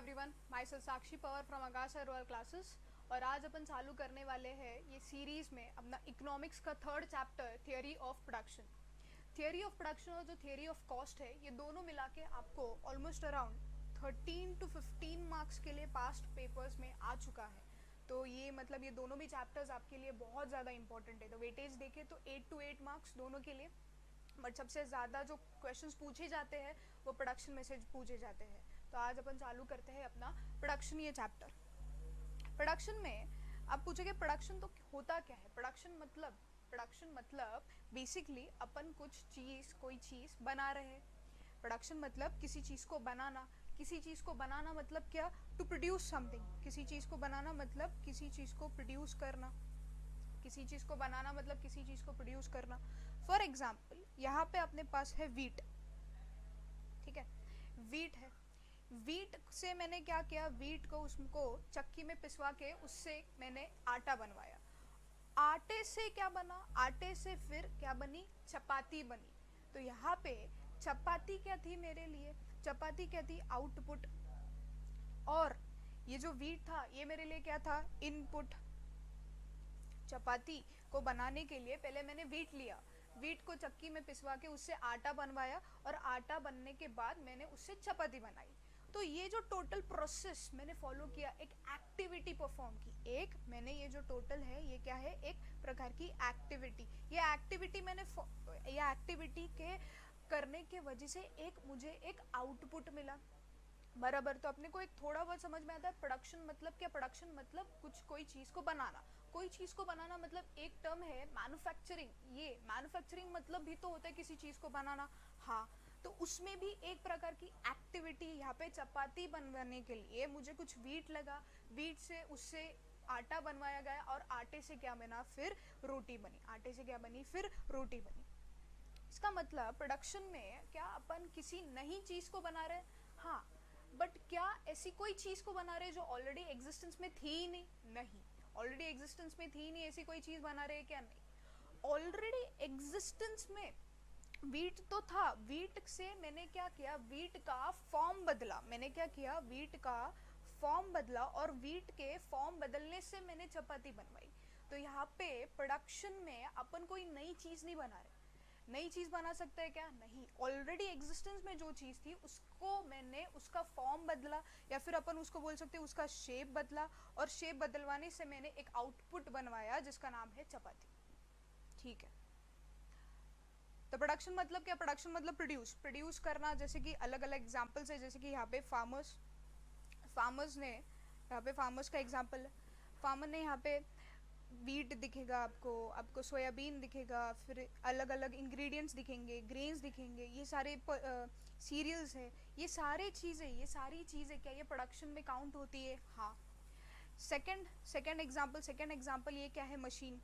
Everyone, myself Sakshi Pawar from Akash Agarwal classes. और आज अपन चालू करने वाले हैं ये सीरीज में अपना इकोनॉमिक्स का third chapter theory of production. Theory of production और जो थियोरी ऑफ कॉस्ट है, ये दोनों मिला के आपको ऑलमोस्ट अराउंड 13 to 15 मार्क्स के लिए पास्ट पेपर्स में आ चुका है। तो ये मतलब ये दोनों भी चैप्टर्स आपके लिए बहुत ज़्यादा इंपॉर्टेंट है। तो वेटेज देखें तो 8 to 8 मार्क्स दोनों के लिए, बट सबसे ज़्यादा जो क्वेश्चंस पूछे जाते हैं वो प्रोडक्शन में से पूछे जाते हैं। तो आज अपन चालू करते हैं अपना प्रोडक्शन ये चैप्टर। प्रोडक्शन में आप पूछोगे प्रोडक्शन तो होता क्या है। प्रोडक्शन मतलब बेसिकली अपन कुछ चीज़, कोई चीज़ बना रहे हैं। प्रोडक्शन मतलब किसी चीज़ को बनाना। किसी चीज़ को बनाना मतलब क्या? To produce something. किसी चीज़ को बनाना मतलब किसी चीज़ को प्रोड्यूस करना। किसी चीज़ को बनाना मतलब किसी चीज़ को प्रोड्यूस करना। फॉर एग्जाम्पल यहाँ पे अपने पास है वीट, ठीक है, वीट है। वीट से मैंने क्या किया, वीट को उसको चक्की में पिसवा के उससे मैंने आटा बनवाया। आटे से क्या बना? आटे से फिर क्या बनी? चपाती बनी। तो यहाँ पे चपाती क्या थी मेरे लिए? चपाती क्या थी? आउटपुट। और ये जो वीट था ये मेरे लिए क्या था? इनपुट। चपाती को बनाने के लिए पहले मैंने वीट लिया, वीट को चक्की में पिसवा के उससे आटा बनवाया, और आटा बनने के बाद मैंने उससे चपाती बनाई। तो ये जो टोटल प्रोसेस मैंने फॉलो किया, एक एक्टिविटी परफॉर्म की, एक मैंने ये जो टोटल है ये क्या है? एक प्रकार की एक्टिविटी। ये एक्टिविटी के करने के वजह से मुझे एक आउटपुट मिला, बराबर। तो अपने को एक थोड़ा बहुत समझ में आता है प्रोडक्शन मतलब क्या। प्रोडक्शन मतलब कोई चीज़ को बनाना। कोई चीज़ को बनाना मतलब एक टर्म है मैन्युफैक्चरिंग। ये मैन्युफैक्चरिंग मतलब भी तो होता है किसी चीज़ को बनाना, हाँ। तो उसमें भी एक प्रकार की एक्टिविटी। यहाँ पे चपाती बनवाने के लिए मुझे कुछ वीट लगा, वीट से उससे आटा बनवाया गया, और आटे से क्या बना? फिर रोटी बनी। आटे से क्या बनी? फिर रोटी बनी। इसका मतलब प्रोडक्शन में क्या अपन किसी नई चीज़ को बना रहे हैं? हाँ, बट क्या ऐसी कोई चीज़ को बना रहे हैं जो ऑलरेडी एग्जिस्टेंस में थी ही नहीं? नहीं, ऑलरेडी एग्जिस्टेंस में थी नहीं ऐसी कोई चीज़ बना रहे हैं क्या? नहीं, ऑलरेडी एग्जिस्टेंस में वीट तो था। वीट से मैंने क्या किया? वीट का फॉर्म बदला। मैंने क्या किया? वीट का फॉर्म बदला, और वीट के फॉर्म बदलने से मैंने चपाती बनवाई। तो यहाँ पे प्रोडक्शन में अपन कोई नई चीज़ नहीं बना रहे। नई चीज़ बना सकता है क्या? नहीं, ऑलरेडी एग्जिस्टेंस में जो चीज़ थी उसको मैंने उसका फॉर्म बदला, या फिर अपन उसको बोल सकते हैं उसका शेप बदला, और शेप बदलवाने से मैंने एक आउटपुट बनवाया जिसका नाम है चपाती, ठीक है। तो प्रोडक्शन मतलब क्या? प्रोडक्शन मतलब प्रोड्यूस करना। जैसे कि अलग अलग एग्जाम्पल्स है, जैसे कि यहाँ पे फार्मर्स का एग्जाम्पल है। फार्मर ने यहाँ पे वीट दिखेगा, आपको सोयाबीन दिखेगा, फिर अलग अलग इंग्रेडिएंट्स दिखेंगे, ग्रेन्स दिखेंगे, ये सारे सीरियल्स है, ये सारी चीज़ें क्या ये प्रोडक्शन में काउंट होती है? हाँ। सेकंड एग्जांपल ये क्या है? मशीन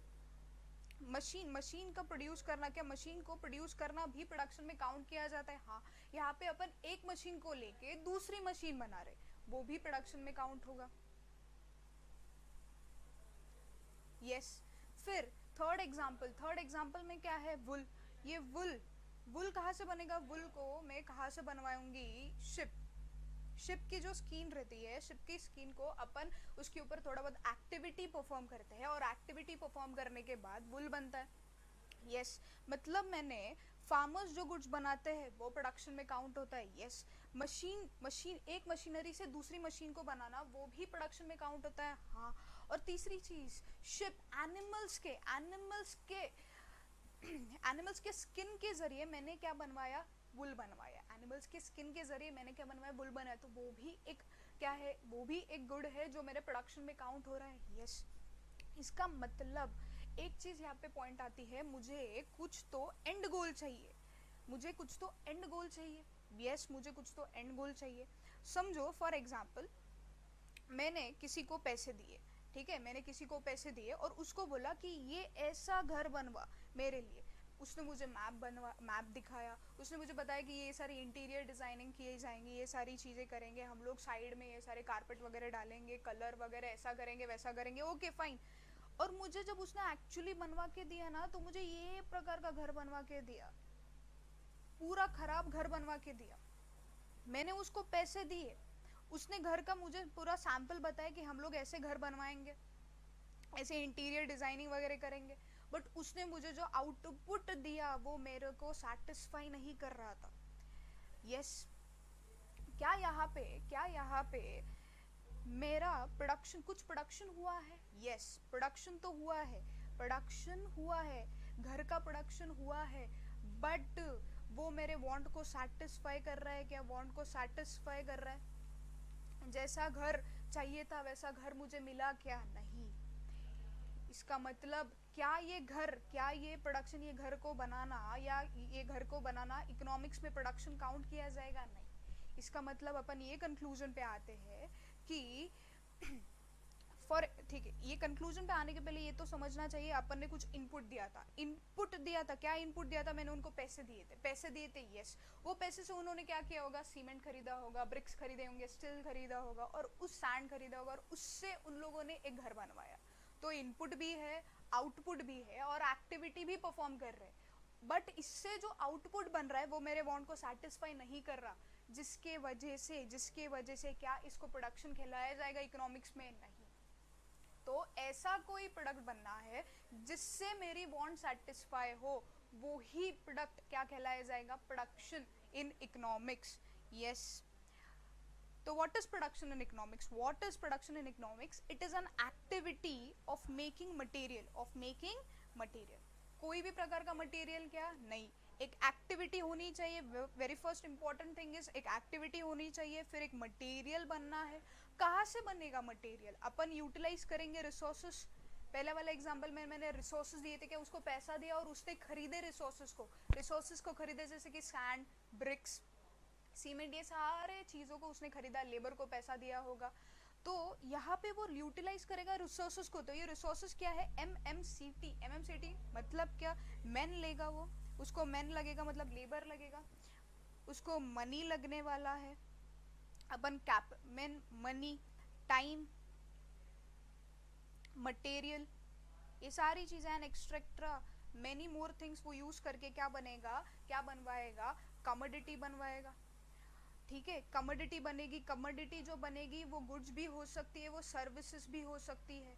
का प्रोड्यूस करना। क्या मशीन को प्रोड्यूस करना भी प्रोडक्शन में काउंट किया जाता है? हाँ। यहाँ पे अपन एक मशीन को लेके दूसरी मशीन बना रहे, वो भी प्रोडक्शन में काउंट होगा। यस। फिर थर्ड एग्जाम्पल में क्या है? वुल। ये वुल कहाँ से बनेगा? वुल को मैं कहाँ से बनवाऊंगी? शिप की जो स्किन रहती है, शिप की स्किन को अपन उसके ऊपर थोड़ा बहुत एक्टिविटी परफॉर्म करते हैं, और एक्टिविटी परफॉर्म करने के बाद वुल बनता है। यस, मतलब मैंने फार्मर्स जो गुड्स बनाते हैं वो प्रोडक्शन में काउंट होता है। यस। मशीन एक मशीनरी से दूसरी मशीन को बनाना वो भी प्रोडक्शन में काउंट होता है। हाँ। और तीसरी चीज़, शिप। एनिमल्स के स्किन के जरिए मैंने क्या बनवाया? वुल बनवाया। एनिमल्स के स्किन के जरिए मैंने क्या बनवाया? वुल बनाया। तो वो भी एक क्या है? वो भी एक गुड है जो मेरे प्रोडक्शन में काउंट हो रहा है। यस। इसका मतलब एक चीज़ यहाँ पे पॉइंट आती है, मुझे कुछ तो एंड गोल चाहिए। मुझे कुछ तो एंड गोल चाहिए। समझो फॉर एग्जाम्पल मैंने किसी को पैसे दिए, ठीक है, मैंने किसी को पैसे दिए और उसको बोला कि ये ऐसा घर बनवा मेरे लिए। उसने मुझे मैप दिखाया, उसने मुझे बताया कि ये सारी इंटीरियर डिज़ाइनिंग किए जाएंगी, ये सारी चीज़ें करेंगे हम लोग, साइड में ये सारे कारपेट वगैरह डालेंगे, कलर वगैरह ऐसा करेंगे वैसा करेंगे, ओके फाइन। और मुझे जब उसने एक्चुअली बनवा के दिया ना, तो मुझे ये प्रकार का घर बनवा के दिया, पूरा खराब घर बनवा के दिया। मैंने उसको पैसे दिए, उसने घर का मुझे पूरा सैंपल बताया कि हम लोग ऐसे घर बनवाएंगे, ऐसे इंटीरियर डिजाइनिंग वगैरह करेंगे, बट उसने मुझे जो आउटपुट दिया वो मेरे को सेटिस्फाई नहीं कर रहा था। यस, क्या यहाँ पे मेरा प्रोडक्शन, कुछ प्रोडक्शन हुआ है, यस प्रोडक्शन तो हुआ है, प्रोडक्शन हुआ है, घर का प्रोडक्शन हुआ है, बट वो मेरे वांट को सेटिस्फाई कर रहा है क्या? वांट को सेटिस्फाई कर रहा है? जैसा घर चाहिए था वैसा घर मुझे मिला क्या? नहीं। इसका मतलब क्या ये प्रोडक्शन, ये घर को बनाना या ये घर को बनाना इकोनॉमिक्स में प्रोडक्शन काउंट किया जाएगा? नहीं। इसका मतलब अपन ये कंक्लूजन पे आते हैं कि ठीक है, ये कंक्लूजन पे आने के पहले ये तो समझना चाहिए अपन ने कुछ इनपुट दिया था। क्या इनपुट दिया था? मैंने उनको पैसे दिए थे, यस। वो पैसे से उन्होंने क्या किया होगा? सीमेंट खरीदा होगा, ब्रिक्स खरीदे होंगे, स्टील खरीदा होगा और उस सैंड खरीदा होगा और उससे उन लोगों ने एक घर बनवाया। तो इनपुट भी है, आउटपुट भी है और एक्टिविटी भी परफॉर्म कर रहे हैं, बट इससे जो आउटपुट बन रहा है वो मेरे वांट को सेटिस्फाई नहीं कर रहा, जिसके वजह से क्या इसको प्रोडक्शन कहलाया जाएगा इकोनॉमिक्स में? नहीं। तो ऐसा कोई प्रोडक्ट बनना है जिससे मेरी वांट सेटिस्फाई हो, वो ही प्रोडक्ट क्या कहलाया जाएगा? Production in economics. Yes. So what is production in economics? What is production in economics? It is an activity of making material. कोई भी प्रकार का मटेरियल क्या? नहीं, एक एक्टिविटी होनी चाहिए। Very first important thing is एक एक्टिविटी होनी चाहिए, फिर एक मटेरियल बनना है। कहाँ से बनेगा मटेरियल? अपन यूटिलाइज करेंगे रिसोर्सेस। पहले वाला एग्जांपल में मैंने रिसोर्सेस दिए थे, क्या उसको पैसा दिया और उसने खरीदे रिसोर्सेस को खरीदे, जैसे कि सैंड, ब्रिक्स, सीमेंट, ये सारे चीज़ों को उसने खरीदा, लेबर को पैसा दिया होगा। तो यहाँ पे वो यूटिलाइज करेगा रिसोर्सेस को। तो ये रिसोर्सेस क्या है? एमएमसीटी मतलब क्या? मैन लेगा, वो उसको मैन लगेगा मतलब लेबर लगेगा, उसको मनी लगने वाला है। अपन कैप मैन, मनी, टाइम, मटेरियल, ये सारी चीज़ें and extra many more things वो यूज करके क्या बनेगा, क्या बनवाएगा? कमोडिटी बनवाएगा। ठीक है, कमोडिटी बनेगी। कमोडिटी जो बनेगी वो गुड्स भी हो सकती है, वो सर्विसेज भी हो सकती है।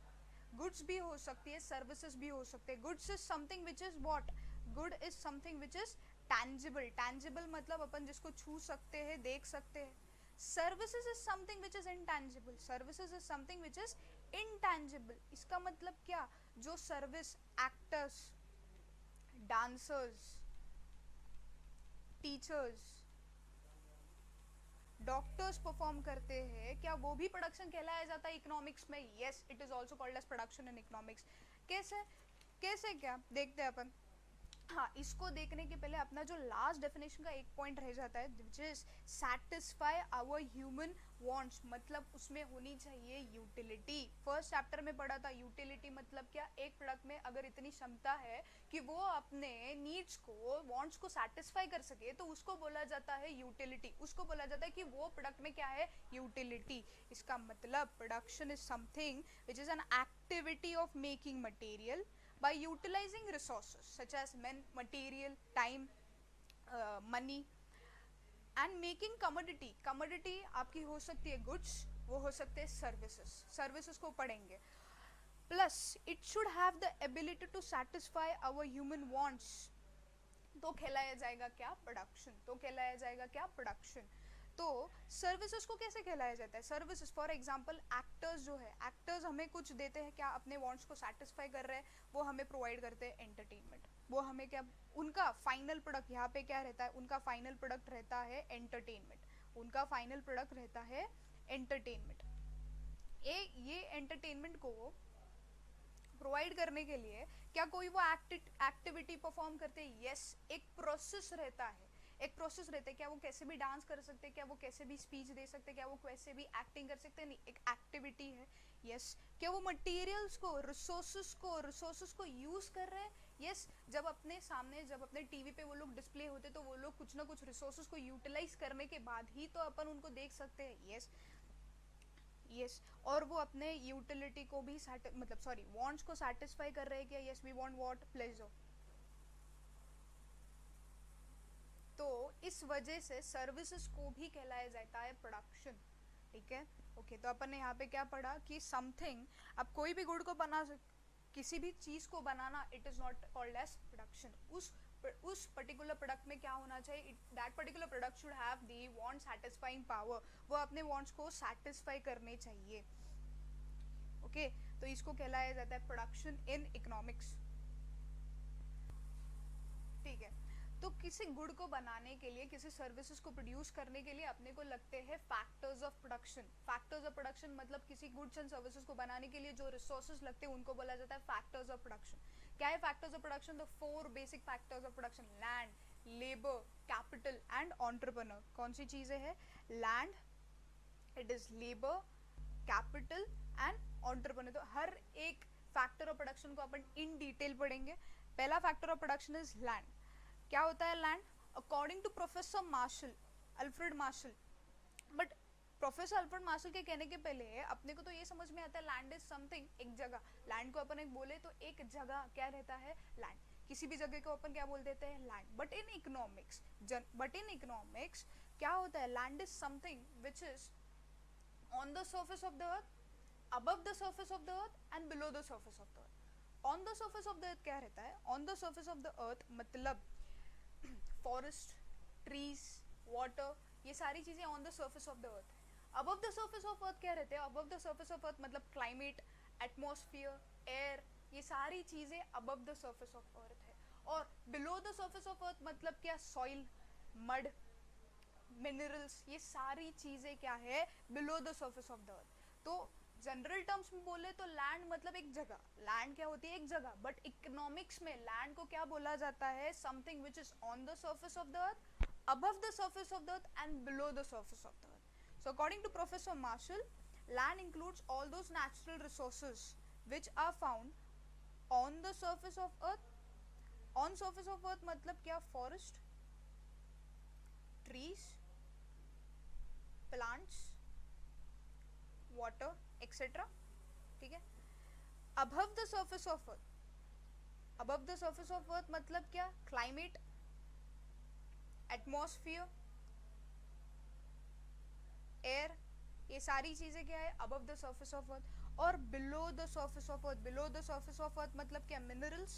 गुड्स भी हो सकती है, सर्विसेज भी हो सकते हैं। Goods is something which is what? Good is something which is tangible मतलब अपन जिसको छू सकते हैं, देख सकते हैं। Services is something which is intangible. इसका मतलब क्या? जो service actors, dancers, teachers, doctors perform करते हैं, क्या वो भी प्रोडक्शन कहलाया जाता है इकोनॉमिक्स में? Yes, it is also called as production in economics. कैसे क्या देखते हैं अपन? हाँ, इसको देखने के पहले अपना जो लास्ट डेफिनेशन का एक पॉइंट रह जाता है, which is satisfy our human wants, मतलब उसमें होनी चाहिए यूटिलिटी। फर्स्ट चैप्टर में पढ़ा था यूटिलिटी मतलब क्या? एक प्रोडक्ट में अगर इतनी क्षमता है कि वो अपने नीड्स को, वांट्स को सेटिस्फाई कर सके, तो उसको बोला जाता है यूटिलिटी। उसको बोला जाता है कि वो प्रोडक्ट में क्या है? यूटिलिटी। इसका मतलब production is something which is an activity of making material by utilizing resources such as men, material, time, money and making commodity आपकी हो सकती है goods, वो हो सकते हैं services को पढ़ेंगे। plus it should have the ability to satisfy our human wants, तो कहलाया जाएगा क्या? प्रोडक्शन। तो सर्विसेज को कैसे कहलाया जाता है? सर्विसेज फॉर एग्जांपल एक्टर्स जो है, एक्टर्स हमें कुछ देते हैं, क्या अपने वांट्स को सेटिस्फाई कर रहे हैं, वो हमें प्रोवाइड करते हैं एंटरटेनमेंट। वो हमें क्या, उनका फाइनल प्रोडक्ट यहाँ पे क्या रहता है? उनका फाइनल प्रोडक्ट रहता है एंटरटेनमेंट। ये एंटरटेनमेंट को प्रोवाइड करने के लिए क्या कोई वो एक्टिविटी परफॉर्म करते हैं? यस, एक प्रोसेस रहता है। क्या वो कैसे भी डांस कर सकते हैं? क्या वो कैसे भी स्पीच दे सकते हैं? क्या वो कैसे भी एक्टिंग कर सकते हैं? नहीं, एक एक्टिविटी है। यस। क्या वो मटेरियल्स को, रिसोर्सेस को यूज कर रहे हैं? यस। जब अपने टीवी पे वो लोग डिस्प्ले होते तो वो लोग कुछ ना कुछ रिसोर्सेस को यूटिलाइज करने के बाद ही तो अपन उनको देख सकते हैं। यस। और वो अपने यूटिलिटी को भी वांट्स को सेटिस्फाई कर रहे हैं क्या? Yes, we want what? Pleasure. तो इस वजह से सर्विसेज को भी कहलाया जाता है प्रोडक्शन। ठीक है, ओके। तो अपन ने यहाँ पे क्या पढ़ा कि समथिंग, अब कोई भी गुड को बना किसी भी चीज को बनाना, it is not called as production. उस पर्टिकुलर प्रोडक्ट में क्या होना चाहिए, that particular product should have the want satisfying power, वो अपने वांट्स को सैटिस्फाई करने चाहिए, ओके। तो इसको कहलाया जाता है प्रोडक्शन इन इकोनॉमिक्स, ठीक है। तो किसी गुड को बनाने के लिए, किसी सर्विसेज को प्रोड्यूस करने के लिए अपने को लगते हैं factors of production. Factors of production मतलब किसी गुड्स एंड सर्विसेज को बनाने के लिए जो रिसोर्सेज लगते हैं उनको बोला जाता है फैक्टर्स ऑफ प्रोडक्शन। क्या है factors of production? The 4 basic factors of production, land, labour, capital and entrepreneur. कौन सी चीजें हैं? Land, it is labour, capital and entrepreneur. तो हर एक फैक्टर ऑफ प्रोडक्शन को अपन इन डिटेल पढ़ेंगे। पहला factor of production is land. क्या होता है land? According to professor Marshall, Alfred Marshall, but professor Alfred Marshall के कहने के पहले अपने को तो ये समझ में आता है लैंड इज समथिंग, एक जगह। लैंड को अपन एक बोले तो एक जगह क्या रहता है? लैंड। किसी भी जगह को अपन क्या बोल देते हैं? लैंड। बट इन इकोनॉमिक्स क्या होता है? Land is something which is on the surface of the earth, above the surface of the earth and below the surface of the earth. On the surface of the earth क्या रहता है? On the surface of the earth मतलब forest, trees, water, ये सारी चीजें on the surface of the earth है। Above the surface of earth क्या रहते हैं? Above the surface of earth मतलब क्लाइमेट, एटमॉस्फेयर, एयर, ये सारी चीजें above the surface of earth है। और below the surface of earth मतलब क्या? सॉइल, मड, मिनरल्स, ये सारी चीजें क्या है? Below the surface of the अर्थ। तो जनरल टर्म्स में बोले तो लैंड मतलब एक जगह, लैंड क्या होती है? एक जगह। बट इकोनॉमिक्स में लैंड को क्या बोला जाता है? Something which is on the surface of the earth, above the surface of the earth and below the surface of the earth. So according to professor Marshall, land includes all those natural resources which are found on the surface of earth. On surface of earth मतलब क्या? Forest, trees, plants, water etcetera, ठीक है। Above the surface of earth, above the surface of earth मतलब क्या? Climate, atmosphere, air, ये सारी चीजें क्या है? Above the surface of earth. और below the surface of earth, below the surface of earth मतलब क्या? मिनरल्स,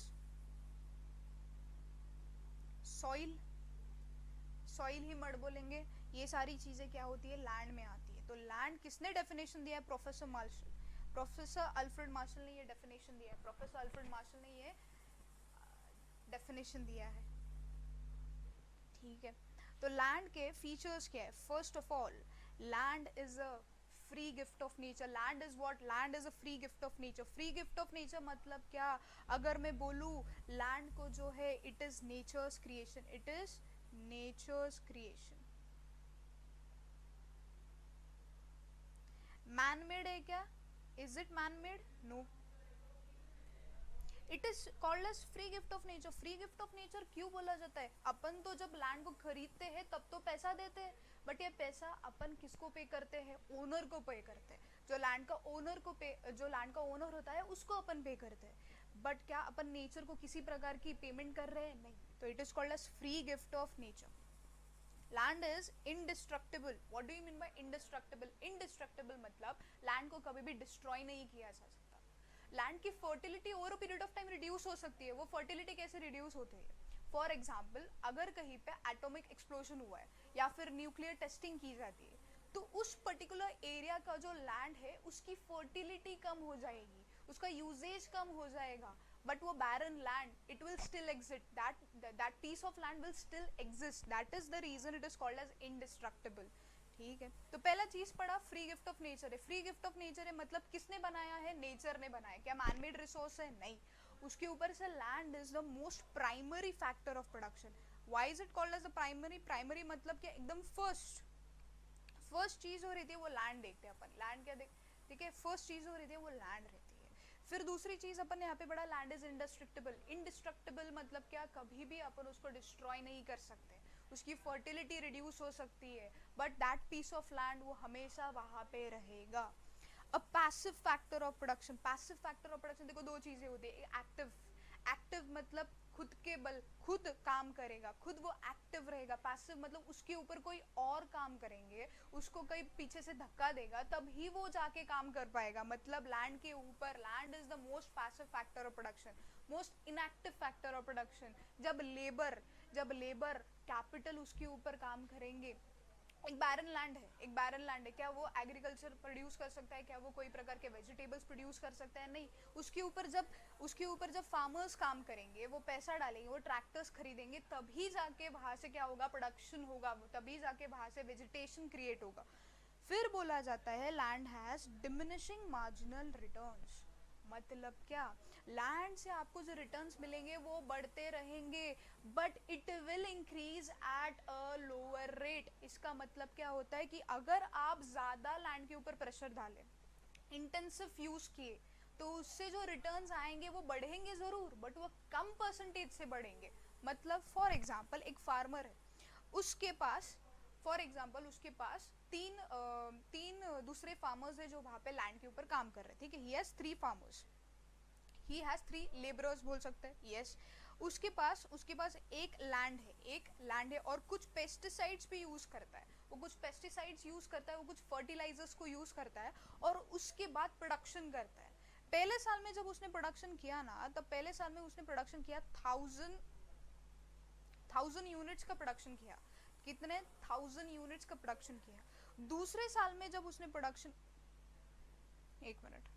सॉइल, सॉइल ही मड बोलेंगे, ये सारी चीजें क्या होती है? लैंड में आती है। तो लैंड किसने डेफिनेशन दिया है? Professor Marshall, professor Alfred Marshall ने ये डेफिनेशन दिया है। प्रोफेसर अल्फ्रेड मार्शल ने ये डेफिनेशन दिया है, ठीक है। तो लैंड के फीचर्स क्या है? First of all, land is a free gift of nature. Land is what? Land is a free gift of nature. Free gift of nature मतलब क्या? अगर मैं बोलूं लैंड को जो है, it is nature's creation, it is nature's creation. Man made है क्या? Is it man made? No, it is called as free gift of nature. Free gift of nature क्यों बोला जाता है? अपन तो जब लैंड को खरीदते हैं तब तो पैसा देते हैं, बट ये पैसा अपन किसको पे करते हैं? ओनर को पे करते हैं। जो लैंड का ओनर को पे, जो लैंड का ओनर होता है उसको अपन पे करते हैं। बट क्या अपन नेचर को किसी प्रकार की पेमेंट कर रहे हैं? नहीं। तो it is called as free gift of nature. Land is indestructible. What do you mean by indestructible? Indestructible मतलब लैंड को कभी भी डिस्ट्रॉय नहीं किया जा सकता। लैंड की fertility over a period of time reduce हो सकती है। वो फर्टिलिटी कैसे रिड्यूस होती है? फॉर एग्जाम्पल, अगर कहीं पे एटॉमिक एक्सप्लोजन हुआ है या फिर न्यूक्लियर टेस्टिंग की जाती है, तो उस पर्टिकुलर एरिया का जो लैंड है उसकी फर्टिलिटी कम हो जाएगी, उसका यूजेज कम हो जाएगा, बट वो barren land, it will still exist, that piece of land will still exist, that is the reason it is called as indestructible, ठीक है। तो पहला चीज पढ़ा फ्री गिफ्ट ऑफ नेचर है। फ्री गिफ्ट ऑफ नेचर है मतलब किसने बनाया है? नेचर ने बनाया। क्या मैन मेड रिसोर्स है? नहीं। उसके ऊपर से land is the most primary factor of production. Why is it called as the primary? Primary मतलब क्या? एकदम फर्स्ट चीज हो रही थी वो लैंड। देखते हैं अपन लैंड क्या ठीक है, फर्स्ट चीज हो रही थी वो लैंड रहती है। फिर दूसरी चीज अपन ने यहाँ पे पढ़ा, लैंड इज इंडिस्ट्रक्टिबल। इंडिस्ट्रक्टिबल मतलब क्या? कभी भी अपन उसको डिस्ट्रॉय नहीं कर सकते, उसकी फर्टिलिटी रिड्यूस हो सकती है, but that piece of land वो हमेशा वहां पे रहेगा। अब passive factor of production. Passive factor of production देखो दो चीजें होती है, एक्टिव। एक्टिव मतलब खुद के बल, खुद काम करेगा, खुद वो एक्टिव रहेगा, पैसिव मतलब उसके ऊपर कोई और काम करेंगे, उसको कोई पीछे से धक्का देगा तब ही वो जाके काम कर पाएगा। मतलब लैंड के ऊपर, land is the most passive factor of production, most inactive factor of production. जब लेबर कैपिटल उसके ऊपर काम करेंगे, एक बैरन लैंड है, एक बैरन लैंड है, क्या वो एग्रीकल्चर प्रोड्यूस कर सकता है? क्या वो कोई प्रकार के वेजिटेबल्स प्रोड्यूस कर सकता है? नहीं। उसके ऊपर जब फार्मर्स काम करेंगे, वो पैसा डालेंगे, वो ट्रैक्टर्स खरीदेंगे, तभी जाके वहां से क्या होगा? प्रोडक्शन होगा, तभी जाके वहां से वेजिटेशन क्रिएट होगा। फिर बोला जाता है land has diminishing marginal returns. मतलब क्या? लैंड से आपको जो रिटर्न्स मिलेंगे वो बढ़ते रहेंगे, but it will increase at a lower rate. इसका मतलब क्या होता है कि अगर आप ज्यादा लैंड के ऊपर प्रेशर डालें, इंटेंसिव यूज किए, तो उससे जो रिटर्न्स आएंगे वो बढ़ेंगे जरूर, बट वो कम परसेंटेज से बढ़ेंगे। मतलब फॉर एग्जाम्पल एक फार्मर है, उसके पास उसके पास तीन दूसरे फार्मर्स है जो वहां पे लैंड के ऊपर काम कर रहे हैं, ठीक है। He has 3 farmers, he has 3 labourers बोल सकते हैं, यस। उसके पास एक लैंड है और कुछ पेस्टिसाइड्स भी यूज करता है, वो कुछ पेस्टिसाइड्स यूज करता है, वो कुछ फर्टिलाइजर्स को यूज करता है, और उसके बाद प्रोडक्शन करता है। पहले साल में जब उसने प्रोडक्शन किया ना, तब पहले साल में उसने प्रोडक्शन किया 1000 यूनिट्स का प्रोडक्शन किया। कितने? 1000 यूनिट्स का प्रोडक्शन किया। दूसरे साल में जब उसने प्रोडक्शन, एक मिनट,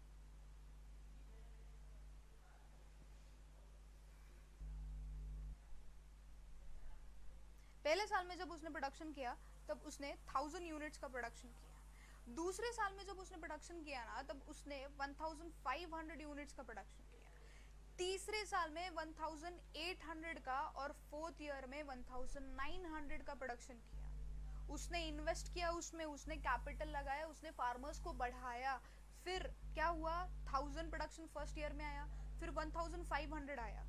पहले साल में जब उसने प्रोडक्शन किया तब उसने 1000 यूनिट्स का प्रोडक्शन किया। दूसरे साल में जब उसने प्रोडक्शन किया ना, तब उसने 1500 यूनिट्स का प्रोडक्शन किया। तीसरे साल में 1800 का, और फोर्थ ईयर में 1900 का प्रोडक्शन किया। उसने इन्वेस्ट किया उसमें, उसने कैपिटल लगाया, उसने फार्मर्स को बढ़ाया। फिर क्या हुआ? 1000 प्रोडक्शन फर्स्ट ईयर में आया, फिर 1500 आया,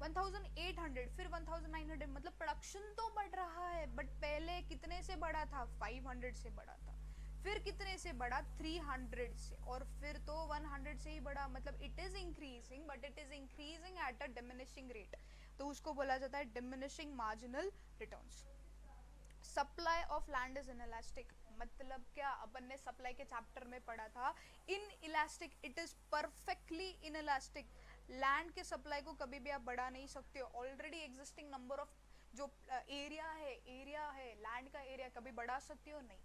1800, फिर 1900। मतलब प्रोडक्शन तो बढ़ रहा है, बट पहले कितने से बढ़ा था? 500 से बढ़ा था। फिर कितने से बढ़ा? 300 से, और फिर तो 100 से ही बढ़ा। मतलब it is increasing, but it is increasing at a diminishing rate. तो उसको बोला जाता है diminishing marginal returns. Supply of land is inelastic. मतलब क्या? अपन ने सप्लाई के चैप्टर में पढ़ा था, in elastic, it is perfectly in elastic. Land के सप्लाई को कभी भी आप बढ़ा नहीं सकते हो। ऑलरेडी एग्जिस्टिंग नंबर ऑफ जो एरिया है लैंड का, एरिया कभी बढ़ा सकते हो? नहीं।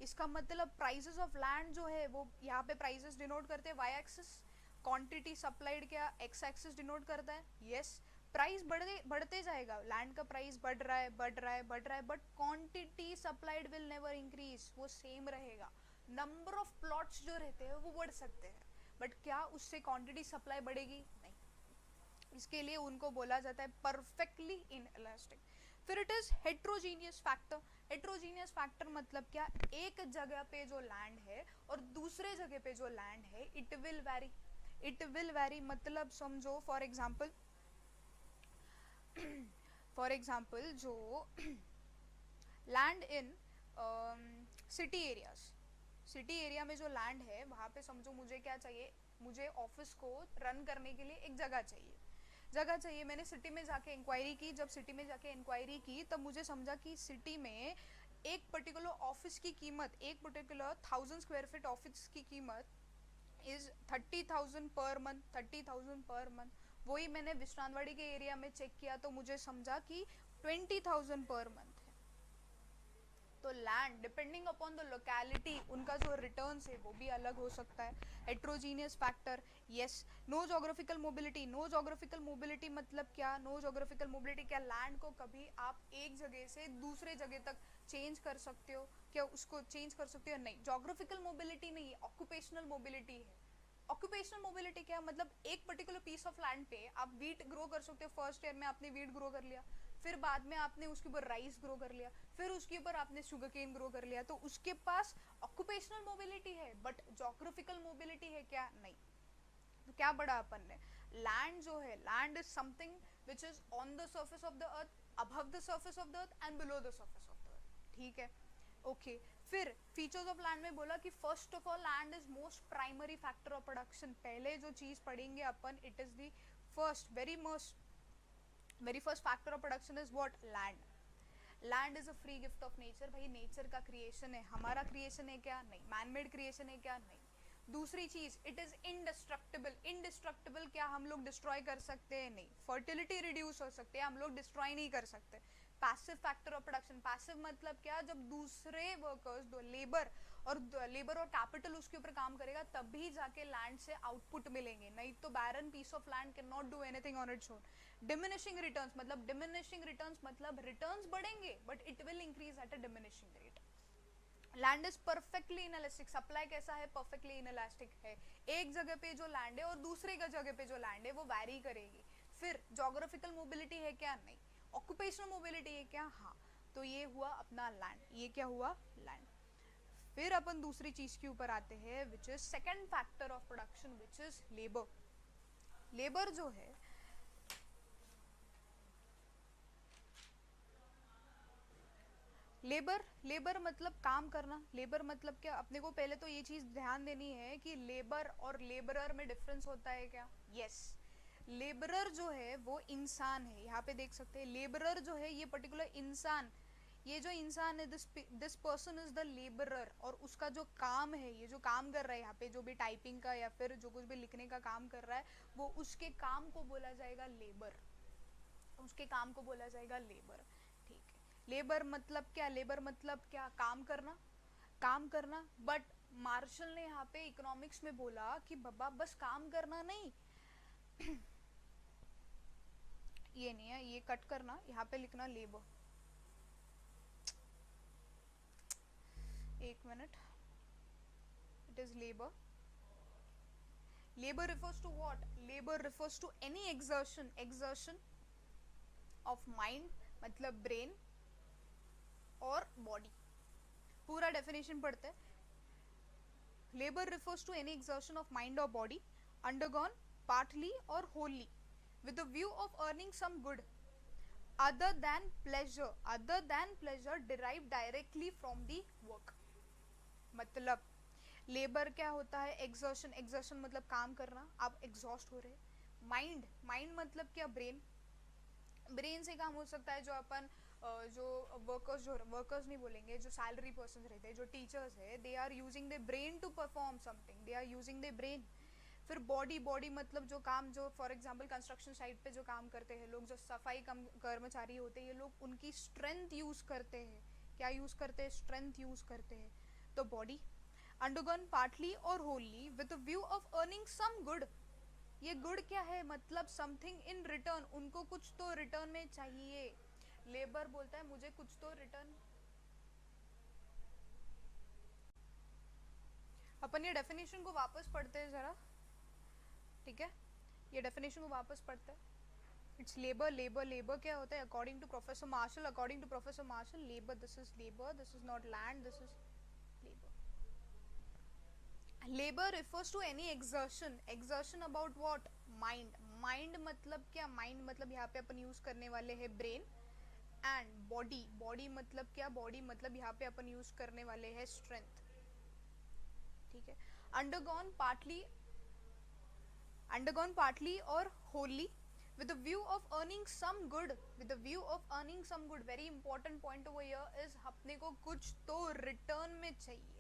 इसका मतलब प्राइसेस ऑफ लैंड जो है वो, यहाँ पे प्राइसेस डिनोट करते हैं वाई एक्सिस, क्वांटिटी सप्लाइड क्या एक्स एक्सिस डिनोट करता है, यस। प्राइस बढ़ते जाएगा, लैंड का प्राइस बढ़ रहा है, but quantity supplied will never increase, वो सेम रहेगा। नंबर ऑफ प्लॉट्स जो रहते हैं वो बढ़ सकते हैं, बट क्या उससे क्वांटिटी सप्लाई बढ़ेगी? नहीं। इसके लिए उनको बोला जाता है परफेक्टली इनइलास्टिक। फिर it is heterogeneous factor. Heterogeneous factor मतलब क्या? एक जगह पे जो लैंड है और दूसरे जगह पे जो लैंड है, इट विल वेरी। मतलब समझो फॉर एग्जाम्पल जो लैंड इन सिटी एरिया में जो लैंड है, वहां पे समझो मुझे क्या चाहिए? मुझे ऑफिस को रन करने के लिए एक जगह चाहिए। मैंने सिटी में जाके इंक्वायरी की, जब सिटी में जाके इंक्वायरी की तब मुझे समझा कि सिटी में एक पर्टिकुलर ऑफिस की कीमत, एक पर्टिकुलर 1000 स्क्वायर फीट ऑफिस की कीमत इज 30,000 पर मंथ। वही मैंने विश्रांतवाड़ी के एरिया में चेक किया तो मुझे समझा कि 20,000 पर मंथ है। तो land depending upon the locality, उनका जो रिटर्न्स है वो भी अलग हो सकता है। Heterogeneous factor, yes. No geographical mobility मतलब क्या? नो जोग्राफिकल मोबिलिटी क्या? लैंड को कभी आप एक जगह से दूसरे जगह तक चेंज कर सकते हो? क्या उसको चेंज कर सकते हो? नहीं। जोग्राफिकल मोबिलिटी नहीं, ऑक्यूपेशनल मोबिलिटी है। ऑक्यूपेशनल मोबिलिटी क्या? मतलब एक पर्टिकुलर पीस ऑफ लैंड पे आप वीट ग्रो कर सकते हो। फर्स्ट ईयर में आपने वीट ग्रो कर लिया, फिर बाद में आपने उसके ऊपर राइस ग्रो कर लिया, फिर उसके ऊपर आपने शुगर केन ग्रो कर लिया, तो उसके पास ऑक्यूपेशनल मोबिलिटी है, बट जोग्राफिकल मोबिलिटी है क्या? नहीं। तो क्या पढ़ा अपन ने? लैंड जो है, land is something which is on the surface of the earth, above the surface of the earth and below the surface of the अर्थ, ठीक है, ओके। फिर फीचर्स ऑफ लैंड में बोला कि first of all land is most primary factor of production. पहले जो चीज पढ़ेंगे अपन, it is the first very most very first factor of production is what? Land. Land is a free gift of nature. भाई nature का creation है, हमारा creation है क्या? नहीं. मैन मेड क्रिएशन है क्या? नहीं. दूसरी चीज, इट इज इंडिस्ट्रक्टिबल. इंडिस्ट्रक्टिबल क्या हम लोग डिस्ट्रॉय कर सकते हैं? नहीं. फर्टिलिटी रिड्यूस हो सकते हैं, हम लोग डिस्ट्रॉय नहीं कर सकते. Passive factor of production. Passive मतलब क्या? जब दूसरे वर्कर्स, दो लेबर और कैपिटल उसके ऊपर काम करेगा तभी जाके लैंड से आउटपुट मिलेंगे, नहीं तो barren piece of land can not do anything on its own. Diminishing returns मतलब रिटर्न्स बढ़ेंगे but it will increase at a diminishing rate. Land is perfectly inelastic. Supply कैसा है? परफेक्टली इनएलास्टिक है. एक जगह पे जो लैंड है और दूसरे जगह पे जो लैंड है वो वैरी करेगी. फिर जोग्राफिकल मोबिलिटी है क्या? नहीं. ऑक्यूपेशनल मोबिलिटी है क्या? हाँ. तो ये हुआ अपना लैंड. ये क्या हुआ? लैंड. फिर अपन दूसरी चीज के ऊपर आते हैं which is second factor of production which is labour. Labour जो है लेबर मतलब काम करना. लेबर मतलब क्या? अपने को पहले तो ये चीज ध्यान देनी है कि लेबर और लेबरर में डिफरेंस होता है क्या? यस. लेबरर जो है वो इंसान है. यहाँ पे देख सकते हैं लेबरर जो है ये पर्टिकुलर इंसान, ये जो इंसान है this person is the labourer. और उसका जो काम है, ये जो काम कर रहा है यहाँ पे, जो भी टाइपिंग का या फिर जो कुछ भी लिखने का काम कर रहा है, वो उसके काम को बोला जाएगा लेबर. उसके काम को बोला जाएगा लेबर. ठीक है. लेबर मतलब क्या? लेबर मतलब क्या? काम करना. काम करना. बट मार्शल ने यहाँ पे इकोनॉमिक्स में बोला कि बाबा बस काम करना नहीं. ये नहीं है, ये कट करना, यहाँ पे लिखना लेबर. एक minute. It is labour. Labour refers to what? Labor refers to any exertion of mind मतलब brain और body. पूरा definition पढ़ते हैं. Labor refers to any exertion of mind or body undergone partly or wholly with the view of earning some good other than pleasure derived directly from the work. मतलब labour क्या होता है? Exertion मतलब काम करना. आप एग्जॉस्ट हो रहे. माइंड मतलब क्या? ब्रेन से काम हो सकता है. जो अपन जो वर्कर्स नहीं बोलेंगे, जो सैलरी पर्सन रहते हैं, जो टीचर्स है, they are using the brain to perform something. They are using the brain. फिर बॉडी मतलब जो काम, जो फॉर एग्जांपल कंस्ट्रक्शन साइट पे जो काम करते हैं लोग, जो सफाई कर्मचारी होते हैं, ये लोग उनकी स्ट्रेंथ यूज करते हैं. क्या यूज करते हैं? स्ट्रेंथ यूज करते हैं. तो body undergone partly or wholly with the view of earning some good. ये गुड क्या है? मतलब समथिंग इन रिटर्न. उनको कुछ तो रिटर्न में चाहिए. लेबर बोलता है मुझे कुछ तो रिटर्न. अपन ये डेफिनेशन को वापस पढ़ते हैं जरा. ठीक है, ये डेफिनेशन को वापस पढ़ते हैं. इट्स लेबर क्या होता है? According to professor Marshall labour, this is not land, this is labour. Labor refers to any exertion about what? Mind मतलब क्या? Mind मतलब यहाँ पे अपन यूज करने वाले हैं ब्रेन. एंड बॉडी मतलब क्या? बॉडी मतलब यहाँ पे अपन यूज करने वाले हैं स्ट्रेंथ. ठीक है. undergone partly or wholly with the view of earning some good. Very important point over here is अपने को कुछ तो रिटर्न में चाहिए.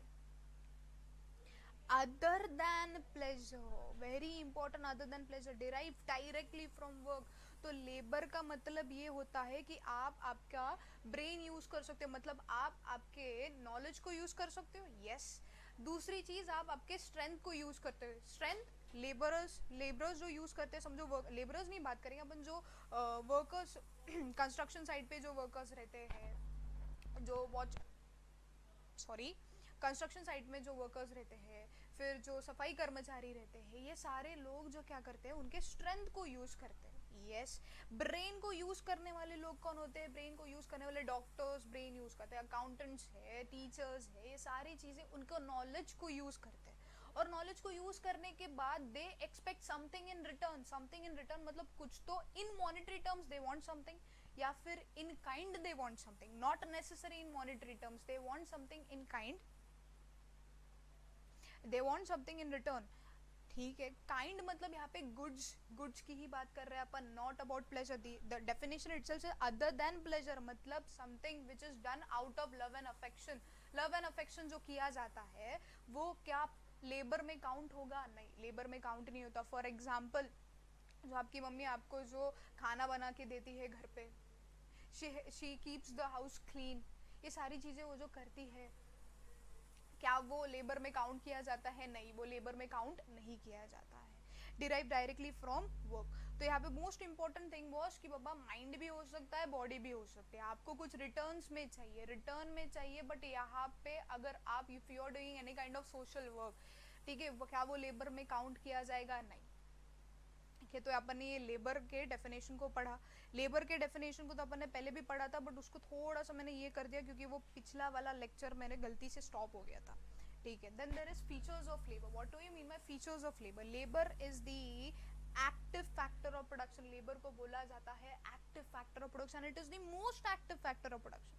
other than pleasure, very important, other than pleasure, derived directly from work. तो labour का मतलब ये होता है कि आप आपका ब्रेन यूज कर सकते हो, मतलब आप आपके नॉलेज को यूज कर सकते हो. यस. दूसरी चीज, आप आपके स्ट्रेंथ को यूज करते हो. स्ट्रेंथ लेबरर्स जो यूज करते हैं, समझो लेबरर्स नहीं बात करेंगे अपन, जो वर्कर्स कंस्ट्रक्शन साइट पे जो वर्कर्स रहते हैं, जो कंस्ट्रक्शन साइट में जो वर्कर्स रहते हैं, फिर जो सफाई कर्मचारी रहते हैं, ये सारे लोग जो क्या करते हैं? उनके स्ट्रेंथ को यूज करते हैं. यस. ब्रेन को यूज करने वाले लोग कौन होते हैं? ब्रेन को यूज करने वाले डॉक्टर्स ब्रेन यूज करते हैं, अकाउंटेंट्स है, टीचर्स है, ये सारी चीजें उनको नॉलेज को यूज करते हैं. और नॉलेज को यूज करने के बाद they expect something in return मतलब कुछ तो in monetary terms they want something, या फिर in kind they want something. Not necessary in monetary terms, they want something in kind, they want something in return. ठीक है, kind मतलब यहाँ पे गुड्स की ही बात कर रहे हैं अपन, not about pleasure. The definition itself is other than pleasure, मतलब something which is done out of love and affection. Love and affection जो किया जाता है वो क्या लेबर में काउंट होगा? नहीं, लेबर में काउंट नहीं होता। फॉर एग्जाम्पल, जो आपकी मम्मी आपको जो खाना बना के देती है घर पे, she keeps the house clean, ये सारी चीजें वो जो करती है, क्या वो लेबर में काउंट किया जाता है? नहीं, वो लेबर में काउंट नहीं किया जाता है। Derive directly from work. तो यहाँ पे मोस्ट इंपॉर्टेंट थिंग वॉज कि बाबा माइंड भी हो सकता है, बॉडी भी हो सकती है, आपको कुछ रिटर्न्स में चाहिए, रिटर्न में चाहिए। बट यहाँ पे अगर आप, if you are doing any kind of social work, ठीक है, क्या वो लेबर में काउंट किया जाएगा? नहीं। ठीक है, तो अपन ने ये लेबर के डेफिनेशन को पढ़ा। लेबर के डेफिनेशन को तो अपन ने पहले भी पढ़ा था, बट उसको थोड़ा सा मैंने ये कर दिया क्योंकि वो पिछला वाला लेक्चर मैंने गलती से स्टॉप हो गया था। ठीक है, then there is features of labour. What do you mean by features of labour? Labour is the active factor of production. Labour को बोला जाता है active factor of production, it is the most active factor of production,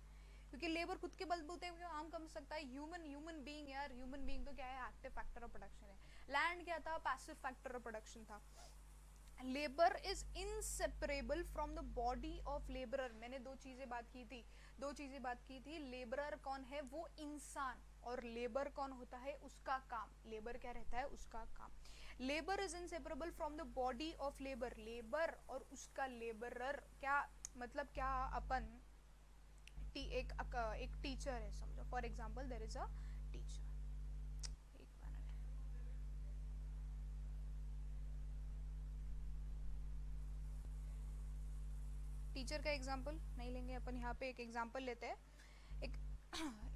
क्योंकि labour खुद के बलबूते पे काम कर सकता है। ह्यूमन बीइंग, यार ह्यूमन बीइंग तो क्या है, एक्टिव फैक्टर ऑफ प्रोडक्शन है। लैंड क्या था? पैसिव फैक्टर ऑफ प्रोडक्शन था। Labour is inseparable from the body of labourer. मैंने दो चीजें बात की थी। लेबरर कौन है? वो इंसान। और लेबर कौन होता है? उसका काम। लेबर क्या रहता है? उसका काम। Labour is inseparable from the body of labour. Labour और उसका लेबरर क्या मतलब? क्या अपन एक टीचर है समझो, for example there is a teacher. Teacher का एग्जाम्पल नहीं लेंगे अपन, यहाँ पे एक एग्जाम्पल लेते हैं, एक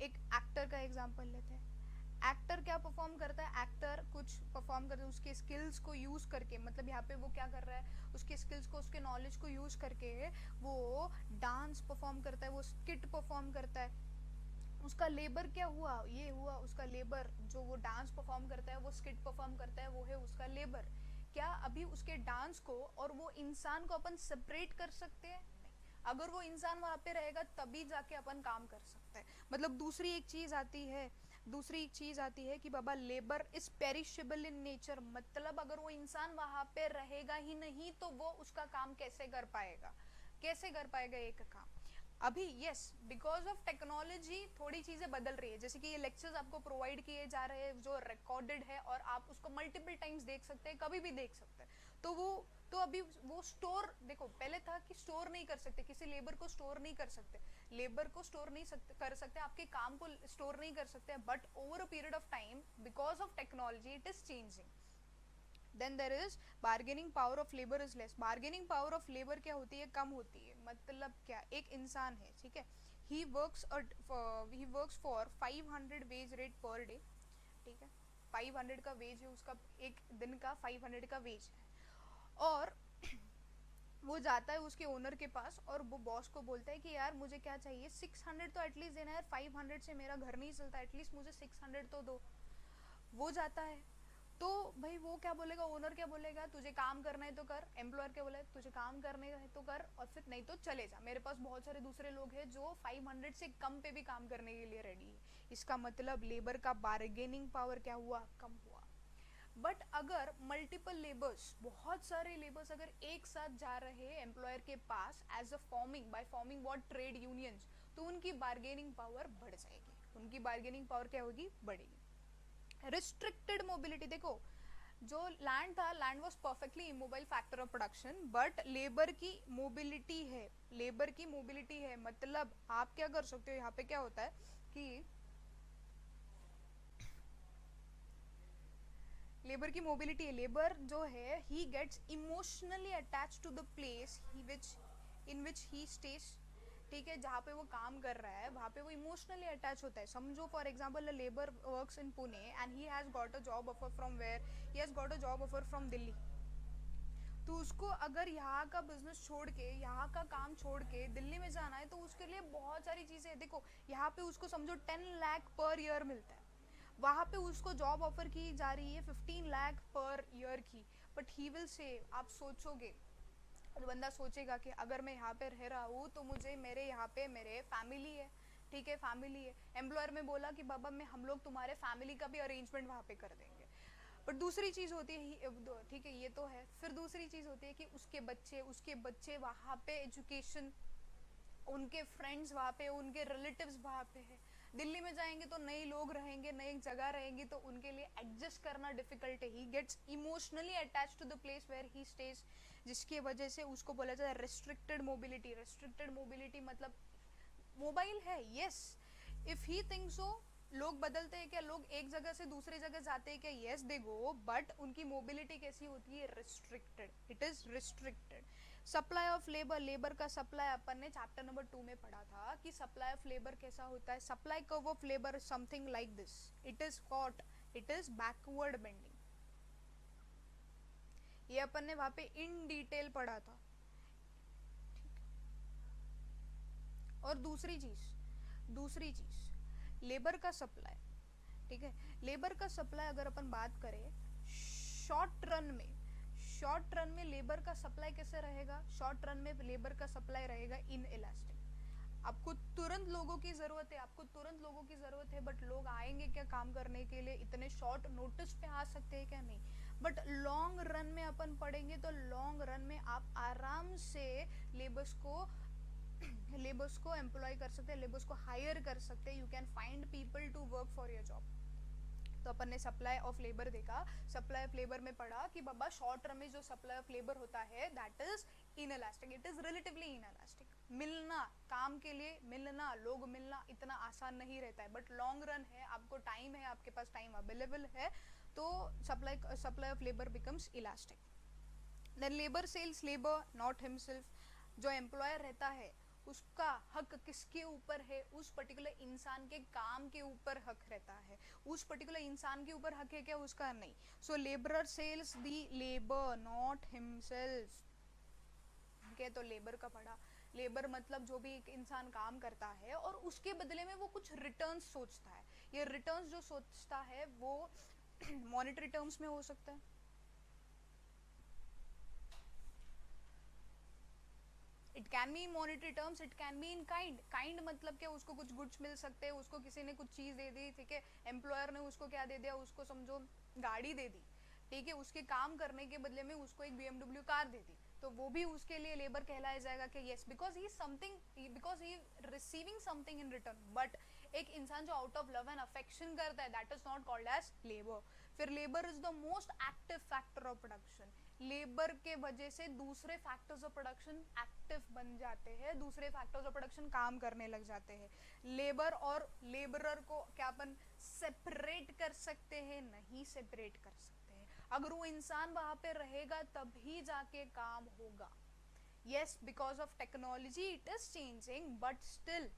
एक एक्टर का एग्जाम्पल लेते हैं। एक्टर क्या परफॉर्म करता है? एक्टर कुछ परफॉर्म करता है उसके स्किल्स को यूज करके, मतलब यहाँ पे वो क्या कर रहा है, उसके स्किल्स को, उसके नॉलेज को यूज करके वो डांस परफॉर्म करता है, वो स्किट परफॉर्म करता है। उसका लेबर क्या हुआ? ये हुआ उसका लेबर। जो वो डांस परफॉर्म करता है, वो स्किट परफॉर्म करता है, वो है उसका लेबर। क्या अभी उसके डांस को और वो इंसान को अपन सेपरेट कर सकते हैं? नहीं। अगर वो इंसान वहां पे रहेगा तभी जाके अपन काम कर सकते हैं। मतलब दूसरी एक चीज आती है कि बाबा labour is perishable in nature, मतलब अगर वो इंसान वहां पे रहेगा ही नहीं तो वो उसका काम कैसे कर पाएगा? एक काम? अभी यस, बिकॉज ऑफ टेक्नोलॉजी थोड़ी चीजें बदल रही है, जैसे कि ये लेक्चर्स आपको प्रोवाइड किए जा रहे हैं जो रिकॉर्डेड है और आप उसको मल्टीपल टाइम्स देख सकते हैं, कभी भी देख सकते हैं। तो अभी वो स्टोर, देखो पहले था कि स्टोर नहीं कर सकते, किसी लेबर को स्टोर नहीं कर सकते, कर सकते, आपके काम को स्टोर नहीं कर सकते, but over a period of time because of technology it is changing. Then there is bargaining power of labour is less. Bargaining power of labour क्या होती है? कम होती है। मतलब क्या? एक इंसान है, ठीक है, he works for 500 wage rate per day, ठीक है, 500 का वेज है उसका, एक दिन का 500 का वेज है। और वो जाता है उसके ओनर के पास और वो बॉस को बोलता है कि यार मुझे क्या चाहिए, 600 तो एटलीस्ट देना है यार, 500 से मेरा घर नहीं चलता, एटलीस्ट मुझे 600 तो दो। वो जाता है, तो भाई वो क्या बोलेगा, ओनर क्या बोलेगा, तुझे काम करना है तो कर। एम्प्लॉयर क्या बोलेगा, तुझे काम करना है तो कर, और फिर नहीं तो चले जा, मेरे पास बहुत सारे दूसरे लोग हैं जो 500 से कम पे भी काम करने के लिए रेडी है। इसका मतलब लेबर का बार्गेनिंग पावर क्या हुआ? कम हुआ। बट अगर मल्टीपल लेबर्स, बहुत सारे लेबर्स अगर एक साथ जा रहे हैं एम्प्लॉयर के पास as a by forming what, trade unions, तो उनकी बार्गेनिंग पावर बढ़ जाएगी। उनकी बार्गेनिंग पावर क्या होगी? बढ़ेगी। रिस्ट्रिक्टेड मोबिलिटी, देखो जो लैंड था, land was perfectly immobile factor of production, but labour की मोबिलिटी है, मतलब आप क्या कर सकते हो, यहाँ पे क्या होता है कि लेबर की मोबिलिटी है, लेबर जो है he gets emotionally attach to the place in which he stays, ठीक है, जहाँ पे वो काम कर रहा है वहाँ पे वो इमोशनली अटैच होता है। समझो for example labour works in Pune and he has got a job offer from where, he has got a job offer from Delhi. तो उसको अगर यहाँ का बिजनेस छोड़ के, यहाँ का काम छोड़ के दिल्ली में जाना है तो उसके लिए बहुत सारी चीज़ें, देखो यहाँ पे उसको समझो 10 लाख पर ईयर मिलता है, वहाँ पे उसको जॉब ऑफर की जा रही है 15 लाख पर ईयर की। बट ही विल से, आप सोचोगे, तो बंदा सोचेगा कि अगर मैं यहाँ पे रह रहा हूँ तो मुझे मेरे यहाँ पे मेरे फैमिली है, ठीक है, फैमिली है, एम्प्लॉयर में बोला कि बाबा मैं हम लोग तुम्हारे फैमिली का भी अरेंजमेंट वहाँ पे कर देंगे। बट दूसरी चीज़ होती है, ठीक है ये तो है, फिर दूसरी चीज़ होती है कि उसके बच्चे वहाँ पे एजुकेशन, उनके फ्रेंड्स वहाँ पे, उनके रिलेटिव्स वहाँ पे है। दिल्ली में जाएंगे तो नए लोग रहेंगे, नई जगह रहेंगी, तो उनके लिए एडजस्ट करना डिफिकल्ट है। He gets emotionally attach to the place where he stays, जिसकी वजह से उसको बोला जाता है रेस्ट्रिक्टेड मोबिलिटी। रेस्ट्रिक्टेड मोबिलिटी मतलब मोबाइल है, yes, if he think so. लोग बदलते हैं क्या? लोग एक जगह से दूसरी जगह जाते हैं क्या? यस दे गो, बट उनकी मोबिलिटी कैसी होती है? Restricted, it is restricted. Supply of labour, labour का सप्लाई अपन ने चैप्टर नंबर 2 में पढ़ा था कि सप्लाई ऑफ लेबर कैसा होता है। Supply curve of labour something like this, it is what, it is backward bending. ये अपन ने वहां पे इन डिटेल पढ़ा था। और दूसरी चीज लेबर का सप्लाई, ठीक है, लेबर का सप्लाई अगर अपन बात करें शॉर्ट रन में लेबर का सप्लाई कैसे रहेगा? शॉर्ट रन में लेबर का सप्लाई रहेगा इन इलास्टिक। आपको तुरंत लोगों की जरूरत है, बट लोग आएंगे क्या काम करने के लिए? इतने शॉर्ट नोटिस पे आ सकते हैं क्या? नहीं। बट लॉन्ग रन में अपन पढ़ेंगे तो लॉन्ग रन में आप आराम से लेबर्स को एम्प्लॉय कर सकते हैं, लेबर्स को हायर कर सकते हैं। You can find people to work for your job. तो अपन ने सप्लाई ऑफ लेबर देखा। सप्लाई ऑफ लेबर में पढ़ा कि बाबा शॉर्ट टर्म में जो सप्लाई ऑफ लेबर होता है that is inelastic, it is relatively inelastic. मिलना, काम के लिए मिलना, लोग मिलना इतना आसान नहीं रहता है। बट लॉन्ग रन है, आपको टाइम है, आपके पास टाइम अवेलेबल है, तो supply of labour becomes elastic. Then labour sells labour not himself. जो एम्प्लॉयर रहता है उसका हक किसके ऊपर है? उस पर्टिकुलर इंसान के काम के ऊपर हक रहता है। उस पर्टिकुलर इंसान के ऊपर हक है क्या? उसका नहीं। So labourer sells the labour not himself. ठीक, तो लेबर का पढ़ा। लेबर मतलब जो भी एक इंसान काम करता है और उसके बदले में वो कुछ रिटर्न्स सोचता है। ये रिटर्न्स जो सोचता है वो मॉनेटरी टर्म्स में हो सकता है, it can be monetary terms, it can be in kind. Kind मतलब क्या? उसको कुछ गुड्स मिल सकते हैं, उसको किसी ने कुछ चीज दे दी, ठीक है, एम्प्लॉयर ने उसको क्या दे दिया? उसको समझो गाड़ी दे दी, ठीक है, उसके काम करने के बदले में उसको एक BMW कार दे दी, तो वो भी उसके लिए लेबर कहलाया जाएगा कि yes, because he something, because he receiving something in return. But एक इंसान जो out of love and affection करता है that is not called as labour. फिर labour is the most active factor of production. Labour के वजह से दूसरे फैक्टर्स ऑफ प्रोडक्शन एक्टिव बन जाते हैं, दूसरे फैक्टर्स ऑफ प्रोडक्शन काम करने लग जाते हैं। लेबर और लेबरर को क्या अपन सेपरेट कर सकते हैं? नहीं सेपरेट कर सकते हैं। अगर वो इंसान वहां पे रहेगा तभी जाके काम होगा। Yes, because of technology it is changing, but still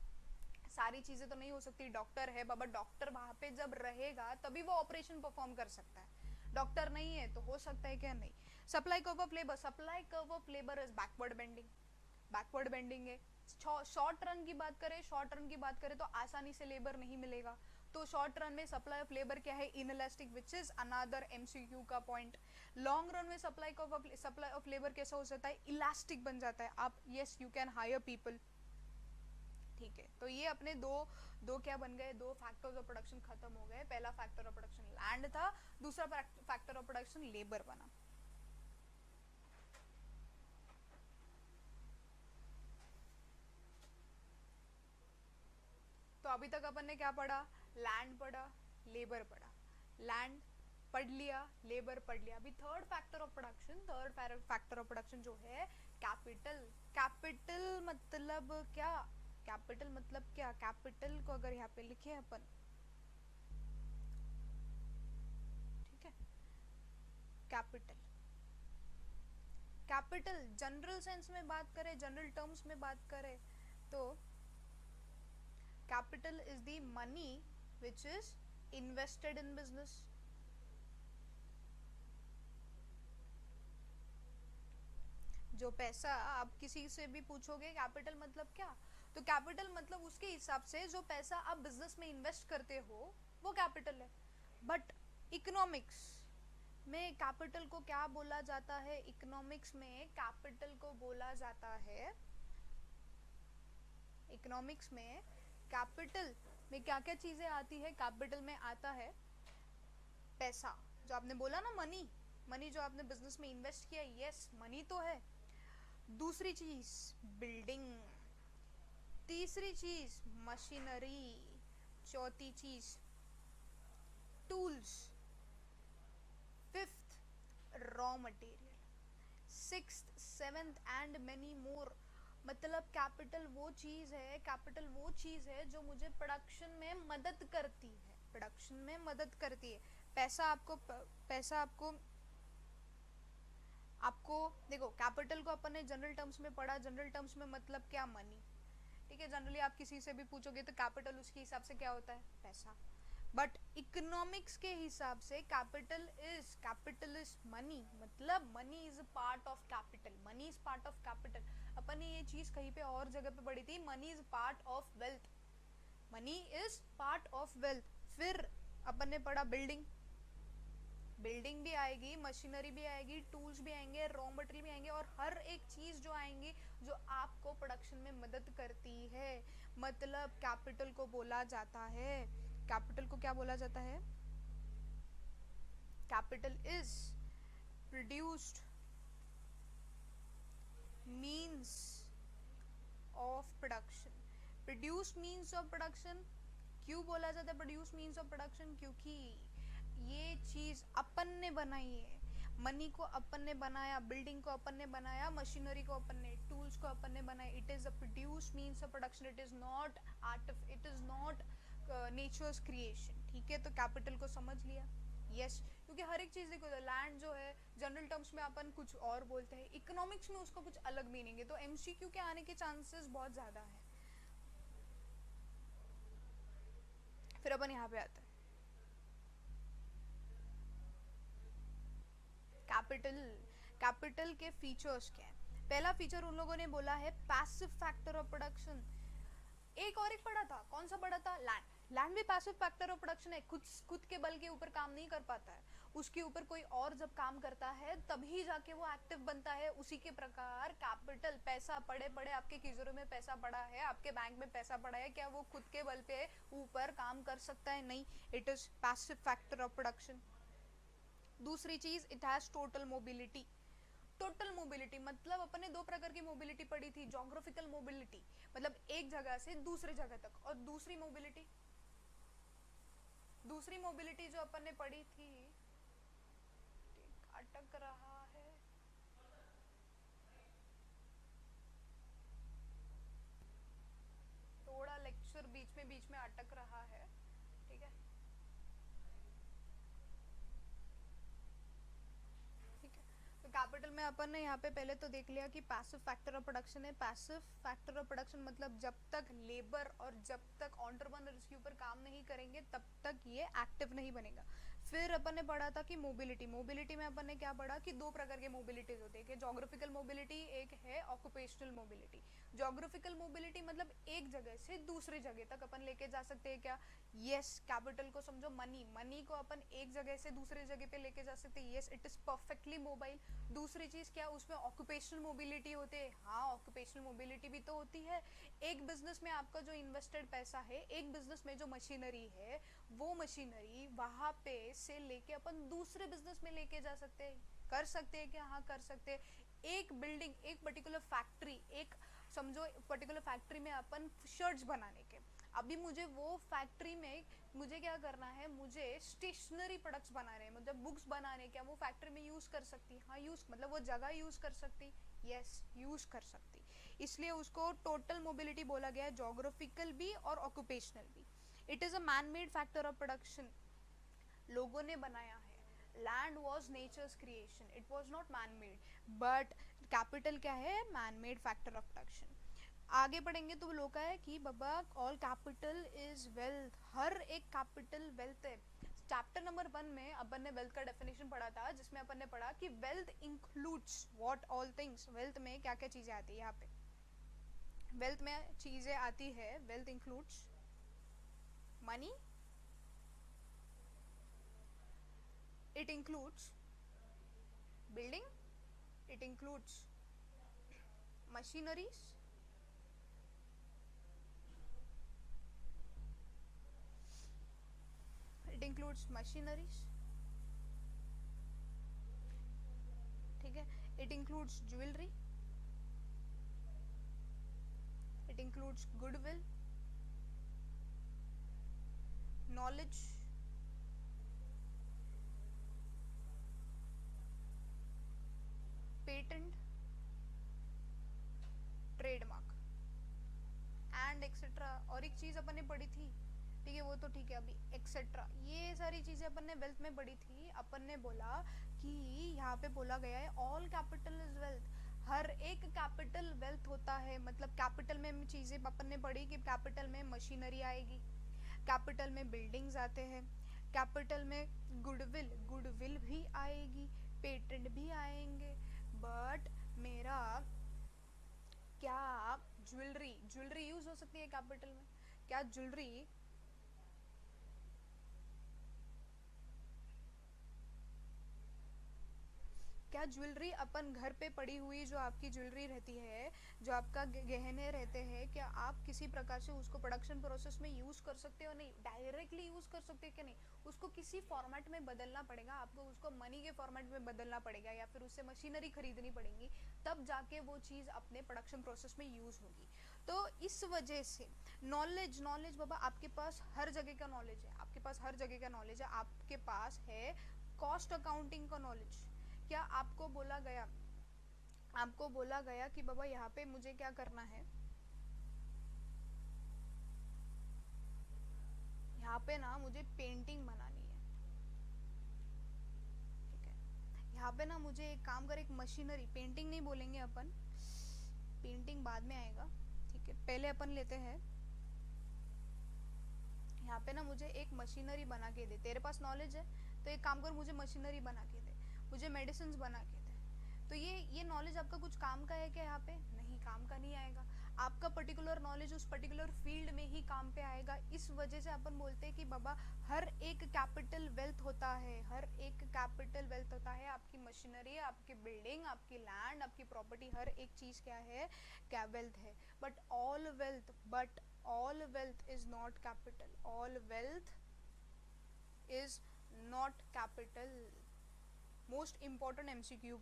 सारी चीजें तो नहीं हो सकती। डॉक्टर है बाबा, डॉक्टर वहां पे जब रहेगा तभी वो ऑपरेशन परफॉर्म कर सकता है। डॉक्टर नहीं है तो हो सकता है क्या? नहीं। Supply curve of labour, supply curve of labour is backward bending. Backward bending है। शॉर्ट रन की बात करें तो आसानी से लेबर नहीं मिलेगा, तो शॉर्ट रन में सप्लाई ऑफ लेबर क्या है? Inelastic, which is another MCQ का पॉइंट। लॉन्ग रन में सप्लाई ऑफ लेबर कैसा हो जाता है? इलास्टिक बन जाता है। आप yes you can hire people, ठीक है। तो ये अपने दो क्या बन गए? दो फैक्टर्स ऑफ प्रोडक्शन खत्म हो गए। पहला फैक्टर ऑफ प्रोडक्शन लैंड था, दूसरा फैक्टर ऑफ प्रोडक्शन लेबर बना। तो अभी तक अपन ने क्या पढ़ा? लैंड पढ़ा, लेबर पढ़ा। लैंड पढ़ लिया, लेबर पढ़ लिया। अभी थर्ड फैक्टर ऑफ प्रोडक्शन जो है कैपिटल। कैपिटल मतलब क्या? कैपिटल को अगर यहाँ पे लिखे अपन, ठीक है, कैपिटल जनरल सेंस में बात करें, जनरल टर्म्स में बात करें तो capital is the money which is invested in business. जो पैसा आप किसी से भी पूछोगे कैपिटल मतलब क्या, तो कैपिटल मतलब उसके हिसाब से जो पैसा आप बिजनेस में इन्वेस्ट करते हो वो कैपिटल है। बट इकोनॉमिक्स में कैपिटल को क्या बोला जाता है? इकोनॉमिक्स में कैपिटल को बोला जाता है, इकोनॉमिक्स में कैपिटल में क्या क्या चीजें आती है? कैपिटल में आता है पैसा, जो आपने बोला ना मनी, मनी जो आपने बिजनेस में इन्वेस्ट किया, यस मनी तो है। दूसरी चीज बिल्डिंग, तीसरी चीज मशीनरी, चौथी चीज tools, fifth raw material, sixth seventh and many more. मतलब कैपिटल वो चीज है, कैपिटल वो चीज है जो मुझे प्रोडक्शन में मदद करती है, प्रोडक्शन में मदद करती है। पैसा आपको आपको देखो, कैपिटल को अपन ने जनरल टर्म्स में पढ़ा, जनरल टर्म्स में मतलब क्या, मनी, ठीक है। जनरली आप किसी से भी पूछोगे तो कैपिटल उसके हिसाब से क्या होता है, पैसा। बट इकोनॉमिक्स के हिसाब से कैपिटल इज मनी, मतलब money is a part of capital, money is part of capital. अपन ने ये चीज कहीं पे और जगह पे पढ़ी थी, money is part of wealth, money is part of wealth. फिर अपन ने पढ़ा बिल्डिंग, बिल्डिंग भी आएगी, मशीनरी भी आएगी, टूल्स भी आएंगे, रॉ मटेरियल भी आएंगे, और हर एक चीज जो आएंगी जो आपको प्रोडक्शन में मदद करती है। मतलब कैपिटल को बोला जाता है, कैपिटल को क्या बोला जाता है, capital is produced means of production. Produced means of production क्यों बोला जाता है प्रोड्यूस मीन्स ऑफ प्रोडक्शन, क्योंकि ये चीज अपन ने बनाई है। मनी को अपन ने बनाया, बिल्डिंग को अपन ने बनाया, मशीनरी को अपन ने, टूल्स को अपन ने बनाया। It is a produce means of production, it is not it is not nature's creation, ठीक है। तो कैपिटल को समझ लिया, यस। क्योंकि हर एक चीज देखो, लैंड जो है जनरल टर्म्स में अपन कुछ और बोलते हैं, इकोनॉमिक्स में उसका कुछ अलग मीनिंग है, तो एमसीक्यू के आने के चांसेस बहुत ज्यादा है। फिर अपन यहाँ पे आते हैं, कैपिटल, कैपिटल के फीचर्स क्या है। पहला फीचर उन लोगों ने बोला है पैसिव फैक्टर ऑफ प्रोडक्शन। एक पढ़ा था, कौन सा पढ़ा था, लैंड। लैंड भी पैसिव फैक्टर ऑफ प्रोडक्शन है, खुद के बल के ऊपर काम नहीं कर पाता है, उसके ऊपर कोई और जब काम करता है तभी जाके वो एक्टिव बनता है। उसी के प्रकार कैपिटल, पैसा पड़े पड़े आपके तिजोरी में पैसा पड़ा है, आपके बैंक में पैसा पड़ा है, क्या वो खुद के बल पे ऊपर काम कर सकता है, नहीं। It is passive factor of production. दूसरी चीज, it has total mobility. Total mobility मतलब अपन ने दो प्रकार की मोबिलिटी पढ़ी थी, जोग्राफिकल मोबिलिटी मतलब एक जगह से दूसरे जगह तक, और दूसरी मोबिलिटी जो अपन ने पढ़ी थी, अटक रहा है, थोड़ा लेक्चर बीच में अटक रहा है, ठीक है, ठीक है। तो कैपिटल में अपन ने यहाँ पे पहले तो देख लिया कि पैसिव फैक्टर ऑफ प्रोडक्शन है। पैसिव फैक्टर ऑफ प्रोडक्शन मतलब जब तक लेबर और जब तक एंटरप्रेन्योर इसके ऊपर काम नहीं करेंगे तब तक ये एक्टिव नहीं बनेगा। फिर अपन ने पढ़ा था कि मोबिलिटी, मोबिलिटी में अपन ने क्या पढ़ा कि दो प्रकार के मोबिलिटीज होते हैं, जोग्राफिकल मोबिलिटी, एक है ऑक्यूपेशनल मोबिलिटी। जोग्राफिकल मोबिलिटी मतलब एक जगह से दूसरी जगह तक अपन लेके जा सकते हैं, क्या, यस। कैपिटल को समझो मनी, मनी को अपन एक जगह से दूसरी जगह पे लेके जा सकते हैं, yes, it is perfectly mobile. दूसरी चीज क्या, उसमें ऑक्यूपेशनल मोबिलिटी होते हैं, हाँ ऑक्यूपेशनल मोबिलिटी भी तो होती है। एक बिजनेस में आपका जो इन्वेस्टेड पैसा है, एक बिजनेस में जो मशीनरी है, वो मशीनरी वहां पे से लेके अपन दूसरे बिजनेस में लेके जा सकते हैं, कर सकते हैं क्या, हाँ कर सकते हैं। एक बिल्डिंग, एक पर्टिकुलर फैक्ट्री, एक समझो पर्टिकुलर फैक्ट्री में अपन शर्ट्स बनाने के, अभी मुझे वो फैक्ट्री में मुझे क्या करना है, मुझे स्टेशनरी प्रोडक्ट्स बनाने हैं, मतलब बुक्स बनाने, क्या वो फैक्ट्री में यूज कर सकती, हाँ यूज, मतलब वो जगह यूज कर सकती, यस यूज कर सकती। इसलिए उसको टोटल मोबिलिटी बोला गया है, जोग्राफिकल भी और ऑक्यूपेशनल भी। It is a man made factor of production, लोगों ने बनाया है। Land was nature's creation, it was not man made, but capital क्या है, man made factor of production. आगे पढ़ेंगे तो लोग का है कि बाबा ऑल कैपिटल इज वेल्थ, हर एक कैपिटल वेल्थ है। चैप्टर नंबर 1 में अपन ने वेल्थ का डेफिनेशन पढ़ा था, जिसमें अपन ने पढ़ा कि wealth includes what all things, wealth में क्या क्या चीजें आती है। यहाँ पे वेल्थ में चीजें आती है, wealth includes money, it includes building, it includes machineries, it includes machineries, It includes jewelry, it includes goodwill, knowledge, patent, trademark and etcetera. और एक चीज अपन ने पढ़ी थी, ठीक है, वो तो ठीक है, अभी एक्सेट्रा, ये सारी चीजें अपन ने वेल्थ में पढ़ी थी। अपन ने बोला कि यहाँ पे बोला गया है ऑल कैपिटल इज वेल्थ, हर एक कैपिटल वेल्थ होता है। मतलब कैपिटल में चीजें अपन ने पढ़ी कि कैपिटल में मशीनरी आएगी, कैपिटल में बिल्डिंग्स आते हैं, कैपिटल में गुडविल भी आएगी, पेटेंट भी आएंगे। बट मेरा क्या ज्वेलरी यूज हो सकती है कैपिटल में? क्या ज्वेलरी अपन घर पे पड़ी हुई जो आपकी ज्वेलरी रहती है, जो आपका गहने रहते हैं, क्या आप किसी प्रकार से उसको प्रोडक्शन प्रोसेस में यूज कर सकते हो? नहीं। डायरेक्टली यूज कर सकते हो क्या? नहीं, उसको किसी फॉर्मेट में बदलना पड़ेगा आपको, उसको मनी के फॉर्मेट में बदलना पड़ेगा या फिर उससे मशीनरी खरीदनी पड़ेगी, तब जाके वो चीज अपने प्रोडक्शन प्रोसेस में यूज होगी। तो इस वजह से नॉलेज बाबा आपके पास हर जगह का नॉलेज है, आपके पास हर जगह का नॉलेज है। आपके पास है कॉस्ट अकाउंटिंग का नॉलेज। क्या आपको बोला गया कि बाबा यहाँ पे मुझे क्या करना है, यहाँ पे ना मुझे पेंटिंग बनानी है, ठीक है, यहाँ पे ना मुझे एक काम कर, एक मशीनरी, पेंटिंग नहीं बोलेंगे अपन, पेंटिंग बाद में आएगा, ठीक है, पहले अपन लेते हैं, यहाँ पे ना मुझे एक मशीनरी बना के दे। तेरे पास नॉलेज है तो एक काम कर, मुझे मशीनरी बना के दे, मुझे मेडिसिन बना के दे। तो ये नॉलेज आपका कुछ काम का है क्या? यहाँ पे नहीं, काम का नहीं आएगा। आपका पर्टिकुलर नॉलेज उस पर्टिकुलर फील्ड में ही काम पे आएगा। इस वजह से अपन बोलते हैं कि बाबा हर एक कैपिटल वेल्थ होता है, हर एक कैपिटल वेल्थ होता है। आपकी मशीनरी, आपकी बिल्डिंग, आपकी लैंड, आपकी प्रॉपर्टी, हर एक चीज क्या है? क्या वेल्थ है। But all wealth is not capital, all wealth is not capital. Most important MCQ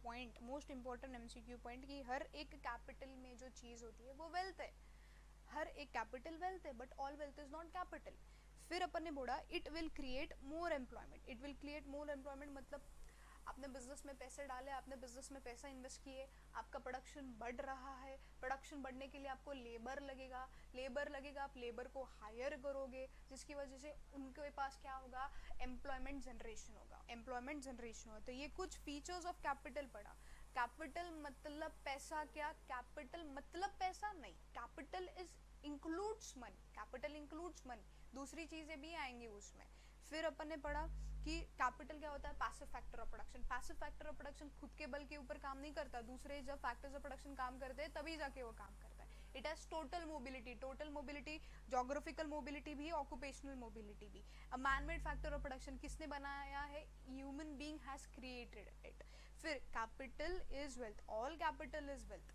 point कि हर एक कैपिटल में जो चीज होती है वो वेल्थ है, हर एक कैपिटल वेल्थ है, but all wealth is not capital. फिर अपन ने बोला it will create more employment, मतलब आपने बिजनेस में पैसे डाले, आपने बिजनेस में पैसा इन्वेस्ट किए, आपका प्रोडक्शन बढ़ रहा है, प्रोडक्शन बढ़ने के लिए आपको लेबर लगेगा, आप लेबर को हायर करोगे, जिसकी वजह से उनके पास क्या होगा? एम्प्लॉयमेंट जनरेशन होगा। तो ये कुछ फीचर्स ऑफ कैपिटल पढ़ा। कैपिटल मतलब पैसा क्या? कैपिटल मतलब पैसा नहीं, कैपिटल इंक्लूड्स मनी, दूसरी चीजें भी आएंगी उसमें। फिर अपन ने पढ़ा कि कैपिटल क्या होता है? Passive factor of production. खुद के बल के ऊपर काम नहीं करता, दूसरे जब फैक्टर्स ऑफ प्रोडक्शन काम करते हैं तभी जाके वो काम करता है। It has total mobility, geographical mobility भी, ऑक्यूपेशनल मोबिलिटी भी। A man made factor of production किसने बनाया है? Human being has created it. फिर capital is wealth, all capital is wealth.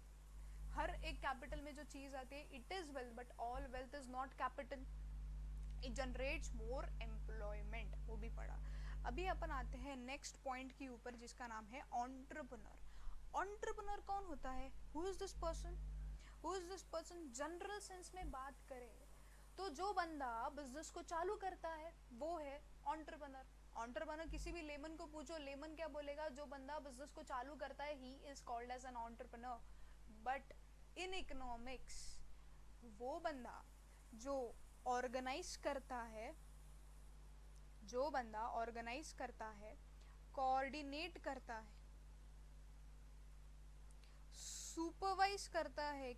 हर एक कैपिटल में जो चीज आती है it is wealth, but all wealth is not capital. It generates more employment, वो भी पढ़ा। अभी अपन आते हैं नेक्स्ट पॉइंट के ऊपर, जिसका नाम है एंटरप्रेन्योर कौन होता है? Who is this person? General sense में बात करें तो जो बंदा बिजनेस को चालू करता है वो है एंटरप्रेन्योर। किसी भी लेमन को पूछो, लेमन क्या बोलेगा? जो बंदा बिजनेस को चालू करता है he is called as an entrepreneur. But in economics वो बंदा जो ऑर्गेनाइज करता है, कोऑर्डिनेट करता है, सुपरवाइज करता है।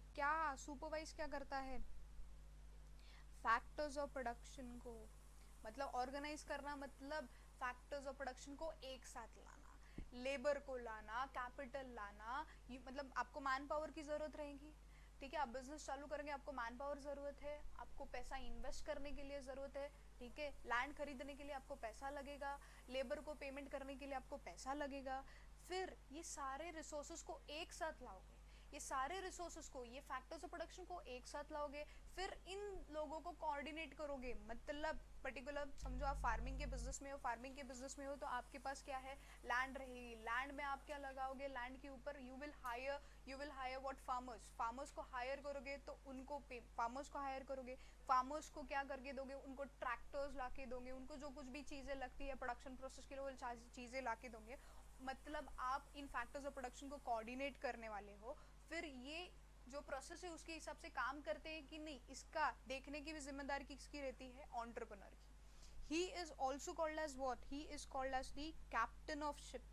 सुपरवाइज क्या करता है? फैक्टर्स ऑफ प्रोडक्शन को, मतलब ऑर्गेनाइज करना मतलब फैक्टर्स ऑफ प्रोडक्शन को एक साथ लाना, लेबर को लाना, कैपिटल लाना। मतलब आपको मैन पावर की जरूरत रहेगी, ठीक है, आप बिजनेस चालू करेंगे, आपको मैन पावर जरूरत है, आपको पैसा इन्वेस्ट करने के लिए जरूरत है, ठीक है, लैंड खरीदने के लिए आपको पैसा लगेगा, लेबर को पेमेंट करने के लिए आपको पैसा लगेगा। फिर ये सारे रिसोर्सेज को एक साथ लाओगे, ये सारे रिसोर्सेज को, ये फैक्टर्स ऑफ प्रोडक्शन को एक साथ लाओगे, फिर इन लोगों को कोऑर्डिनेट करोगे। मतलब पर्टिकुलर समझो आप फार्मिंग के बिजनेस में हो, फार्मिंग के बिजनेस में हो तो आपके पास क्या है, लैंड रहेगी। लैंड में आप क्या लगाओगे, लैंड के ऊपर you will hire what farmers, farmers को हायर करोगे तो उनको फार्मर्स को हायर करोगे, फार्मर्स को क्या करके दोगे, उनको ट्रैक्टर्स ला के दोगे, उनको जो कुछ भी चीज़ें लगती है प्रोडक्शन प्रोसेस के लिए वो चीज़ें ला के दोगे। मतलब आप इन फैक्टर्स ऑफ प्रोडक्शन को कोऑर्डिनेट करने वाले हो। फिर ये जो प्रोसेस है उसके हिसाब से काम करते हैं कि नहीं, इसका देखने की भी जिम्मेदारी किसकी रहती है, एंटरप्रेन्योर की। He is also called as what? He is called as the captain of ship.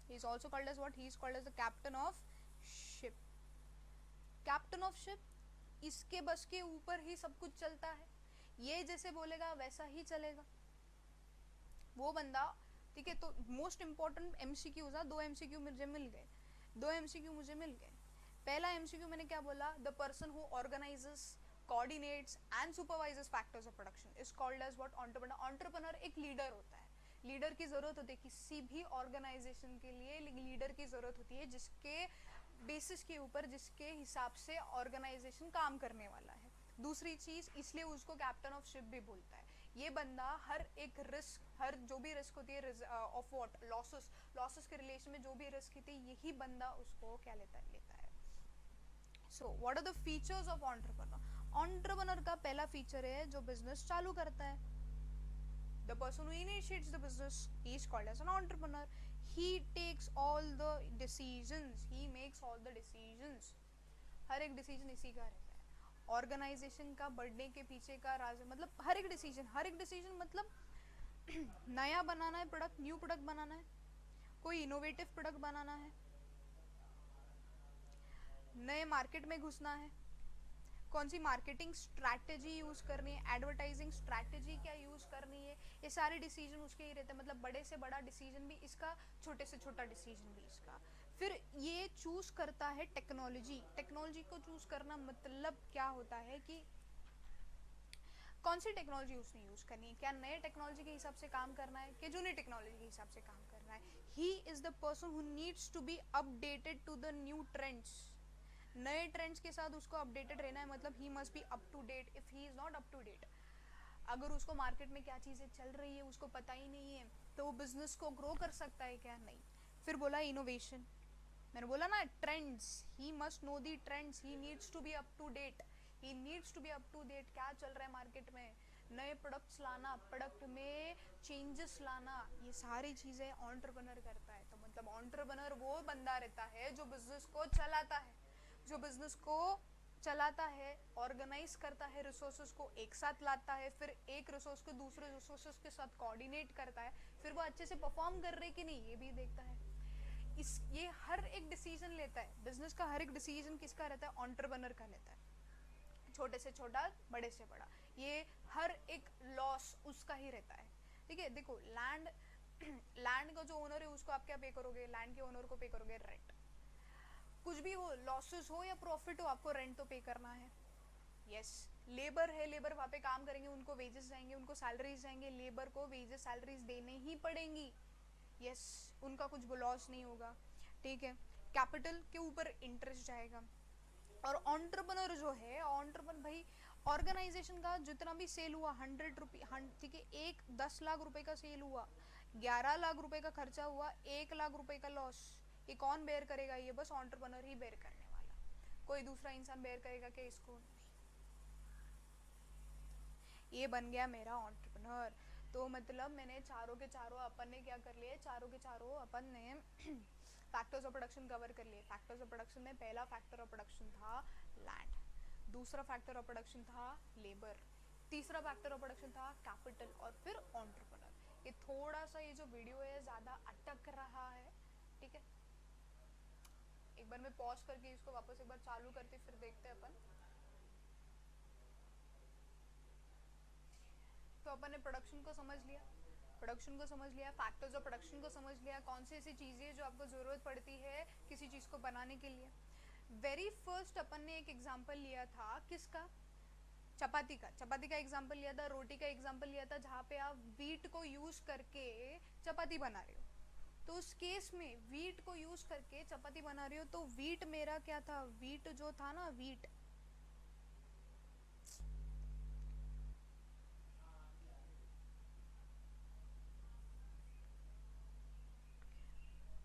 He is also called as what? He is called as the captain of ship. Captain of ship, इसके बस के ऊपर ही सब कुछ चलता है, ये जैसे बोलेगा वैसा ही चलेगा वो बंदा। ठीक है, तो मोस्ट इंपॉर्टेंट एमसीक्यू था, दो एमसीक्यू मुझे मिल गए। पहला एमसीक्यू मैंने क्या बोला, the person who organises, coordinates and supervises factors of production is called as what? entrepreneur. entrepreneur एक लीडर होता है, लीडर की जरूरत होती है किसी भी ऑर्गेनाइजेशन के लिए, लीडर की जरूरत होती है जिसके बेसिस के ऊपर, जिसके हिसाब से ऑर्गेनाइजेशन काम करने वाला है। दूसरी चीज, इसलिए उसको कैप्टन ऑफ शिप भी बोलता है। ये बंदा हर एक रिस्क, हर जो भी रिस्क होती है ऑफ व्हाट, लॉसेस के रिलेशन में जो भी रिस्क होती है, यही बंदा उसको क्या लेता है। So what are the features of entrepreneur? Entrepreneur का पहला फीचर है जो बिजनेस चालू करता है, the person who initiates the business, he is called as an entrepreneur. He takes all the decisions, he makes all the decisions, हर एक decision इसी का रहता है। ऑर्गेनाइजेशन का बढ़ने के पीछे का राज, मतलब हर एक डिसीजन मतलब नया बनाना है प्रोडक्ट, न्यू प्रोडक्ट बनाना है, कोई इनोवेटिव प्रोडक्ट बनाना है, नए मार्केट में घुसना है, कौन सी मार्केटिंग स्ट्रैटेजी यूज करनी है, एडवर्टाइजिंग स्ट्रैटेजी क्या यूज करनी है, ये सारे डिसीजन उसके ही रहते हैं। मतलब बड़े से बड़ा डिसीजन भी इसका, छोटे से छोटा डिसीजन भी इसका। फिर ये चूज करता है टेक्नोलॉजी को चूज करना मतलब क्या होता है कि कौन सी टेक्नोलॉजी उसने यूज करनी है, क्या नए टेक्नोलॉजी के हिसाब से काम करना है कि जूनी टेक्नोलॉजी के हिसाब से काम करना है। He is the person who needs to be updated to the new trends, नए ट्रेंड्स के साथ उसको अपडेटेड रहना है। मतलब he must be up to date. If he is not up to date, अगर उसको मार्केट में क्या चीज़ें चल रही है उसको पता ही नहीं है, तो वो बिजनेस को ग्रो कर सकता है क्या, नहीं। फिर बोला इनोवेशन, मैंने बोला ना trends, he must know the trends, he needs to be up to date, he needs to be up to date, क्या चल रहा है मार्केट में, नए प्रोडक्ट्स लाना, प्रोडक्ट में चेंजेस लाना, ये सारी चीज़ें एंटरप्रेन्योर करता है। तो मतलब एंटरप्रेन्योर वो बंदा रहता है जो बिजनेस को चलाता है, जो बिजनेस को चलाता है, ऑर्गेनाइज करता है, रिसोर्सेज को एक साथ लाता है, फिर एक रिसोर्स को दूसरे रिसोर्सेज के साथ कोऑर्डिनेट करता है, फिर वो अच्छे से परफॉर्म कर रहे कि नहीं ये भी देखता है। ये हर एक डिसीजन लेता है, बिजनेस का हर एक डिसीजन किसका रहता है, एंटरप्रेन्योर का रहता है, छोटे से छोटा, बड़े से बड़ा, ये हर एक लॉस उसका ही रहता है। ठीक है, देखो लैंड का जो ओनर है उसको आप क्या पे करोगे, लैंड के ओनर को पे करोगे रेंट। कुछ भी हो, लॉसेस हो या प्रॉफिट हो, आपको रेंट तो पे करना है। यस, लेबर है, लेबर वहाँ पे काम करेंगे, उनको वेजेस जाएंगे, उनको सैलरीज जाएंगे, लेबर को वेजेस सैलरीज देने ही पड़ेंगी। यस, उनका कुछ लॉस नहीं होगा। ठीक है, कैपिटल के ऊपर इंटरेस्ट जाएगा। और एंटरप्रेन्योर जो है, एंटरप्रेन्योर भाई, ऑर्गेनाइजेशन का जितना भी सेल हुआ 100 रुपये, ठीक है, 10 लाख रुपए का सेल हुआ, 11 लाख रुपए का खर्चा हुआ, 1 लाख रुपए का लॉस, ये कौन बेयर करेगा, ये बस एंटरप्रेन्योर ही बेयर करने वाला, कोई दूसरा इंसान बेयर करेगा क्या इसको, नहीं। ये बन गया मेरा एंटरप्रेन्योर। तो मतलब मैंने चारों के चारों अपन ने क्या कर लिए, चारों के चारों अपन ने फैक्टर्स ऑफ प्रोडक्शन कवर कर लिए। फैक्टर्स ऑफ प्रोडक्शन में पहला फैक्टर ऑफ प्रोडक्शन था लैंड, दूसरा फैक्टर ऑफ प्रोडक्शन था लेबर, तीसरा फैक्टर ऑफ प्रोडक्शन था कैपिटल, और फिर एंटरप्रेन्योर। ये थोड़ा सा ये जो वीडियो है ज़्यादा अटक रहा है, ठीक है, एक बार मैं पॉज करके इसको वापस एक बार चालू करते फिर देखते हैं अपन। तो अपन ने प्रोडक्शन को समझ लिया, फैक्टर्स ऑफ प्रोडक्शन को समझ लिया, कौन सी ऐसी चीज़ें जो आपको ज़रूरत पड़ती है किसी चीज़ को बनाने के लिए। वेरी फर्स्ट अपन ने एक एग्जांपल लिया था किसका, चपाती का एग्जांपल लिया था, रोटी का एग्जांपल लिया था, जहाँ पे आप व्हीट को यूज़ करके चपाती बना रहे हो। तो उस केस में वीट को यूज करके चपाती बना रही हो, तो वीट मेरा क्या था, वीट जो था ना, वीट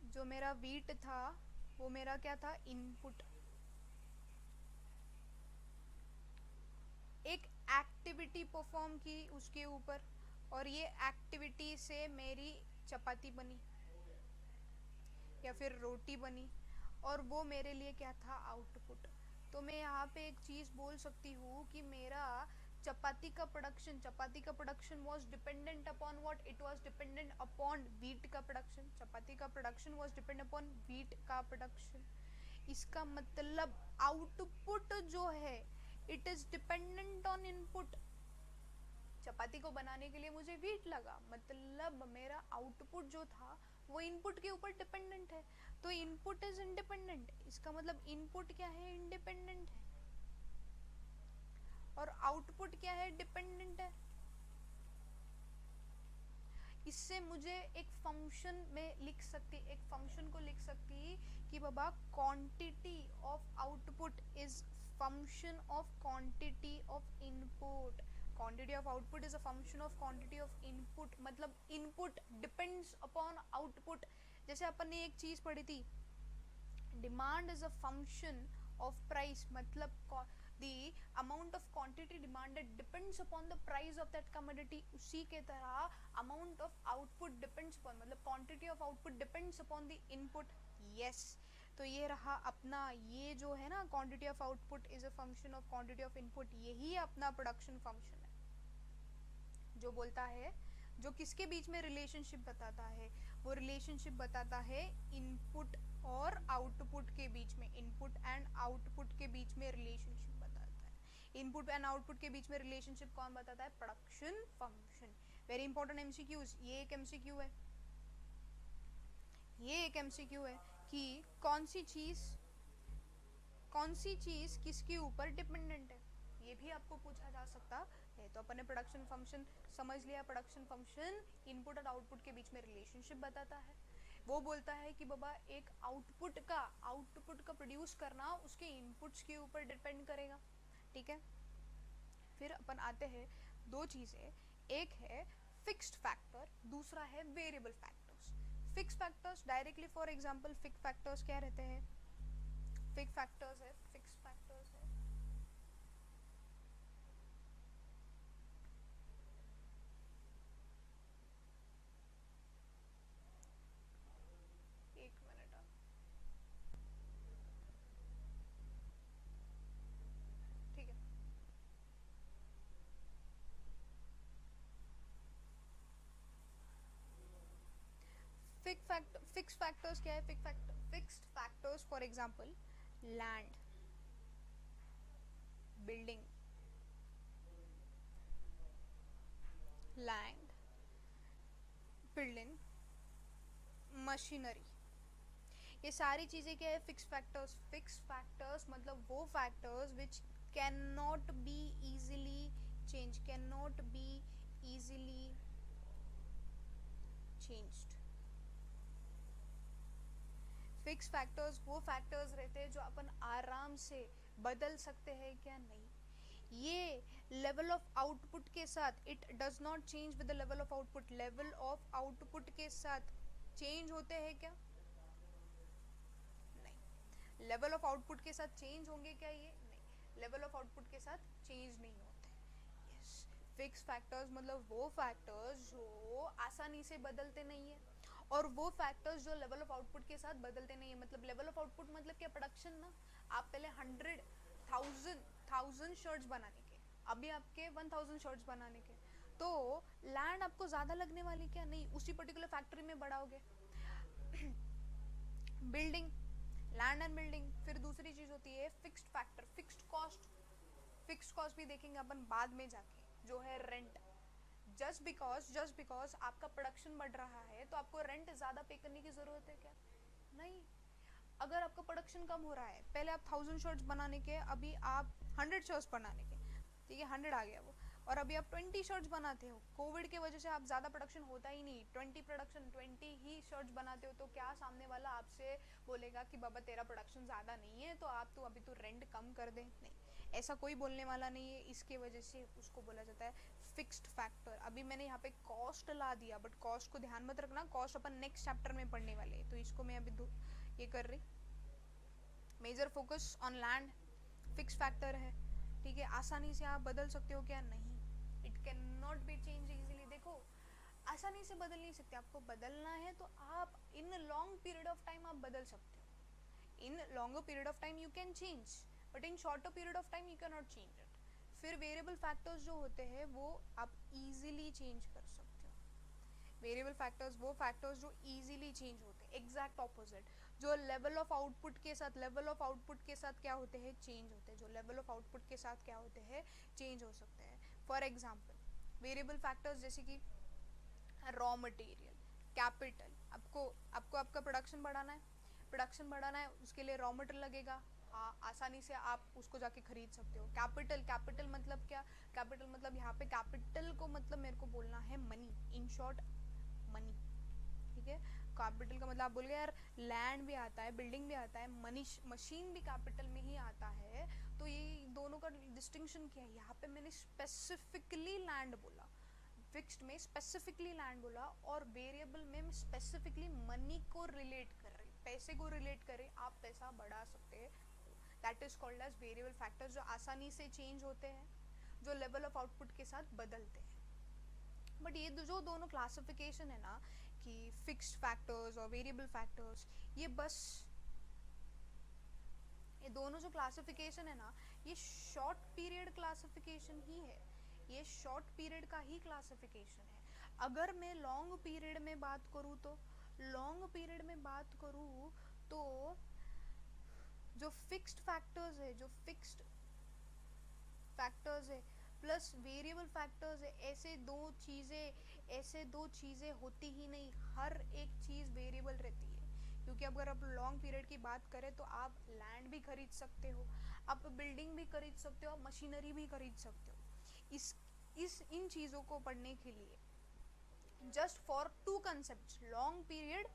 जो मेरा वीट था वो मेरा क्या था, इनपुट। एक एक्टिविटी परफॉर्म की उसके ऊपर, और ये एक्टिविटी से मेरी चपाती बनी या फिर रोटी बनी, और वो मेरे लिए क्या था, आउटपुट। तो मैं यहाँ पे एक चीज़ बोल सकती हूँ कि मेरा चपाती का production was dependent upon what, it was dependent upon wheat का प्रोडक्शन। चपाती का production was depend upon wheat का प्रोडक्शन। इसका मतलब आउटपुट जो है it is dependent on input. चपाती को बनाने के लिए मुझे वीट लगा, मतलब मेरा आउटपुट जो था वो इनपुट के ऊपर डिपेंडेंट है। तो इनपुट इज इंडिपेंडेंट, इसका मतलब इनपुट क्या है, इंडिपेंडेंट है, और आउटपुट क्या है, डिपेंडेंट है। इससे मुझे एक फंक्शन में लिख सकती, एक फंक्शन को लिख सकती कि बाबा quantity of output is function of quantity of input. Quantity of output is a function of quantity of input, मतलब इनपुट डिपेंड्स अपॉन आउटपुट। जैसे अपन ने एक चीज पढ़ी थी, demand is a function of price, मतलब the amount of quantity demanded depends upon the price of that commodity। उसी के तरह amount of output depends upon, मतलब quantity of output depends upon the input। yes, तो ये रहा अपना, ये जो है ना quantity of output is a function of quantity of input, यही अपना प्रोडक्शन फंक्शन है जो बोलता है, जो किसके बीच में रिलेशनशिप बताता है, वो रिलेशनशिप बताता है इनपुट और आउटपुट के बीच में, इनपुट एंड आउटपुट के बीच में रिलेशनशिप बताता है। इनपुट एंड आउटपुट के बीच में रिलेशनशिप कौन बताता है, production function. Very important MCQs, ये एक एमसीक्यू है, ये एक एमसीक्यू है कि कौन सी चीज किसके ऊपर डिपेंडेंट है, ये भी आपको पूछा जा सकता है। तो अपन ने प्रोडक्शन फंक्शन समझ लिया, प्रोडक्शन फंक्शन इनपुट और आउटपुट के बीच में रिलेशनशिप बताता है। वो बोलता है कि बाबा एक आउटपुट का प्रोड्यूस करना उसके इनपुट्स के ऊपर डिपेंड करेगा, ठीक है। फिर अपन आते हैं दो चीजें, एक है फिक्स्ड फैक्टर, दूसरा है variable factors. Fixed factors directly, for example fixed factors क्या रहते हैं, फिक्स्ड फैक्टर्स है एक मिनट, ठीक है। फिक्स्ड फैक्टर्स क्या है, fixed factors for example land, building, land, building, machinery, ये सारी चीजें क्या है, फिक्स्ड फैक्टर्स। फिक्स्ड फैक्टर्स मतलब वो factors which can not be easily change, can not be easily changed. Fix factors वो फैक्टर्स रहते हैं जो अपन आराम से बदल सकते हैं क्या, नहीं। ये लेवल ऑफ आउटपुट के साथ it does not change with the level of output, level of output के साथ चेंज होते हैं क्या, नहीं। लेवल ऑफ आउटपुट के साथ चेंज होंगे क्या, ये नहीं, लेवल ऑफ आउटपुट के साथ चेंज नहीं होते। यस, फिक्स फैक्टर्स मतलब वो फैक्टर्स जो आसानी से बदलते नहीं है, और वो फैक्टर्स जो लेवल ऑफ आउटपुट के साथ बदलते नहीं है। मतलब लेवल ऑफ आउटपुट मतलब क्या, प्रोडक्शन ना, आप पहले 100,000 शर्ट्स बनाने के, अभी आपके 1000 शर्ट्स बनाने के, तो लैंड आपको ज्यादा लगने वाली क्या, नहीं, उसी पर्टिकुलर फैक्ट्री में बढ़ाओगे। Building, land and building. फिर दूसरी चीज होती है fixed factor, fixed cost. Fixed cost भी देखेंगे अपन बाद में जाके, जो है रेंट। जस्ट बिकॉज आपका प्रोडक्शन बढ़ रहा है तो आपको रेंट ज्यादा पे करने की जरूरत है क्या, नहीं। अगर आपका प्रोडक्शन कम हो रहा है, पहले आप 1000 शर्ट्स बनाने के, अभी आप 100 शर्ट्स बनाने के, ठीक है, 100 आ गया वो, और अभी आप 20 शर्ट्स बनाते हो, कोविड के वजह से आप ज़्यादा प्रोडक्शन होता ही नहीं, 20 ही शर्ट्स बनाते हो, तो क्या सामने वाला आपसे बोलेगा कि बाबा तेरा प्रोडक्शन ज़्यादा नहीं है तो आप तो अभी तो रेंट कम कर दे? नहीं, ऐसा कोई बोलने वाला नहीं है। इसके वजह से उसको बोला जाता है फिक्स्ड फैक्टर। अभी मैंने यहाँ पे कॉस्ट ला दिया, बट कॉस्ट को ध्यान मत रखना, कॉस्ट अपन नेक्स्ट चैप्टर में पढ़ने वाले हैं, तो इसको मैं अभी ये कर रही। Major focus on land, fix factor है, ठीक है। आसानी से आप बदल सकते हो क्या? नहीं, it can not be change easily. देखो, आसानी से बदल नहीं सकते, आपको बदलना है तो आप in long period of time आप बदल सकते हो। इन longer period of time you can change, but in shorter period of time you can not change it. फिर वेरिएबल फैक्टर्स जो होते हैं वो आप इजीली चेंज कर सकते हो। वेरिएबल फैक्टर्स वो फैक्टर्स जो इजीली चेंज होते हैं, एग्जैक्ट ऑपोजिट जो लेवल ऑफ आउटपुट के साथ क्या होते हैं? चेंज होते हैं। जो लेवल ऑफ आउटपुट के साथ क्या होते हैं? चेंज हो सकते हैं। फॉर एग्जांपल वेरिएबल फैक्टर्स जैसे कि रॉ मटेरियल, कैपिटल। आपको आपको आपका प्रोडक्शन बढ़ाना है, उसके लिए रॉ मटेरियल लगेगा। आसानी से आप उसको जाके खरीद सकते हो। कैपिटल मतलब क्या? कैपिटल मतलब यहाँ पे कैपिटल को मतलब मेरे को बोलना है मनी, इन शॉर्ट मनी, ठीक है। कैपिटल का मतलब आप बोल गए यार लैंड भी आता है, बिल्डिंग भी आता है, मशीन भी कैपिटल में ही आता है, तो ये दोनों का डिस्टिंक्शन क्या है? यहाँ पे मैंने स्पेसिफिकली लैंड बोला, फिक्स्ड में स्पेसिफिकली लैंड बोला, और वेरिएबल में मैं स्पेसिफिकली मनी को रिलेट कर रही, पैसे को रिलेट कर रही। आप पैसा बढ़ा सकते हैं, that is called as variable factors, जो आसानी से चेंज होते हैं, जो लेवल ऑफ आउटपुट के साथ बदलते हैं। बट ये जो दोनों क्लासिफिकेशन है ना कि फिक्स्ड फैक्टर्स और वेरिएबल फैक्टर्स, ये दोनों जो क्लासिफिकेशन है ना, ये शॉर्ट पीरियड क्लासिफिकेशन ही है, ये शॉर्ट पीरियड का ही क्लासिफिकेशन है। अगर मैं लॉन्ग पीरियड में बात करूँ तो जो फिक्स्ड फैक्टर्स है प्लस वेरिएबल फैक्टर्स है, ऐसे दो चीज़ें होती ही नहीं, हर एक चीज़ वेरिएबल रहती है। क्योंकि अगर आप लॉन्ग पीरियड की बात करें तो आप लैंड भी खरीद सकते हो, आप बिल्डिंग भी खरीद सकते हो, आप मशीनरी भी खरीद सकते हो। इन चीज़ों को पढ़ने के लिए just for to concept long period,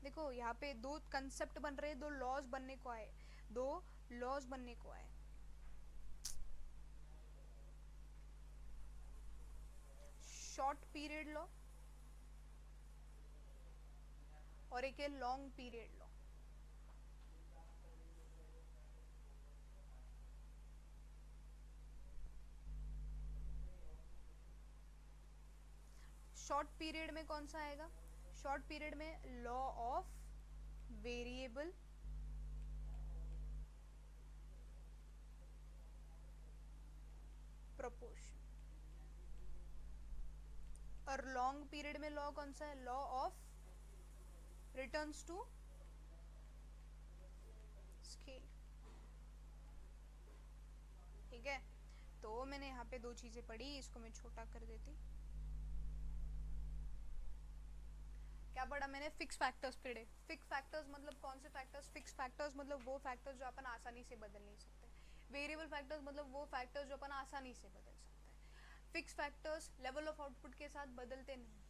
देखो यहाँ पे दो कंसेप्ट बन रहे, दो लॉज बनने को आए, शॉर्ट पीरियड लॉ और एक है long period law. Short period में कौन सा आएगा? शॉर्ट पीरियड में लॉ ऑफ वेरिएबल प्रोपोर्शन, और लॉन्ग पीरियड में लॉ कौन सा है? Law of returns to scale, ठीक है। तो मैंने यहाँ पे दो चीजें पढ़ी, इसको मैं छोटा कर देती। क्या पढ़ा मैंने? फिक्स फैक्टर्स पढ़े। फिक्स फैक्टर्स मतलब कौन से फैक्टर्स? फिक्स फैक्टर्स मतलब वो फैक्टर्स जो अपन आसानी से बदल नहीं सकते। वेरिएबल फैक्टर्स मतलब वो फैक्टर्स जो अपन आसानी से बदल सकते हैं। Fix factors level of output के साथ बदलते नहीं,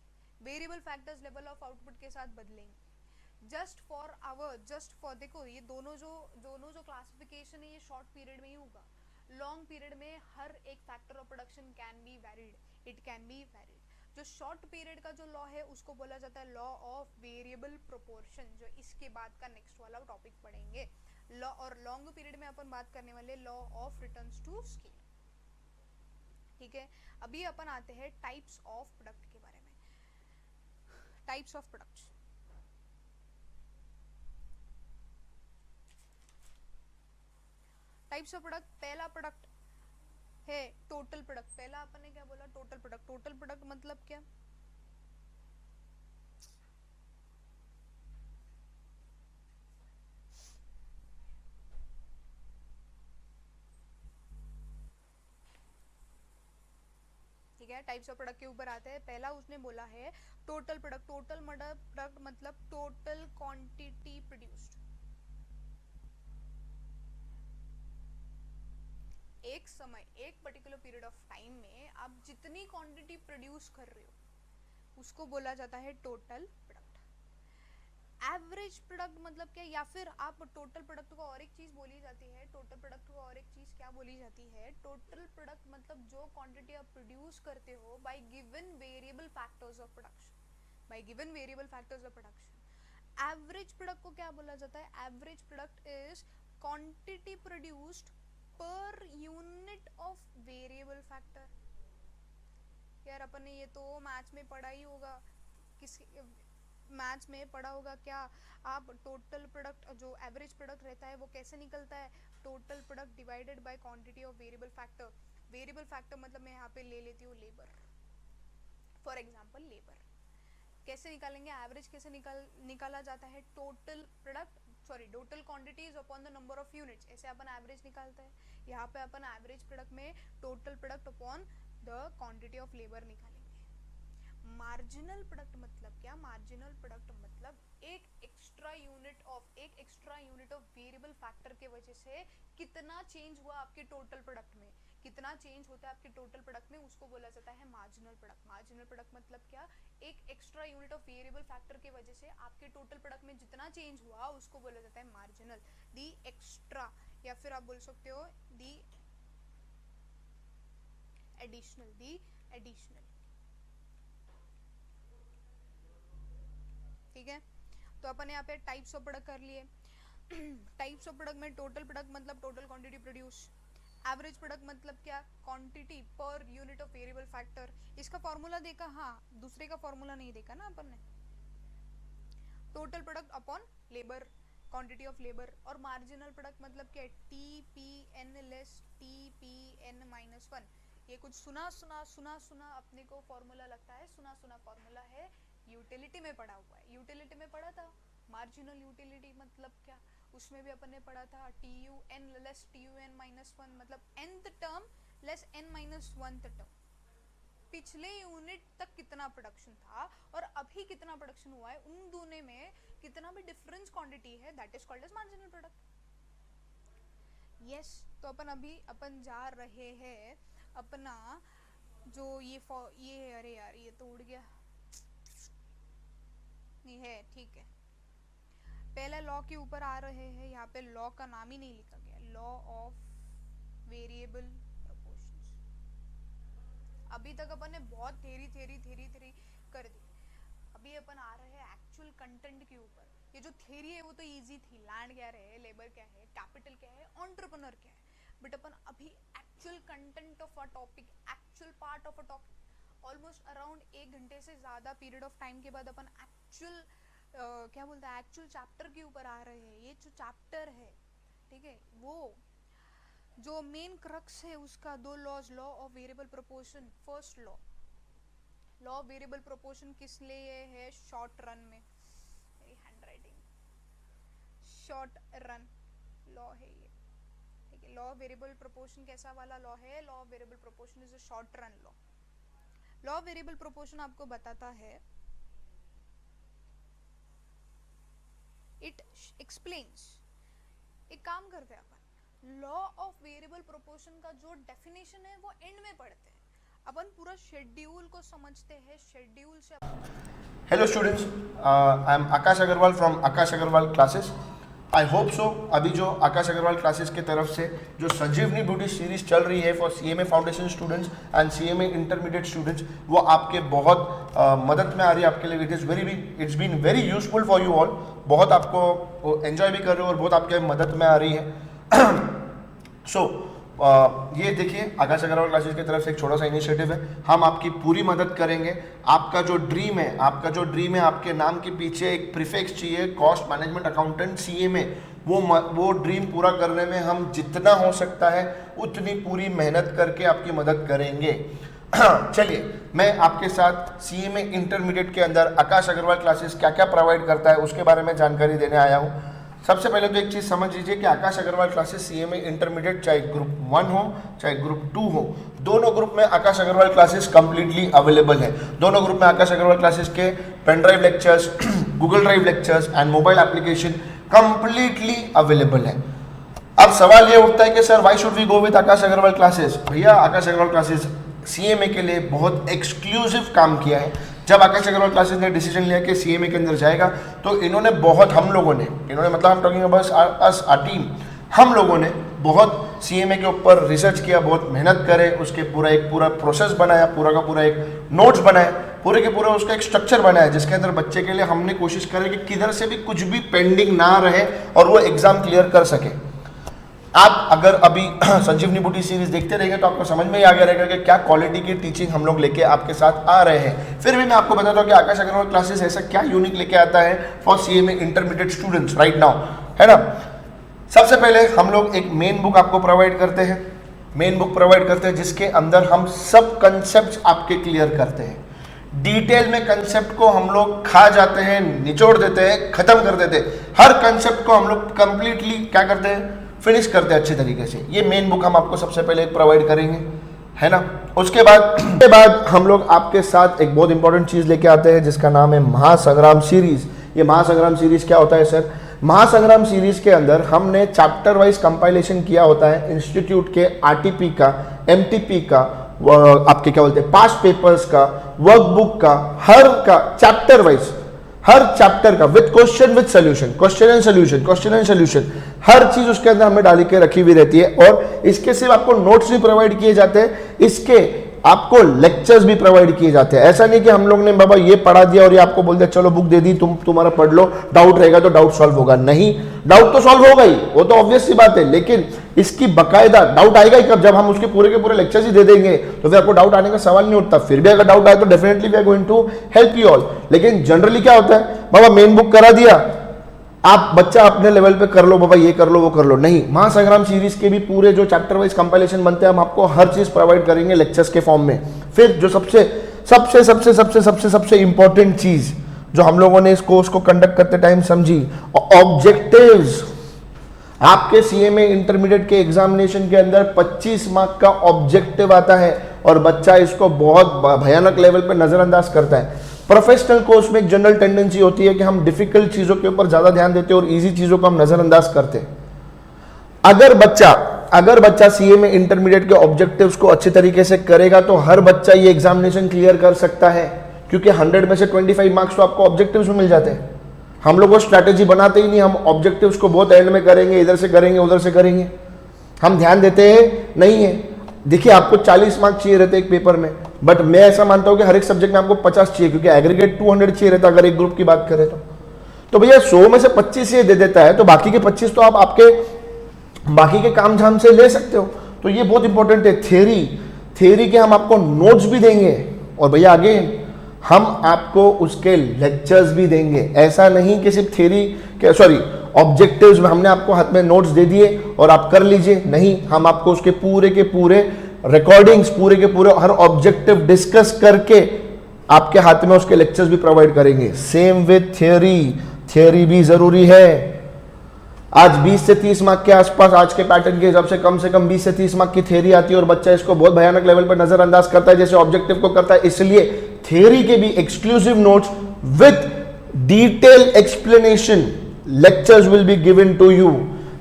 variable factors level of output के साथ बदलेंगे। जस्ट फॉर देखो, ये दोनों जो क्लासिफिकेशन है ये शॉर्ट पीरियड में ही होगा। लॉन्ग पीरियड में हर एक factor of production can be varied, it can be varied. जो शॉर्ट पीरियड का जो लॉ है उसको बोला जाता है लॉ ऑफ वेरिएबल प्रोपोर्शन, जो इसके बाद का नेक्स्ट वाला टॉपिक पढ़ेंगे। लॉ और लॉन्ग पीरियड में अपन बात करने वाले law of returns to scale, ठीक है। अभी अपन आते हैं टाइप्स ऑफ प्रोडक्ट के बारे में। Types of products, types of product, पहला प्रोडक्ट है टोटल प्रोडक्ट। पहला अपन ने क्या बोला? Total product. टोटल प्रोडक्ट मतलब क्या? ठीक है, टाइप्स ऑफ प्रोडक्ट के ऊपर आते हैं। पहला उसने बोला है टोटल प्रोडक्ट। टोटल प्रोडक्ट मतलब टोटल क्वांटिटी प्रोड्यूस्ड, एक समय, एक पर्टिकुलर पीरियड ऑफ टाइम में आप जितनी क्वांटिटी प्रोड्यूस कर रहे हो उसको बोला जाता है टोटल प्रोडक्ट। एवरेज प्रोडक्ट मतलब क्या, या फिर आप टोटल प्रोडक्ट को और एक चीज बोली जाती है, टोटल प्रोडक्ट को और एक चीज क्या बोली जाती है, टोटल प्रोडक्ट मतलब जो क्वांटिटी आप प्रोड्यूस करते हो bye given variable factors of production, bye given variable factors of production. Average product को क्या बोला जाता है, average product is quantity produced per unit of variable factor. यार अपन ने ये तो मैथ्स में पढ़ा ही होगा, किस मैथ्स में पढ़ा होगा क्या, आप टोटल प्रोडक्ट जो एवरेज प्रोडक्ट रहता है वो कैसे निकलता है, total product divided by quantity of variable factor. Variable factor मतलब मैं यहाँ पे ले लेती हूँ लेबर, फॉर एग्जांपल लेबर। कैसे निकालेंगे एवरेज, कैसे निकाला जाता है, total product sorry total quantities upon the number of units, ऐसे अपन एवरेज निकालते हैं। यहाँ पे अपन एवरेज प्रोडक्ट में total product upon the quantity of labour निकालेंगे। मार्जिनल प्रोडक्ट मतलब क्या, मार्जिनल प्रोडक्ट मतलब एक extra unit of variable factor के वजह से कितना चेंज हुआ आपके टोटल प्रोडक्ट में, कितना चेंज होता है आपके टोटल प्रोडक्ट में, उसको बोला जाता है मार्जिनल प्रोडक्ट। मार्जिनल प्रोडक्ट मतलब क्या, एक extra unit of variable factor के वजह से आपके टोटल प्रोडक्ट में जितना चेंज हुआ उसको बोला जाता है मार्जिनल, दी एक्स्ट्रा, या फिर आप बोल सकते हो दी एडिशनल। ठीक है, तो अपन यहाँ पे टाइप्स ऑफ प्रोडक्ट कर लिए। टाइप्स ऑफ प्रोडक्ट में टोटल प्रोडक्ट मतलब total quantity produce, average product मतलब क्या, quantity per unit of variable factor. इसका फॉर्मूला देखा, हाँ दूसरे का फॉर्मूला नहीं देखा ना अपन ने, total product upon labour, quantity of labour. और मार्जिनल प्रोडक्ट मतलब क्या है, TPN लेस TPN माइनस 1। ये कुछ सुना अपने को फॉर्मूला लगता है, सुना फॉर्मूला है, यूटिलिटी में पढ़ा हुआ है, यूटिलिटी में पढ़ा था। मार्जिनल यूटिलिटी मतलब क्या, उसमें भी अपन ने पढ़ा था TUN लेस TUN माइनस 1 मतलब nth term less n minus 1th term. पिछले यूनिट तक कितना प्रोडक्शन था और अभी कितना प्रोडक्शन हुआ है, उन दोनों में कितना भी डिफरेंस क्वांटिटी है, that is called as marginal product. Yes, तो अपन जा रहे हैं अपना जो ये अरे यार ये तो उड़ गया, नहीं है, ठीक है। पहले लॉ के ऊपर आ रहे हैं, यहाँ पे लॉ का नाम ही नहीं लिखा गया, लॉ ऑफ वेरिएबल प्रोपोर्शंस। अभी तक अपन ने बहुत थेरी कर दी, अभी अपन आ रहे हैं एक्चुअल कंटेंट के ऊपर। ये जो थेरी है वो तो इजी थी, लैंड क्या है, लेबर क्या है, कैपिटल क्या है, एंटरप्रेन्योर क्या है, बट अपन अभी actual content of a topic, actual part of a topic, almost around 1 घंटे से ज्यादा पीरियड ऑफ टाइम के बाद अपन एक्चुअल क्या बोलता है, एक्चुअल चैप्टर के ऊपर आ रहे हैं। ये जो चैप्टर है, ठीक है, वो जो मेन क्रक्स है उसका 2 laws, law of variable proportion. First law of variable proportion किस लिए है, शॉर्ट रन में, मेरी हैंडराइटिंग, शॉर्ट रन लॉ है ये, ठीक है। लॉ ऑफ वेरिएबल प्रोपोर्शन कैसा वाला लॉ है, law of variable proportion is a short run law. Law of variable proportion आपको बताता है, इट एक्सप्लेन्स, एक काम करते हैं अपन, लॉ ऑफ वेरिएबल प्रोपोर्शन का जो डेफिनेशन है वो एंड में पढ़ते हैं, अपन पूरा शेड्यूल को समझते हैं, शेड्यूल से। Hello students, I am Akash Agrawal from Akash Agarwal classes. I hope so अभी जो आकाश अग्रवाल क्लासेस की तरफ से जो संजीवनी ब्यूटी सीरीज चल रही है for CMA foundation students and CMA intermediate students, वो आपके बहुत मदद में आ रही है आपके लिए। It's been very useful for you all. बहुत आपको एंजॉय भी कर रहे हो और बहुत आपके मदद में आ रही है। सो ये देखिए, आकाश अग्रवाल क्लासेस की तरफ से एक छोटा सा इनिशिएटिव है, हम आपकी पूरी मदद करेंगे। आपका जो ड्रीम है, आपके नाम के पीछे एक प्रीफिक्स चाहिए, कॉस्ट मैनेजमेंट अकाउंटेंट CMA, वो ड्रीम पूरा करने में हम जितना हो सकता है उतनी पूरी मेहनत करके आपकी मदद करेंगे। चलिए, मैं आपके साथ CMA इंटरमीडिएट के अंदर आकाश अग्रवाल क्लासेस क्या क्या प्रोवाइड करता है उसके बारे में जानकारी देने आया हूँ। सबसे पहले तो एक चीज़ समझ लीजिए कि Akash Agarwal classes CMA intermediate चाहे ग्रुप 1 हो चाहे ग्रुप 2 हो, दोनों ग्रुप में Akash Agarwal classes completely available है। दोनों ग्रुप में आकाश अग्रवाल क्लासेस के pen drive lectures, Google drive lectures and mobile application completely available है। अब सवाल ये उठता है कि sir why should we go with Akash Agarwal classes. भैया आकाश अग्रवाल क्लासेस सीएमए के लिए बहुत एक्सक्लूसिव काम किया है। जब आकाश अग्रवाल क्लासेस ने डिसीजन लिया कि सीएमए के अंदर जाएगा तो इन्होंने बहुत, हम लोगों ने, इन्होंने मतलब हम talking about us a team, हम लोगों ने बहुत सीएमए के ऊपर रिसर्च किया, बहुत मेहनत करे, उसके पूरा प्रोसेस बनाया, पूरा का पूरा एक नोट्स बनाया, पूरे के पूरा उसका एक स्ट्रक्चर बनाया जिसके अंदर बच्चे के लिए हमने कोशिश करी कि किधर से भी कुछ भी पेंडिंग ना रहे और वो एग्जाम क्लियर कर सके। आप अगर अभी संजीवनी बूटी सीरीज देखते रहेंगे तो आपको समझ में ही आ गया रहेगा कि क्या क्वालिटी की टीचिंग हम लोग लेके आपके साथ आ रहे हैं। फिर भी मैं आपको बताता हूँ कि आकाश अग्रवाल क्लासेस ऐसा क्या यूनिक लेके आता है for CMA intermediate students right now, है ना। सबसे पहले हम लोग एक मेन बुक आपको प्रोवाइड करते हैं, मेन बुक प्रोवाइड करते हैं जिसके अंदर हम सब कंसेप्ट आपके क्लियर करते हैं। डिटेल में कंसेप्ट को हम लोग खा जाते हैं, निचोड़ देते हैं, खत्म कर देते हैं। हर कंसेप्ट को हम लोग कंप्लीटली क्या करते हैं, फिनिश करते हैं अच्छे तरीके से। ये मेन बुक हम आपको सबसे पहले प्रोवाइड करेंगे, है ना। उसके बाद हम लोग आपके साथ एक बहुत इंपॉर्टेंट चीज लेके आते हैं जिसका नाम है महासंग्राम सीरीज। ये महासंग्राम सीरीज क्या होता है सर? महासंग्राम सीरीज के अंदर हमने चैप्टर वाइज कंपाइलेशन किया होता है इंस्टीट्यूट के आरटीपी का, एमटीपी का, आपके क्या बोलते हैं पास्ट पेपर्स का, वर्कबुक का, हर का चैप्टर वाइज, हर चैप्टर का with question with solution, question and solution, हर चीज उसके अंदर हमें डाली के रखी हुई रहती है। और इसके सिर्फ आपको नोट्स भी प्रोवाइड किए जाते हैं, इसके आपको लेक्चर्स भी प्रोवाइड किए जाते हैं। ऐसा नहीं कि हम लोग ने बाबा ये पढ़ा दिया और ये आपको बोल दिया चलो बुक दे दी, तुम्हारा पढ़ लो, डाउट रहेगा तो डाउट सॉल्व होगा। नहीं, डाउट तो सॉल्व होगा ही, वो तो ऑब्वियस सी बात है, लेकिन इसकी बकायदा डाउट आएगा ही कब, जब हम उसके पूरे के पूरे लेक्चर्स ही दे देंगे तो फिर आपको डाउट आने का सवाल नहीं उठता। फिर भी अगर डाउट आए तो definitely we are going to help you all. लेकिन जनरली क्या होता है, बाबा मेन बुक करा दिया, आप बच्चा अपने लेवल पे कर लो, बाबा ये कर लो वो कर लो, नहीं। महासंग्राम सीरीज के भी पूरे जो चैप्टर वाइज कंपाइलेशन बनते हैं हम आपको हर चीज प्रोवाइड करेंगे लेक्चर्स के फॉर्म में। फिर जो सबसे इंपॉर्टेंट चीज जो हम लोगों ने इस कोर्स को कंडक्ट करते टाइम समझी, ऑब्जेक्टिव्स। आपके सीएमए इंटरमीडिएट के एग्जामिनेशन के अंदर 25 मार्क का ऑब्जेक्टिव आता है और बच्चा इसको बहुत भयानक लेवल पे नजरअंदाज करता है। प्रोफेशनल कोर्स में एक जनरल टेंडेंसी होती है कि हम डिफिकल्ट चीजों के ऊपर ज्यादा ध्यान देते हैं और इजी चीजों को हम नजरअंदाज करते हैं। अगर बच्चा सीएमए इंटरमीडिएट के ऑब्जेक्टिव्स को अच्छे तरीके से करेगा तो हर बच्चा ये एग्जामिनेशन क्लियर कर सकता है, क्योंकि 100 में से 25 मार्क्स तो आपको ऑब्जेक्टिव्स में मिल जाते हैं। हम लोग वो स्ट्रैटेजी बनाते ही नहीं, हम ऑब्जेक्टिव्स को बहुत एंड में करेंगे, इधर से करेंगे उधर से करेंगे, हम ध्यान देते हैं नहीं है। देखिए आपको 40 मार्क्स चाहिए रहते एक पेपर में, बट मैं ऐसा मानता हूं कि हर एक सब्जेक्ट में आपको 50 चाहिए, क्योंकि एग्रीगेट 200 चाहिए रहता अगर एक ग्रुप की बात करें तो भैया 100 में से 25 ये दे देता है तो बाकी के 25 तो आप आपके बाकी के काम झाम से ले सकते हो। तो ये बहुत इंपॉर्टेंट है। थ्योरी के हम आपको नोट्स भी देंगे और भैया आगे हम आपको उसके लेक्चर्स भी देंगे। ऐसा नहीं कि सिर्फ ऑब्जेक्टिव्स में हमने आपको हाथ में नोट्स दे दिए और आप कर लीजिए, नहीं, हम आपको उसके पूरे के पूरे रिकॉर्डिंग्स, पूरे के पूरे हर ऑब्जेक्टिव डिस्कस करके आपके हाथ में उसके लेक्चर्स भी प्रोवाइड करेंगे। सेम विद थ्योरी भी जरूरी है। आज 20 से 30 मार्क के आसपास आज के पैटर्न के हिसाब से कम 20 से 30 मार्क की थ्योरी आती है और बच्चा इसको बहुत भयानक लेवल पर नजरअंदाज करता है जैसे ऑब्जेक्टिव को करता है। इसलिए थ्योरी के भी exclusive notes with detail explanation lectures will be given to you.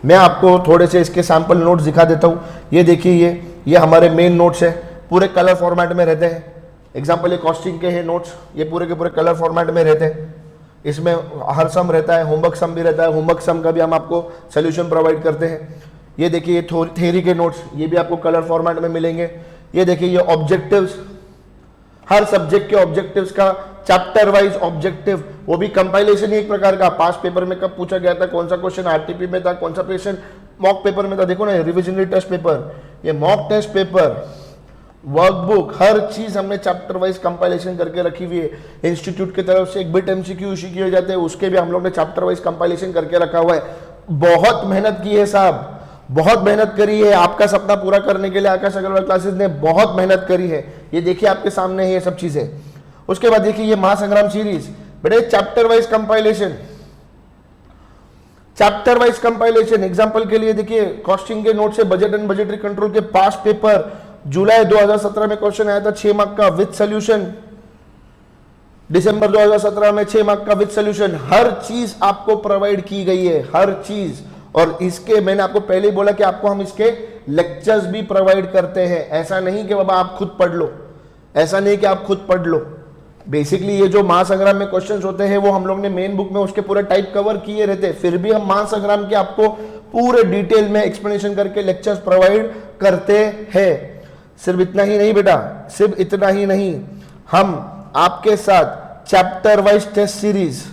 मैं आपको थोड़े से इसके सैंपल नोट्स दिखा देता हूं। ये देखिए, ये हमारे मेन नोट्स है, पूरे कलर फॉर्मेट में रहते हैं। एग्जाम्पल ये कॉस्टिंग के हैं नोट्स, ये पूरे के पूरे कलर फॉर्मेट में रहते हैं। इसमें हर सम रहता है, होमवर्क सम भी रहता है, होमवर्क सम का भी हम आपको सोल्यूशन प्रोवाइड करते हैं। ये देखिए थ्योरी के नोट्स, ये भी आपको कलर फॉर्मेट में मिलेंगे। ये देखिए ये ऑब्जेक्टिव्स, हर सब्जेक्ट के ऑब्जेक्टिव्स का चैप्टर वाइज ऑब्जेक्टिव, वो भी कंपाइलेशन ही एक प्रकार का। पास्ट पेपर में कब पूछा गया था, कौन सा क्वेश्चन आरटीपी में था, कौन सा क्वेश्चन मॉक पेपर में था, देखो ना रिविजनरी टेस्ट पेपर, ये मॉक टेस्ट पेपर, वर्कबुक, हर चीज हमने चैप्टर वाइज कंपाइलेशन करके रखी हुई है। इंस्टीट्यूट की तरफ से एक बिट एमसीक्यू इशू किए जाते हैं, उसके भी हम लोग ने चैप्टर वाइज कंपाइलेशन करके रखा हुआ है। बहुत मेहनत की है साहब, बहुत मेहनत करी है। आपका सपना पूरा करने के लिए आकाश अग्रवाल क्लासेस ने बहुत मेहनत करी है। ये देखिए आपके सामने है ये सब चीजें। उसके बाद देखिए ये महासंग्राम सीरीज, बेटे chapter wise compilation, chapter wise compilation. Example के लिए देखिए कॉस्टिंग के नोट से बजट एंड बजटरी कंट्रोल के पास्ट पेपर जुलाई 2017 में क्वेश्चन आया था 6 मार्क का विद सॉल्यूशन, दिसंबर 2017 में 6 मार्क का विद सॉल्यूशन। हर चीज आपको प्रोवाइड की गई है, हर चीज। और इसके मैंने आपको पहले ही बोला कि आपको हम इसके लेक्चर्स भी प्रोवाइड करते हैं। ऐसा नहीं कि बाबा आप खुद पढ़ लो, ऐसा नहीं कि आप खुद पढ़ लो। बेसिकली ये जो महासंग्राम में क्वेश्चंस होते हैं वो हम लोग ने मेन बुक में उसके पूरा टाइप कवर किए रहते हैं, फिर भी हम महासंग्राम के आपको पूरे डिटेल में एक्सप्लेनेशन करके लेक्चर्स प्रोवाइड करते हैं। सिर्फ इतना ही नहीं बेटा, सिर्फ इतना ही नहीं, हम आपके साथ chapter wise test series,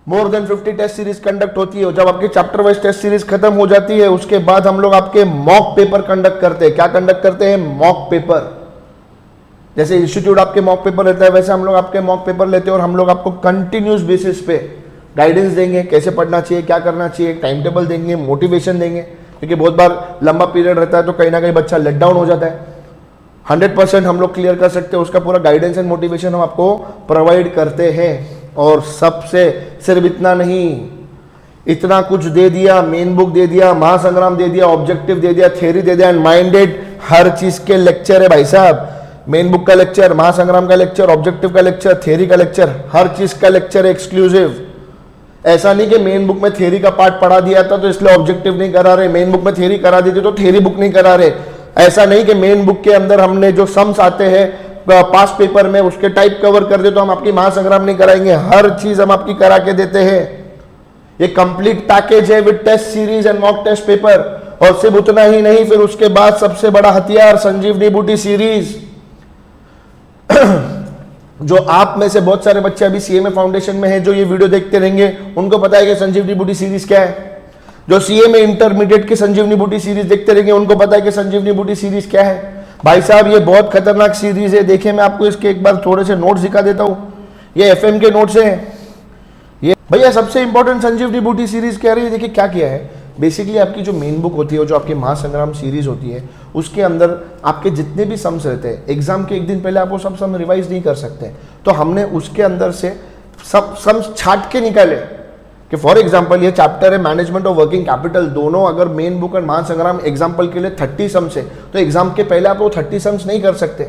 more than 50 test series conduct होती है। जब आपकी चैप्टर वाइज टेस्ट सीरीज खत्म हो जाती है उसके बाद हम लोग आपके मॉक पेपर कंडक्ट करते हैं। क्या कंडक्ट करते हैं? Mock paper. जैसे इंस्टीट्यूट आपके मॉक पेपर लेता है वैसे हम लोग आपके मॉक पेपर लेते हैं और हम लोग आपको कंटिन्यूस बेसिस पे गाइडेंस देंगे, कैसे पढ़ना चाहिए, क्या करना चाहिए, टाइम टेबल देंगे, मोटिवेशन देंगे। क्योंकि बहुत बार लंबा पीरियड रहता है तो कहीं ना कहीं बच्चा लेट डाउन हो जाता है। 100% हम लोग क्लियर कर सकते हैं, उसका पूरा गाइडेंस एंड मोटिवेशन हम आपको प्रोवाइड करते हैं। और सबसे सिर्फ इतना नहीं, इतना कुछ दे दिया, मेन बुक दे दिया, महासंग्राम दे दिया, ऑब्जेक्टिव दे दिया, थ्योरी दे दिया एंड माइंडेड, हर चीज के लेक्चर है भाई साहब। मेन बुक का लेक्चर, महासंग्राम का लेक्चर, ऑब्जेक्टिव का लेक्चर, थ्योरी का लेक्चर, हर चीज का लेक्चर एक्सक्लूसिव। ऐसा नहीं कि मेन बुक में थ्योरी का पार्ट पढ़ा दिया था तो इसलिए ऑब्जेक्टिव नहीं करा रहे, मेन बुक में थ्योरी करा दी थी तो थ्योरी बुक नहीं करा रहे। ऐसा नहीं कि मेन बुक के अंदर हमने जो सम्स आते हैं पास पेपर में उसके टाइप कवर कर दे तो हम आपकी महासंग्राम नहीं कराएंगे। हर चीज हम आपकी करा के देते हैं। ये कंप्लीट पैकेज है with test series and mock test paper. और सिर्फ उतना ही नहीं, फिर उसके बाद सबसे बड़ा हथियार संजीवनी बूटी सीरीज। जो आप में से बहुत सारे बच्चे अभी सीएमए फाउंडेशन में हैं जो ये वीडियो देखते रहेंगे उनको पता है कि संजीवनी बूटी सीरीज क्या है। जो सीएमए इंटरमीडिएट की संजीवनी बूटी सीरीज देखते रहेंगे उनको पता है कि संजीवनी बूटी सीरीज क्या है। भाई साहब ये बहुत खतरनाक सीरीज है। देखिए मैं आपको इसके एक बार थोड़े से नोट्स दिखा देता हूं। ये एफएम के नोट्स हैं। ये भैया सबसे इंपॉर्टेंट संजीवनी बूटी सीरीज कह रही है। देखिए क्या किया है, बेसिकली आपकी जो मेन बुक होती है, जो आपकी महासंग्राम सीरीज होती है, उसके अंदर आपके जितने भी सम्स रहते हैं, एग्जाम के एक दिन पहले आप वो सब सम रिवाइज नहीं कर सकते, तो हमने उसके अंदर से सब सम्स छाट के निकाले कि फॉर एग्जाम्पल ये चैप्टर है मैनेजमेंट ऑफ वर्किंग कैपिटल, दोनों अगर मेन बुक और महासंग्राम एग्जाम्पल के लिए 30 सम्स है तो एग्जाम के पहले आप वो 30 सम्स नहीं कर सकते।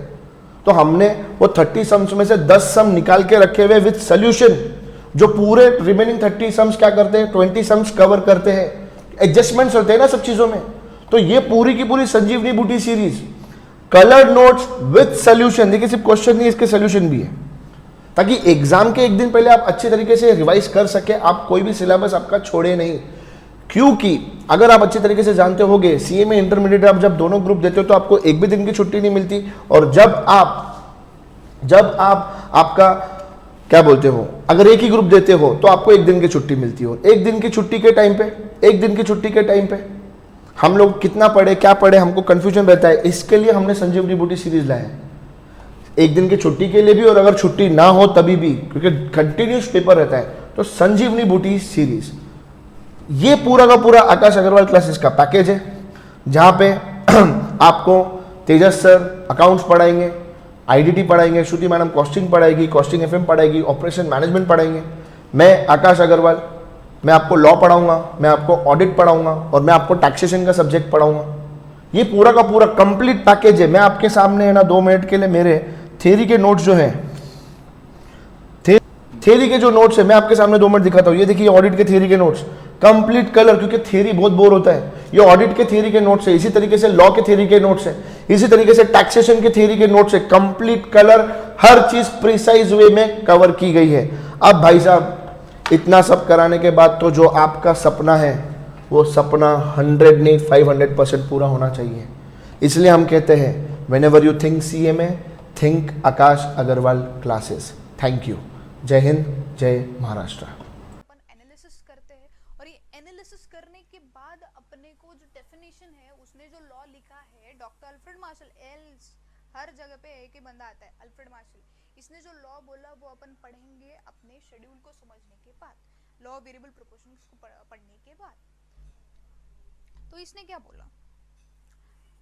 तो हमने वो 30 सम्स में से 10 सम निकाल के रखे हुए विद सोल्यूशन, जो पूरे रिमेनिंग 30 सम्स क्या करते हैं, 20 सम्स कवर करते हैं। एडजस्टमेंट्स होते हैं ना सब चीजों में। तो ये पूरी की पूरी संजीवनी बूटी series coloured notes with solution, देखिए सिर्फ क्वेश्चन नहीं इसके सोल्यूशन भी है, ताकि एग्जाम के एक दिन पहले आप अच्छे तरीके से रिवाइज कर सके, आप कोई भी सिलेबस आपका छोड़े नहीं। क्योंकि अगर आप अच्छे तरीके से जानते होगे सीएमए इंटरमीडिएट आप जब दोनों ग्रुप देते हो तो आपको एक भी दिन की छुट्टी नहीं मिलती। और जब आप आपका क्या बोलते हो, अगर एक ही ग्रुप देते हो तो आपको एक दिन की छुट्टी मिलती हो। एक दिन की छुट्टी के टाइम पे हम लोग कितना पढ़े क्या पढ़े हमको कंफ्यूजन रहता है। इसके लिए हमने संजीवनी बूटी सीरीज लाया है, एक दिन की छुट्टी के लिए भी और अगर छुट्टी ना हो तभी भी, क्योंकि कंटिन्यूस पेपर रहता है। तो संजीवनी बूटी सीरीज ये पूरा का पूरा आकाश अग्रवाल क्लासेस का पैकेज है, जहां पे आपको तेजस सर अकाउंट्स पढ़ाएंगे, आईडीटी पढ़ाएंगे, श्रुति मैडम कॉस्टिंग पढ़ाएगी, कॉस्टिंग एफएम पढ़ाएगी, ऑपरेशन मैनेजमेंट पढ़ाएंगे, मैं आकाश अग्रवाल, मैं आपको लॉ पढ़ाऊंगा, मैं आपको ऑडिट पढ़ाऊंगा और मैं आपको टैक्सेशन का सब्जेक्ट पढ़ाऊंगा। ये पूरा का पूरा कंप्लीट पैकेज है। मैं आपके सामने है ना 2 मिनट के लिए मेरे थ्योरी के नोट्स जो हैं, थ्योरी के जो नोट्स है मैं आपके सामने 2 मिनट दिखाता हूँ। ये देखिए ऑडिट के थ्योरी के नोट्स कंप्लीट कलर, क्योंकि थ्योरी बहुत बोर होता है। ये ऑडिट के थ्योरी के नोट्स है, इसी तरीके से लॉ के थ्योरी के नोट्स है, इसी तरीके से टैक्सेशन के थ्योरी के नोट्स है। कंप्लीट कलर, हर चीज प्रिसाइज वे में कवर की गई है। अब भाई साहब इतना सब कराने के बाद तो जो आपका सपना है वो सपना 100 नहीं 500% पूरा होना चाहिए। इसलिए हम कहते हैं whenever you think CMA think Akash Agarwal classes. Thank you. जय हिंद, जय महाराष्ट्र। अपन एनालिसिस करते हैं और ये एनालिसिस करने के बाद अपने को जो डेफिनेशन है उसने जो लॉ लिखा है डॉक्टर अल्फ्रेड मार्शल, एल्स हर जगह पे एक ही बंदा आता है अल्फ्रेड मार्शल, इसने जो लॉ बोला वो अपन पढ़ेंगे अपने शेड्यूल को समझने के बाद, लॉ ऑफ वेरिएबल प्रोपोर्शंस को पढ़ने के बाद। तो इसने क्या बोला,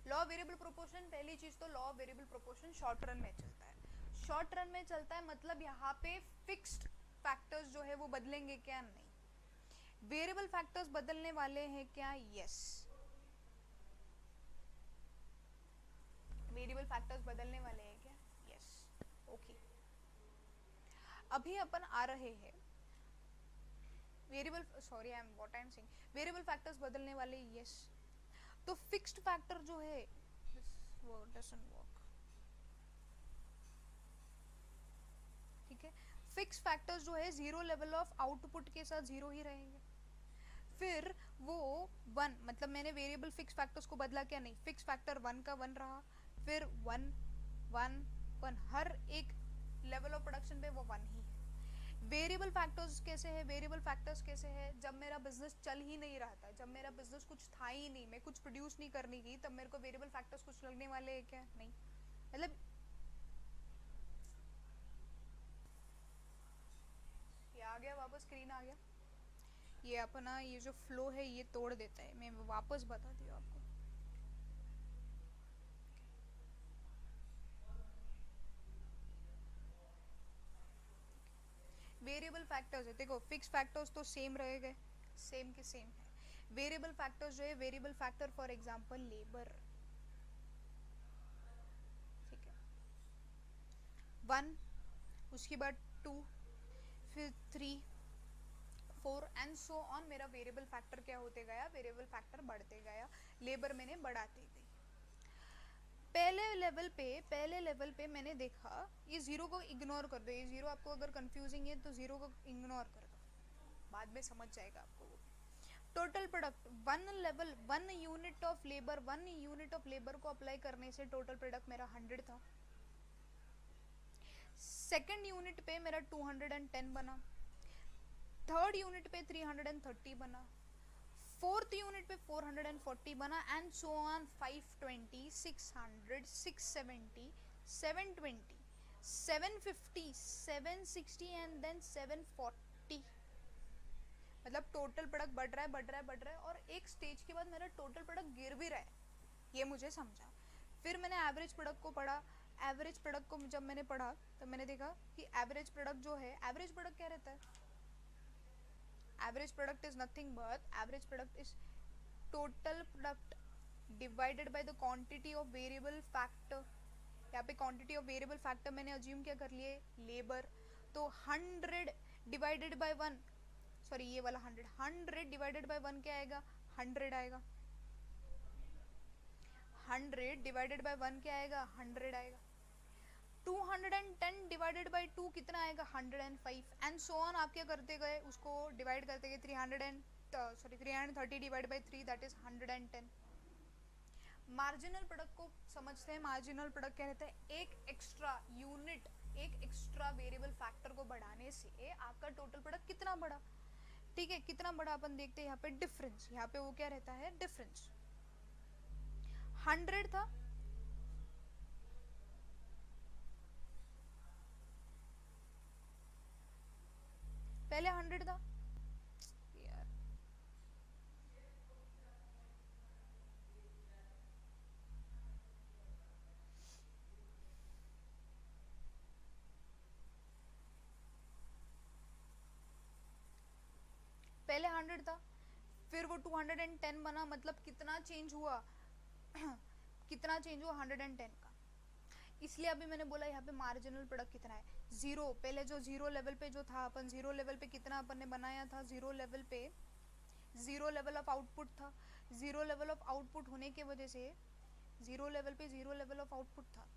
लॉ ऑफ वेरिएबल प्रोपोर्शन, पहली चीज तो law of variable proportion short run में चलता है। शॉर्ट रन में चलता है मतलब यहाँ पे फिक्स्ड फैक्टर्स जो है वो बदलेंगे क्या, नहीं। वेरिएबल फैक्टर्स बदलने वाले हैं क्या, यस। वेरिएबल फैक्टर्स बदलने वाले हैं क्या, यस, ओके। अभी अपन आ रहे हैं variable, sorry I am what I am saying, variable factors बदलने वाले, यस। तो फिक्स्ड फैक्टर जो है, वो डजंट वर्क, ठीक है। फिक्स फैक्टर्स जो है जीरो लेवल ऑफ आउटपुट के साथ जीरो ही रहेंगे। फिर वो वन, मतलब मैंने वेरिएबल फिक्स फैक्टर्स को बदला क्या, नहीं, फिक्स फैक्टर वन का वन रहा, फिर वन वन वन, हर एक लेवल ऑफ प्रोडक्शन पे वो वन ही है। वेरिएबल फैक्टर्स कैसे है, वेरिएबल फैक्टर्स कैसे है, जब मेरा बिजनेस चल ही नहीं रहा था, जब मेरा बिजनेस कुछ था ही नहीं, मैं कुछ प्रोड्यूस नहीं करने की, तब मेरे को वेरिएबल फैक्टर्स कुछ लगने वाले हैं क्या, नहीं। मतलब ये आ गया वापस, स्क्रीन आ गया, ये अपना ये जो फ्लो है ये तोड़ देता है, मैं वापस बताती हूँ आपको। वेरिएबल फैक्टर्स है, देखो फिक्स फैक्टर्स तो सेम रह गए, सेम के सेम है। वेरिएबल फैक्टर्स जो है, variable factor for example labour, ठीक है, वन, उसके बाद टू, फिर three, four and so on. मेरा वेरिएबल फैक्टर क्या होते गया, वेरिएबल फैक्टर बढ़ते गया, लेबर मैंने बढ़ाती गई। पहले लेवल पे मैंने देखा, ये जीरो को इग्नोर कर दो, ये जीरो आपको अगर कंफ्यूजिंग है तो जीरो को इग्नोर कर दो, बाद में समझ जाएगा आपको वो। Total product, one unit of labour, one unit of labour को अप्लाई करने से टोटल प्रोडक्ट मेरा 100 था। सेकेंड यूनिट पे मेरा 210 बना, थर्ड यूनिट पे 330 बना, फोर्थ यूनिट पे 440 बना, and so on, 520, 600, 670, 720, 750, 760 and then 740। मतलब टोटल प्रोडक्ट बढ़ रहा है, बढ़ रहा है, बढ़ रहा है, और एक स्टेज के बाद मेरा टोटल प्रोडक्ट गिर भी रहा है, ये मुझे समझा। फिर मैंने एवरेज प्रोडक्ट को पढ़ा, एवरेज प्रोडक्ट को जब मैंने पढ़ा तो मैंने देखा कि एवरेज प्रोडक्ट जो है, एवरेज प्रोडक्ट क्या रहता है, average product is nothing but, average product is total product divided by the quantity of variable factor. यहाँ पे क्वांटिटी ऑफ वेरिएबल फैक्टर मैंने अज्यूम क्या कर लिए, लेबर, तो 100 डिवाइडेड बाय वन, सॉरी ये वाला 100 डिवाइडेड बाय वन क्या आएगा, 100 आएगा, 100 डिवाइडेड बाय वन क्या आएगा, 100 आएगा, 210 डिवाइडेड बाय 2 कितना आएगा, 105, एंड सो ऑन। आप क्या करते गए, उसको डिवाइड करते गए, 330 divide by 3 that is 110। Marginal product को समझते हैं, मार्जिनल प्रोडक्ट क्या रहता है, एक एक्स्ट्रा यूनिट, एक एक्स्ट्रा वेरिएबल फैक्टर को बढ़ाने से आपका टोटल प्रोडक्ट कितना बढ़ा, ठीक है, कितना बड़ा अपन देखते हैं यहाँ पे डिफरेंस, यहाँ पे वो क्या रहता है, डिफरेंस 100 था, पहले 100 था यार, पहले 100 था, फिर वो 210 बना, मतलब कितना चेंज हुआ कितना चेंज हुआ, 110 का। इसलिए अभी मैंने बोला यहाँ पे मार्जिनल प्रोडक्ट कितना है, जीरो। पहले जो जीरो लेवल पे जो था, अपन जीरो लेवल पे कितना अपन ने बनाया था, जीरो लेवल पे जीरो लेवल ऑफ आउटपुट था, जीरो लेवल ऑफ आउटपुट होने की वजह से जीरो लेवल पे जीरो लेवल ऑफ आउटपुट था,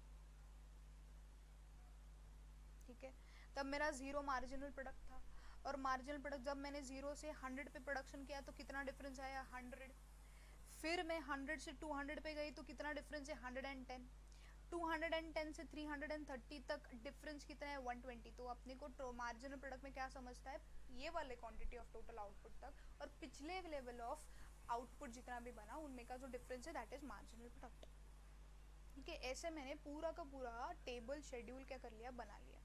ठीक है, तब मेरा जीरो मार्जिनल प्रोडक्ट था। और मार्जिनल प्रोडक्ट जब मैंने जीरो से 100 पे प्रोडक्शन किया तो कितना डिफरेंस आया, 100। फिर मैं 100 से 200 पे गई तो कितना डिफरेंस है, 110। 210 से 330 तक डिफरेंस कितना है, 120। तो अपने को मार्जिनल प्रोडक्ट में क्या समझता है, ये वाले क्वांटिटी ऑफ टोटल आउटपुट तक और पिछले लेवल ऑफ आउटपुट जितना भी बना उनमें का जो डिफरेंस है दैट इज मार्जिनल प्रोडक्ट, ठीक है। ऐसे मैंने पूरा का पूरा टेबल शेड्यूल क्या कर लिया, बना लिया।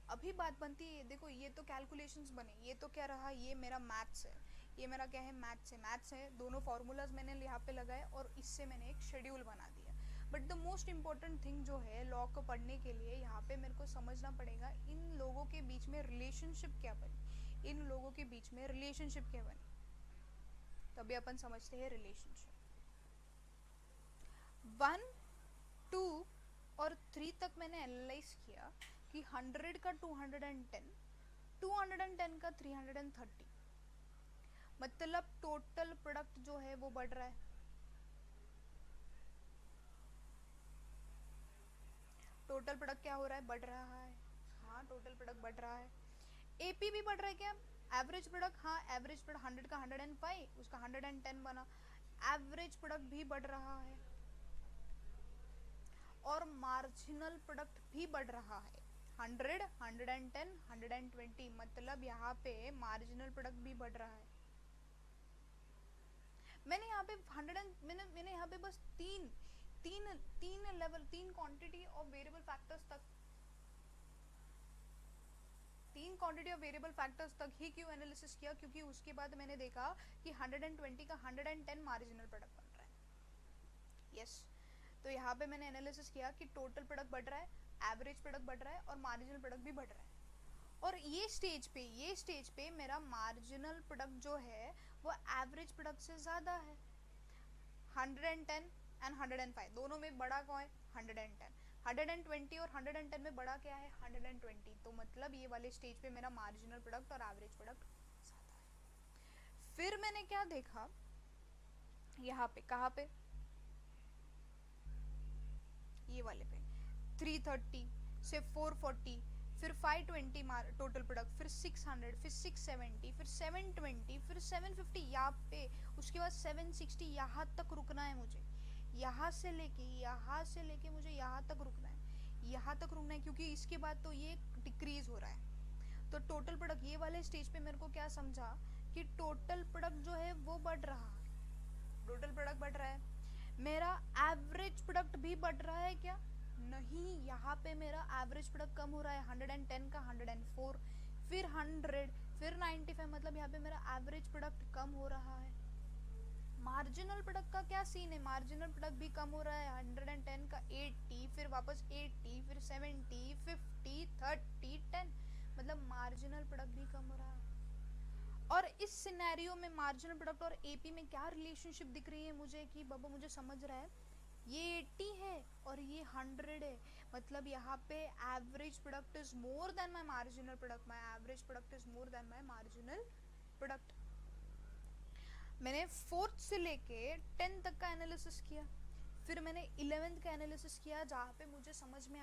अभी बात बनती है, देखो ये तो कैलकुलेशंस बने, ये तो क्या रहा, ये मेरा मैथ्स है, ये मेरा क्या है, मैथ्स है, दोनों फार्मूलाज मैंने यहाँ पे लगाए और इससे मैंने एक शेड्यूल बना दिया। But the most important thing जो है लॉ को पढ़ने के लिए, यहाँ पे मेरे को समझना पड़ेगा इन लोगों के बीच में रिलेशनशिप क्या बनी, इन लोगों के बीच में रिलेशनशिप क्या बनी, तभी अपन समझते हैं रिलेशनशिप। 1, 2 और 3 तक मैंने एनालाइज किया कि 100 का 210 210 का 330, मतलब टोटल प्रोडक्ट जो है वो बढ़ रहा है। टोटल प्रोडक्ट क्या हो रहा है, बढ़ रहा है। हाँ, टोटल प्रोडक्ट बढ़ रहा है। एपी भी बढ़ रहा है क्या? एवरेज प्रोडक्ट, हाँ एवरेज प्रोडक्ट 100 का 105, उसका 110 बना, एवरेज प्रोडक्ट भी बढ़ रहा है। और मार्जिनल प्रोडक्ट भी बढ़ रहा है, 100, 110, 120, मतलब यहाँ पे मार्जिनल प्रोडक्ट भी बढ़ रहा है। मैंने यहाँ पे 100 मैंने यहाँ पे बस तीन लेवल, तीन क्वांटिटी ऑफ वेरिएबल फैक्टर्स तक, तीन क्वांटिटी ऑफ वेरिएबल फैक्टर्स तक ही क्यों एनालिसिस किया, क्योंकि उसके बाद मैंने देखा कि 120 का 110 मार्जिनल प्रोडक्ट बन रहा है। यस, तो यहाँ पे मैंने एनालिसिस किया कि टोटल प्रोडक्ट बढ़ रहा है, एवरेज प्रोडक्ट बढ़ रहा है और मार्जिनल प्रोडक्ट भी बढ़ रहा है। और ये स्टेज पे मेरा मार्जिनल प्रोडक्ट जो है वो एवरेज प्रोडक्ट से ज़्यादा है। 110 एंड 105 दोनों में बड़ा कौन है? 110। 120 और 110 में बड़ा क्या है? 120। तो मतलब ये वाले स्टेज पे मेरा मार्जिनल प्रोडक्ट और एवरेज प्रोडक्ट ज़्यादा है। फिर मैंने क्या देखा यहाँ पे, कहाँ पे? ये वाले पे 330 से 440, फिर 520 टोटल प्रोडक्ट, फिर 600, फिर 670, फिर 720, फिर 750 यहाँ पे, उसके बाद 760। यहाँ तक रुकना है मुझे, यहाँ से लेके मुझे यहाँ तक रुकना है, यहाँ तक रुकना है, क्योंकि इसके बाद तो ये डिक्रीज हो रहा है। तो टोटल प्रोडक्ट ये वाले स्टेज पे मेरे को क्या समझा कि टोटल प्रोडक्ट जो है वो बढ़ रहा है, टोटल प्रोडक्ट बढ़ रहा है। मेरा एवरेज प्रोडक्ट भी बढ़ रहा है क्या? नहीं, यहाँ पे मेरा एवरेज प्रोडक्ट कम हो रहा है, 110 का 104, फिर 100, फिर 95, मतलब यहाँ पे मेरा एवरेज प्रोडक्ट कम हो रहा है। मार्जिनल प्रोडक्ट का क्या सीन है? मार्जिनल प्रोडक्ट भी कम हो रहा है, 110 का 80, फिर वापस 80, फिर 70, 50, 30, 10, मतलब मार्जिनल प्रोडक्ट भी कम हो रहा है। और इस सिनेरियो में मार्जिनल प्रोडक्ट और एपी में क्या रिलेशनशिप दिख रही है मुझे कि बाबा मुझे समझ रहा है ये 80 है और ये 100 है, मतलब यहाँ पे average product is more then my marginal product, my average product is more then my marginal product. मैंने 4th से लेके 10 तक का एनालिसिस किया, फिर मैंने 11th का एनालिसिस किया, जहाँ पे मुझे समझ में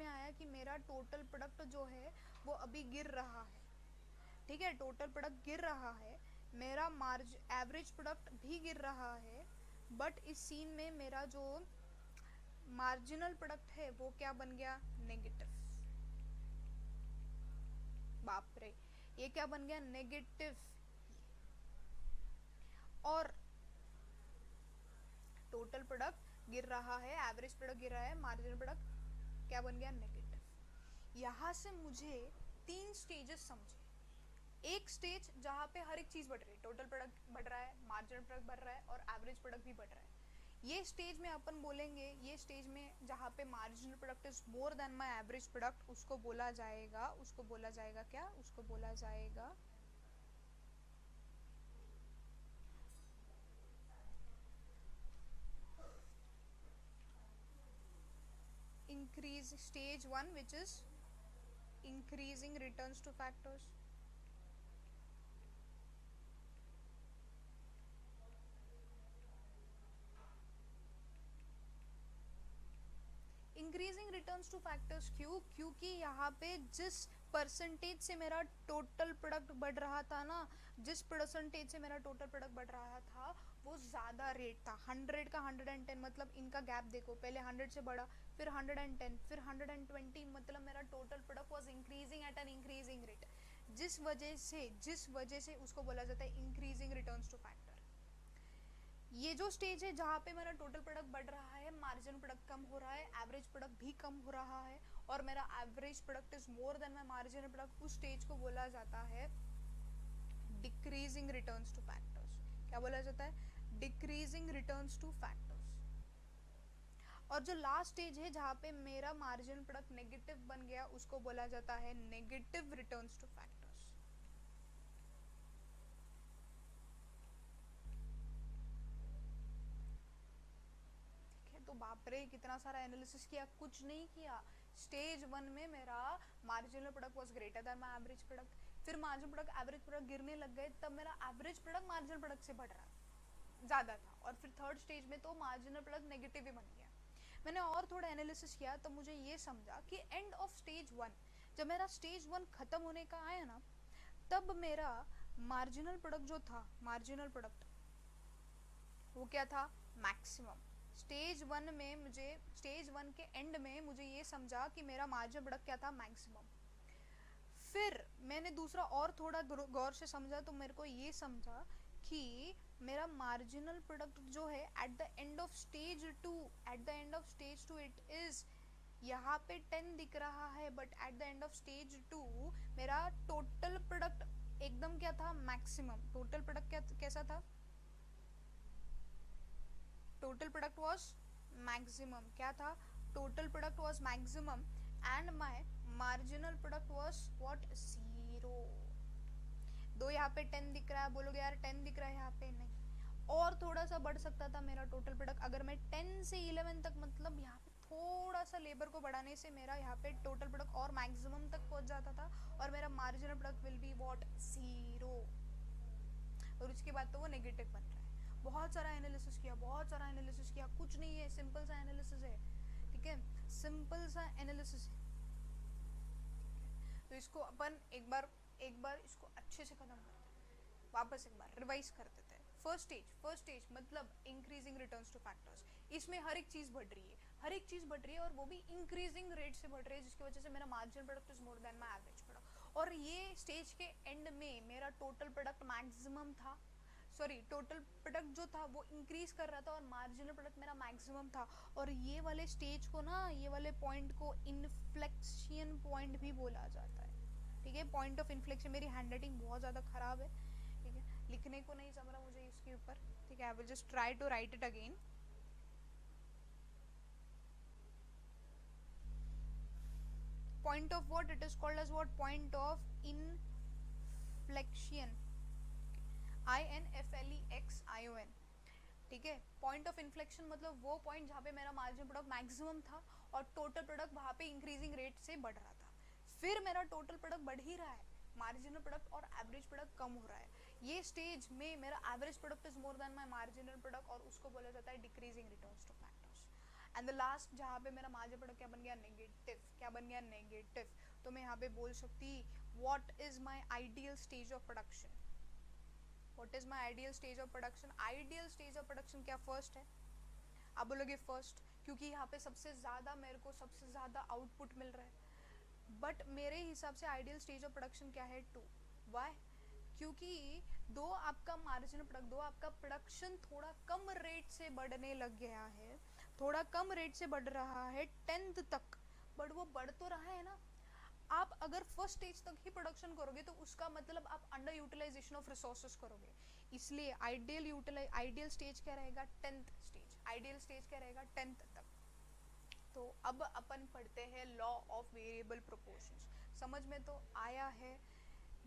आया कि मेरा टोटल प्रोडक्ट जो है वो अभी गिर रहा है। ठीक है, टोटल प्रोडक्ट गिर रहा है, मेरा एवरेज प्रोडक्ट भी गिर रहा है, बट इस सीन में मेरा जो मार्जिनल प्रोडक्ट है वो क्या बन गया? नेगेटिव। बाप रे, ये क्या बन गया? नेगेटिव। और टोटल प्रोडक्ट गिर रहा है, एवरेज प्रोडक्ट गिर रहा है, मार्जिनल प्रोडक्ट क्या बन गया? नेगेटिव। यहाँ से मुझे 3 स्टेजेस समझे। एक स्टेज जहाँ पे हर एक चीज़ बढ़ रही है, टोटल प्रोडक्ट बढ़ रहा है, मार्जिनल प्रोडक्ट बढ़ रहा है और एवरेज प्रोडक्ट भी बढ़ रहा है। ये स्टेज में अपन बोलेंगे, ये स्टेज में जहाँ पे marginal product is more then my average product, उसको बोला जाएगा क्या? उसको बोला जाएगा increase, stage 1, which is increasing returns to factors. Increasing returns two factors क्यों? क्योंकि यहाँ पे जिस परसेंटेज से मेरा टोटल प्रोडक्ट बढ़ रहा था ना, जिस परसेंटेज से मेरा टोटल प्रोडक्ट बढ़ रहा था वो ज़्यादा रेट था, 100 का 110, मतलब इनका गैप देखो, पहले 100 से बढ़ा, फिर 110, फिर 120, मतलब मेरा total product was increasing at an increasing rate, जिस वजह से उसको बोला जाता है इंक्रीजिंग रिटर्न्स टू फैक्टर। ये जो स्टेज है जहाँ पे मेरा टोटल प्रोडक्ट बढ़ रहा है, मार्जिनल प्रोडक्ट कम हो रहा है, एवरेज प्रोडक्ट भी कम हो रहा है और मेरा average product is more then my marginal product, उस स्टेज को बोला जाता है डिक्रीजिंग रिटर्न्स टू फैक्टर्स। क्या बोला जाता है? Decreasing returns two factors. और जो लास्ट स्टेज है जहाँ पे मेरा मार्जिनल प्रोडक्ट नेगेटिव बन गया, उसको बोला जाता है नेगेटिव रिटर्न्स टू फैक्टर्स। तो बाप अरे कितना सारा एनालिसिस किया, कुछ नहीं किया। स्टेज 1 में मेरा marginal product was greater than my average product, फिर मार्जिनल प्रोडक्ट एवरेज प्रोडक्ट गिरने लग गए, तब मेरा एवरेज प्रोडक्ट मार्जिनल प्रोडक्ट से बढ़ रहा ज़्यादा था, और फिर थर्ड स्टेज में तो मार्जिनल प्रोडक्ट नेगेटिव ही बन गया। मैंने और थोड़ा एनालिसिस किया तब मुझे ये समझा कि एंड ऑफ स्टेज 1, जब मेरा स्टेज 1 ख़त्म होने का आया ना, तब मेरा मार्जिनल प्रोडक्ट जो था, मार्जिनल प्रोडक्ट वो क्या था, मैक्सिमम। स्टेज 1 में मुझे, स्टेज 1 के एंड में मुझे ये समझा कि मेरा मार्जिनल प्रोडक्ट क्या था, मैक्सिमम। फिर मैंने दूसरा और थोड़ा गौर से समझा तो मेरे को ये समझा कि मेरा मार्जिनल प्रोडक्ट जो है at the end of stage 2, at the end of stage 2 it is, यहाँ पे 10 दिख रहा है, but at the end of stage 2 मेरा टोटल प्रोडक्ट एकदम क्या था, मैक्सिमम। टोटल प्रोडक्ट क्या कैसा था, टोटल प्रोडक्ट वाज मैक्सिमम। क्या था, total product was maximum and my marginal product was what, 0। दो यहाँ पे 10 दिख रहा है, बोलोगे यार 10 दिख रहा है यहाँ पे, नहीं, और थोड़ा सा बढ़ सकता था मेरा टोटल प्रोडक्ट। अगर मैं 10 से 11 तक, मतलब यहाँ पे थोड़ा सा लेबर को बढ़ाने से मेरा यहाँ पे टोटल प्रोडक्ट और मैक्सिमम तक पहुँच जाता था, और मेरा marginal product will be what, 0। और उसके बाद तो वो नेगेटिव बन रहा है। बहुत सारा एनालिसिस किया, बहुत सारा एनालिसिस किया, कुछ नहीं है, सिंपल सा एनालिसिस है, ठीक है, सिंपल सा एनालिसिस है। तो इसको अपन एक बार इसको अच्छे से खत्म करते हैं, वापस एक बार रिवाइज कर देते हैं। फर्स्ट स्टेज मतलब इंक्रीजिंग रिटर्न्स टू फैक्टर्स। इसमें हर एक चीज़ बढ़ रही है, हर एक चीज़ बढ़ रही है, और वो भी इंक्रीजिंग रेट से बढ़ रही है, जिसकी वजह से मेरा marginal product is more then my average product. और ये स्टेज के एंड में मेरा टोटल प्रोडक्ट मैक्सिमम था, सॉरी टोटल प्रोडक्ट जो था वो इंक्रीज कर रहा था, और मार्जिनल प्रोडक्ट मेरा मैक्सिमम था। और ये वाले स्टेज को ना, ये वाले पॉइंट को इन्फ्लेक्शन पॉइंट भी बोला जाता है, ठीक है, पॉइंट ऑफ इन्फ्लेक्शन। मेरी हैंड राइटिंग बहुत ज़्यादा ख़राब है, ठीक है, लिखने को नहीं जम रहा मुझे इसके ऊपर, ठीक है, I will just try to write it again. Point of what, it is called as what, point of inflexion, INFLEXION, ठीक है। पॉइंट ऑफ इन्फ्लेक्शन मतलब वो पॉइंट जहाँ पे मेरा मार्जिनल प्रोडक्ट मैक्सिमम था और टोटल प्रोडक्ट वहाँ पे इंक्रीजिंग रेट से बढ़ रहा था। फिर मेरा टोटल प्रोडक्ट बढ़ ही रहा है, मार्जिनल प्रोडक्ट और एवरेज प्रोडक्ट कम हो रहा है। ये स्टेज में मेरा average product is more then my marginal product, और उसको बोला जाता है decreasing returns two factors. And the last जहाँ पे मेरा मार्जिनल प्रोडक्ट क्या बन गया, नेगेटिव। क्या बन गया, नेगेटिव। तो मैं यहाँ पे बोल सकती what is my ideal stage of production, what is my ideal stage of production. Ideal stage of production क्या, फर्स्ट है। आप बोलोगे फर्स्ट क्योंकि यहाँ पे सबसे ज़्यादा मेरे को सबसे ज़्यादा आउटपुट मिल रहा है, बट मेरे हिसाब से आइडियल स्टेज ऑफ प्रोडक्शन क्या है, 2। वाई, क्योंकि दो आपका मार्जिनल प्रोडक्ट, दो आपका प्रोडक्शन थोड़ा कम रेट से बढ़ने लग गया है, थोड़ा कम रेट से बढ़ रहा है 10th तक, बट वो बढ़ तो रहा है ना। आप अगर फर्स्ट स्टेज तक ही प्रोडक्शन करोगे तो उसका मतलब आप अंडर यूटिलाइजेशन ऑफ रिसोर्सेज करोगे। इसलिए आइडियल स्टेज क्या रहेगा, 10th स्टेज। आइडियल स्टेज क्या रहेगा, 10th तक। तो अब अपन पढ़ते हैं लॉ ऑफ वेरिएबल प्रोपोर्शंस। समझ में तो आया है,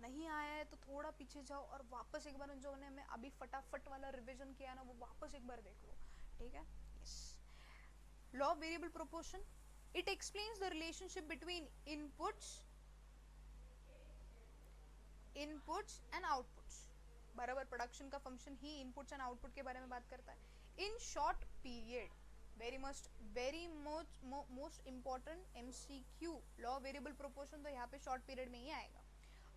नहीं आया है तो थोड़ा पीछे जाओ और वापस एक बार जो मैं अभी फटाफट वाला रिवीजन किया ना वो वापस एक बार देख लो, ठीक है। Yes, law of variable proportion, it explains the relationship between inputs and outputs. बराबर, प्रोडक्शन का फंक्शन ही इनपुट्स एंड आउटपुट के बारे में बात करता है। In short period, very most important MCQ, law variable proportion तो यहाँ पे शॉर्ट पीरियड में ही आएगा।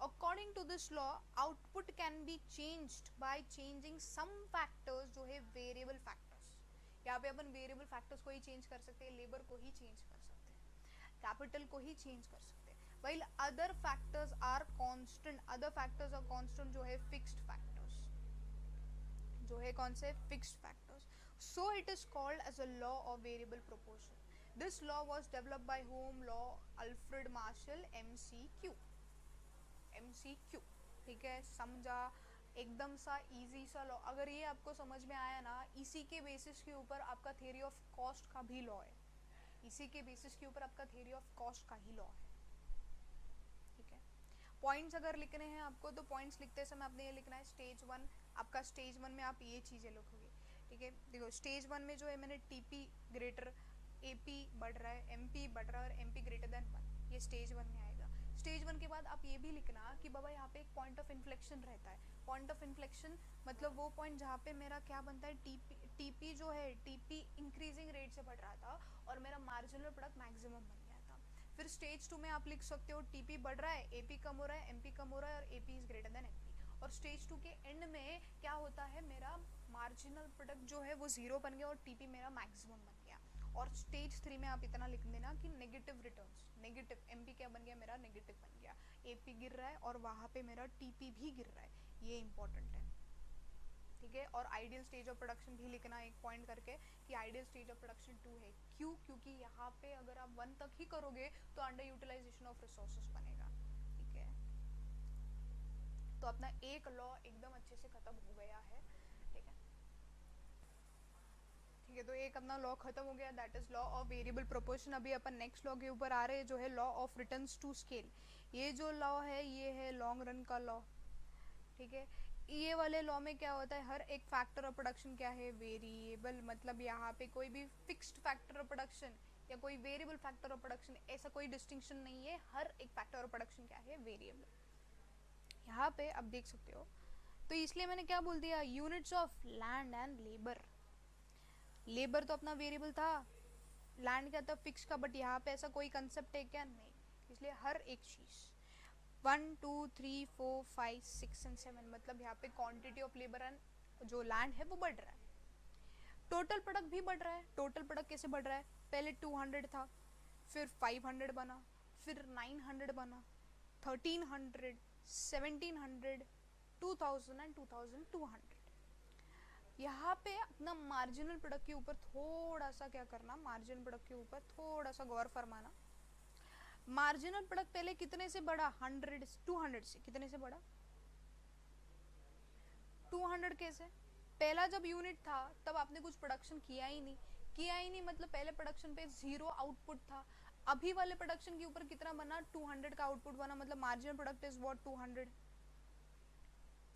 According to this law, output can be changed by changing some factors, जो है वेरिएबल फैक्टर्स। यहाँ पे अपन वेरिएबल फैक्टर्स को ही चेंज कर सकते हैं, लेबर को ही चेंज कर सकते हैं, कैपिटल को ही चेंज कर सकते हैं, while other factors are constant, other factors are constant, जो है fixed factors, जो है कौन से, fixed factors. So it is called as a law of variable proportion. This law was developed by whom, law Alfred Marshall, MCQ, ठीक है, समझा, एकदम सा इजी सा लॉ। अगर ये आपको समझ में आया ना, इसी के बेसिस के ऊपर आपका थ्योरी ऑफ कॉस्ट का भी लॉ है, इसी के बेसिस के ऊपर आपका थ्योरी ऑफ कॉस्ट का ही लॉ है, ठीक है। पॉइंट्स अगर लिखने हैं आपको तो पॉइंट्स लिखते समय आपने ये लिखना है स्टेज 1, आपका स्टेज 1 में आप ये चीज़ें लिखोगे, ठीक है। देखो स्टेज 1 में जो है मैंने TP ग्रेटर AP बढ़ रहा है, MP बढ़ रहा है और MP ग्रेटर देन 1, ये स्टेज 1 में आएगा। स्टेज 1 के बाद आप ये भी लिखना कि बाबा यहाँ पे एक पॉइंट ऑफ इन्फ्लेक्शन रहता है। पॉइंट ऑफ इन्फ्लेक्शन मतलब वो पॉइंट जहाँ पे मेरा क्या बनता है, टीपी जो है, टीपी इंक्रीजिंग रेट से बढ़ रहा था और मेरा मार्जिनल प्रोडक्ट मैक्सिमम बन गया था। फिर स्टेज 2 में आप लिख सकते हो टीपी बढ़ रहा है, एपी कम हो रहा है, एमपी कम हो रहा है और AP is greater than MP. और स्टेज 2 के एंड में क्या होता है, मेरा मार्जिनल प्रोडक्ट जो है वो 0 बन गया और टीपी मेरा मैक्सिमम बन गया। और स्टेज 3 में आप इतना लिख देना कि नेगेटिव रिटर्न्स, नेगेटिव एमपी क्या बन गया, मेरा नेगेटिव बन गया, एपी गिर रहा है और वहाँ पे मेरा टीपी भी गिर रहा है, ये इंपॉर्टेंट है। ठीक है, और आइडियल स्टेज ऑफ प्रोडक्शन भी लिखना एक पॉइंट करके कि आइडियल स्टेज ऑफ प्रोडक्शन 2 है। क्यों? क्योंकि यहाँ पे अगर आप 1 तक ही करोगे तो अंडर यूटिलाइजेशन ऑफ रिसोर्सेज बनेगा। ठीक है, तो अपना एक लॉ एकदम अच्छे से खत्म हो गया है। ठीक है, ठीक है, तो एक अपना लॉ खत्म हो गया, that is law of variable proportion. अभी अपन नेक्स्ट लॉ के ऊपर आ रहे हैं जो है law of returns to scale. ये जो लॉ है ये है लॉन्ग रन का लॉ। ठीक है, ये वाले लॉ में क्या होता है, हर एक फैक्टर ऑफ प्रोडक्शन क्या है, वेरिएबल। मतलब यहाँ पे कोई भी फिक्स्ड फैक्टर ऑफ प्रोडक्शन या कोई वेरिएबल फैक्टर ऑफ प्रोडक्शन ऐसा कोई डिस्टिंक्शन नहीं है, हर एक फैक्टर ऑफ प्रोडक्शन क्या है, वेरिएबल। यहाँ पे आप देख सकते हो, तो इसलिए मैंने क्या बोल दिया, units of land and labour. Labour तो अपना वेरिएबल था, लैंड क्या था, फिक्स का, बट यहाँ पे ऐसा कोई कंसेप्ट है क्या, नहीं। इसलिए हर एक चीज 1 2 3 4 5 6 एंड 7 मतलब यहाँ पे क्वांटिटी ऑफ लेबर एंड जो लैंड है वो बढ़ रहा है। टोटल प्रोडक्ट भी बढ़ रहा है। टोटल प्रोडक्ट कैसे बढ़ रहा है, पहले 200 था, फिर 500 बना, फिर 900 बना, 1300, 1700, 2000 एंड 2200। यहाँ पे अपना मार्जिनल प्रोडक्ट के ऊपर थोड़ा सा क्या करना, मार्जिनल प्रोडक्ट के ऊपर थोड़ा सा गौर फरमाना। मार्जिनल प्रोडक्ट पहले कितने से बढ़ा, 200 से, कितने से बढ़ा, 200 कैसे, पहला जब यूनिट था तब आपने कुछ प्रोडक्शन किया ही नहीं, मतलब पहले प्रोडक्शन पे 0 आउटपुट था। अभी वाले प्रोडक्शन के ऊपर कितना बना, 200 का आउटपुट बना, मतलब मार्जिनल प्रोडक्ट इज व्हाट, 200।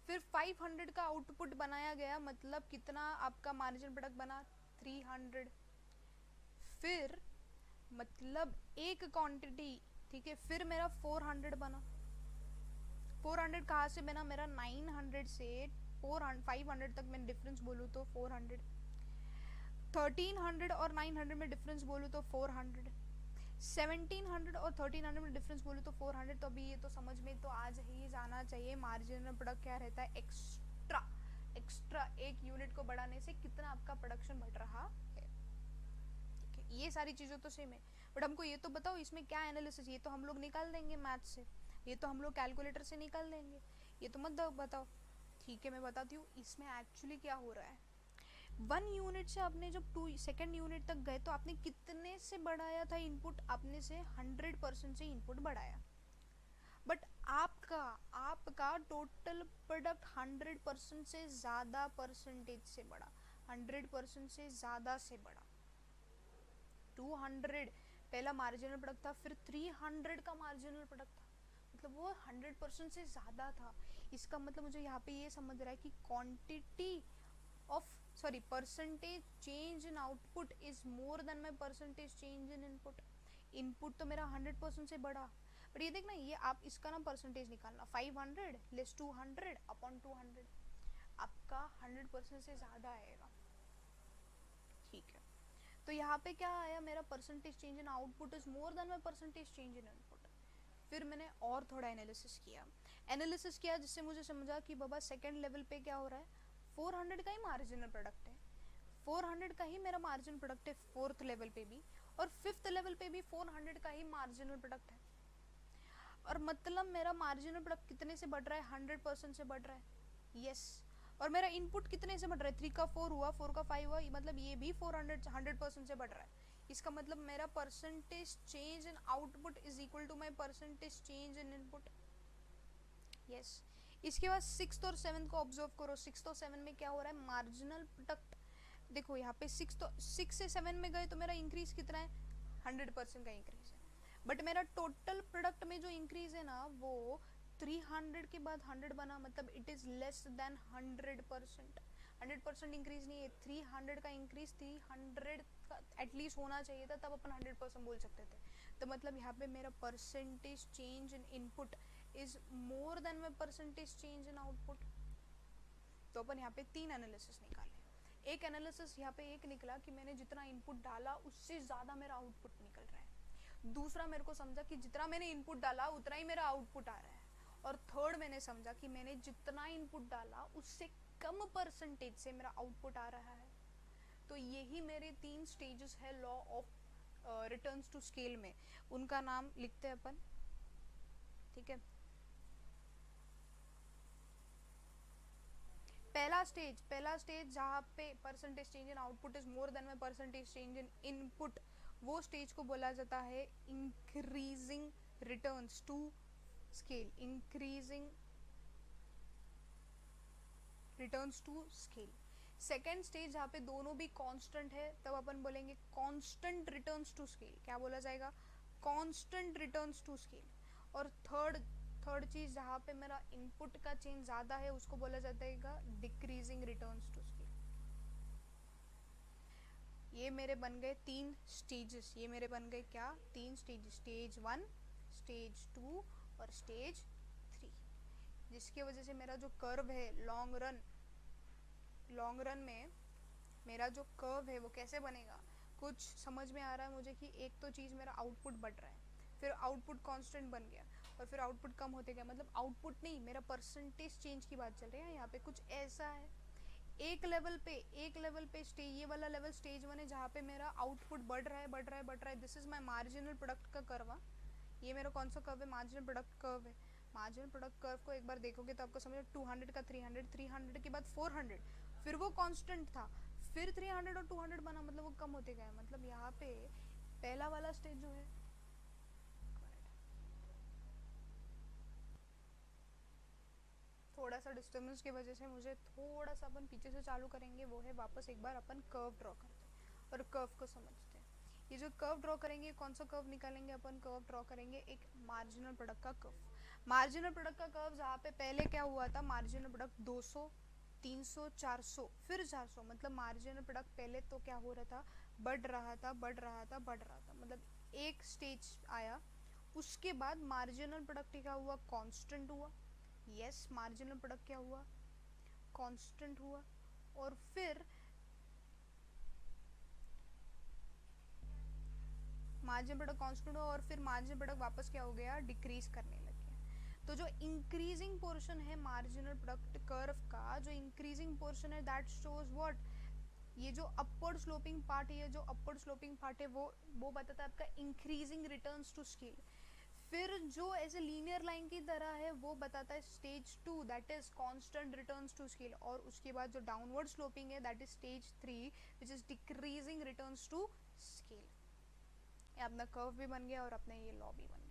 फिर 500 का आउटपुट बनाया गया, मतलब कितना आपका मार्जिनल प्रोडक्ट बना, 300। फिर मतलब एक क्वांटिटी, ठीक है, फिर मेरा 400 बना। 400 कहाँ से बना, मेरा 900 से 500 तक मैं डिफरेंस बोलूँ तो 400। 1300 और 900 में डिफरेंस बोलूँ तो 400। 1700 और 1300 में डिफरेंस बोलूँ तो 400। तो अभी ये तो समझ में तो आज ही जाना चाहिए मार्जिनल प्रोडक्ट क्या रहता है, एक्स्ट्रा एक यूनिट को बढ़ाने से कितना आपका प्रोडक्शन बढ़ रहा है। ठीक है, ये सारी चीज़ें तो सेम है, बट हमको ये तो बताओ इसमें क्या एनालिसिस, ये तो हम लोग निकाल देंगे मैथ से, ये तो हम लोग कैलकुलेटर से निकाल देंगे, ये तो मत बताओ। ठीक है, मैं बताती हूँ इसमें एक्चुअली क्या हो रहा है। 1 यूनिट से आपने जब 2 सेकेंड यूनिट तक गए तो आपने कितने से बढ़ाया था इनपुट, आपने से 100% से इनपुट बढ़ाया, बट आपका टोटल प्रोडक्ट 100% से ज़्यादा परसेंटेज से बढ़ा, 100% से ज़्यादा से बढ़ा। 200 पहला मार्जिनल प्रोडक्ट था, फिर 300 का मार्जिनल प्रोडक्ट था, मतलब वो 100% से ज़्यादा था। इसका मतलब मुझे यहाँ पे ये समझ रहा है कि quantity of percentage change in output is more than my percentage change in input. Input तो मेरा 100% से बढ़ा, बट ये देखना, ये आप इसका ना परसेंटेज निकालना, 500 लेस 200 अपॉन 200, आपका 100% से ज़्यादा आएगा। ठीक है, तो यहाँ पे क्या आया, मेरा percentage change in output is more than my percentage change in input. फिर मैंने और थोड़ा एनालिसिस किया जिससे मुझे समझा कि बाबा सेकेंड लेवल पे क्या हो रहा है, 400 का ही मार्जिनल प्रोडक्ट है, 400 का ही मेरा मार्जिनल प्रोडक्ट है फोर्थ लेवल पे भी, और फिफ्थ लेवल पे भी 400 का ही मार्जिनल प्रोडक्ट है। और मतलब मेरा मार्जिनल प्रोडक्ट कितने से बढ़ रहा है, 100% से बढ़ रहा है, यस। और मेरा इनपुट कितने से बढ़ रहा है, 3 का 4 हुआ, 4 का 5 हुआ, मतलब ये भी 100% से बढ़ रहा है। इसका मतलब मेरा percentage change in output is equal to my percentage change in input, yes. इसके बाद 6th और 7th को ऑब्जर्व करो, 6th और 7 में क्या हो रहा है, मार्जिनल प्रोडक्ट देखो यहाँ पे 6 से 7 में गए तो मेरा इंक्रीज कितना है, 100% का इंक्रीज है, बट मेरा टोटल प्रोडक्ट में जो इंक्रीज है ना वो 300 के बाद 100 बना, मतलब it is less then 100%। 100% increase नहीं है, 300 का इंक्रीज 300 का एटलीस्ट होना चाहिए था, तब अपन 100% बोल सकते थे। तो मतलब यहाँ पे मेरा percentage change in input is more than my percentage change in output. तो अपन यहाँ पे 3 एनालिसिस निकाले। एक एनालिसिस यहाँ पे एक निकला कि मैंने जितना इनपुट डाला उससे ज़्यादा मेरा आउटपुट निकल रहा है। दूसरा मेरे को समझा कि जितना मैंने इनपुट डाला उतना ही मेरा आउटपुट आ रहा है। और थर्ड मैंने समझा कि मैंने जितना इनपुट डाला उससे कम परसेंटेज से मेरा आउटपुट आ रहा है। तो यही मेरे 3 स्टेजेस है law of returns to scale में। उनका नाम लिखते हैं अपन, ठीक है। पहला स्टेज जहाँ पे percentage change in output is more than my percentage change in input, वो स्टेज को बोला जाता है increasing returns to scale. Increasing returns to scale. Second stage जहाँ पे दोनों भी कांस्टेंट है, तब अपन बोलेंगे कांस्टेंट रिटर्न्स टू स्केल। क्या बोला जाएगा? Constant returns to scale. और थर्ड चीज जहाँ पे मेरा इनपुट का चेंज ज़्यादा है, उसको बोला जाता है डिक्रीजिंग रिटर्न्स टू स्केल। ये मेरे बन गए 3 स्टेजेस। ये मेरे बन गए क्या? 3 स्टेजेस, स्टेज 1, स्टेज 2 और स्टेज 3। जिसकी वजह से मेरा जो कर्व है लॉन्ग रन में मेरा जो कर्व है वो कैसे बनेगा? कुछ समझ में आ रहा है मुझे कि एक तो चीज़ मेरा आउटपुट बढ़ रहा है, फिर आउटपुट कांस्टेंट बन गया, और फिर आउटपुट कम होते गया। मतलब आउटपुट नहीं, मेरा परसेंटेज चेंज की बात चल रही है यहाँ पे। कुछ ऐसा है एक लेवल पे ये वाला लेवल स्टेज 1 है जहाँ पे मेरा आउटपुट बढ़ रहा है। This is my marginal product का कर्व। ये मेरा कौन सा कर्व है? मार्जिनल प्रोडक्ट कर्व है। मार्जिनल प्रोडक्ट कर्व को एक बार देखोगे तो आपको समझो 200 का 300 के बाद 400, फिर वो कांस्टेंट था, फिर 300 और 200 बना, मतलब वो कम होते गया। मतलब यहाँ पे पहला वाला स्टेज जो है, थोड़ा सा डिस्टर्बेंस की वजह से मुझे थोड़ा सा अपन पीछे से चालू करेंगे, वो है वापस एक बार अपन कर्व ड्रॉ करते हैं और कर्व को समझते हैं। ये जो कर्व ड्रॉ करेंगे, कौन सा कर्व निकालेंगे अपन? कर्व ड्रॉ करेंगे एक मार्जिनल प्रोडक्ट का कर्व। मार्जिनल प्रोडक्ट का कर्व जहाँ पे पहले क्या हुआ था? मार्जिनल प्रोडक्ट 200, 300, 400, फिर 400। मतलब मार्जिनल प्रोडक्ट पहले तो क्या हो रहा था? बढ़ रहा था। मतलब एक स्टेज आया, उसके बाद मार्जिनल प्रोडक्ट क्या हुआ? कांस्टेंट हुआ। यस, मार्जिनल प्रोडक्ट क्या हुआ? कांस्टेंट हुआ। और फिर मार्जिनल प्रोडक्ट कांस्टेंट हुआ और फिर मार्जिनल प्रोडक्ट वापस क्या हो गया? डिक्रीज करने लग गया। तो जो इंक्रीजिंग पोर्शन है मार्जिनल प्रोडक्ट कर्व का, जो इंक्रीजिंग पोर्शन है दैट शोज व्हाट? ये जो अपवर्ड स्लोपिंग पार्ट है, वो बताता है आपका इंक्रीजिंग रिटर्न्स टू स्केल। फिर जो ऐसे लीनियर लाइन की तरह है वो बताता है stage 2, that is constant returns to scale. और उसके बाद जो डाउनवर्ड स्लोपिंग है that is stage 3, which is decreasing returns to scale. अपना कर्व भी बन गया और अपना ये लॉ भी बन गया।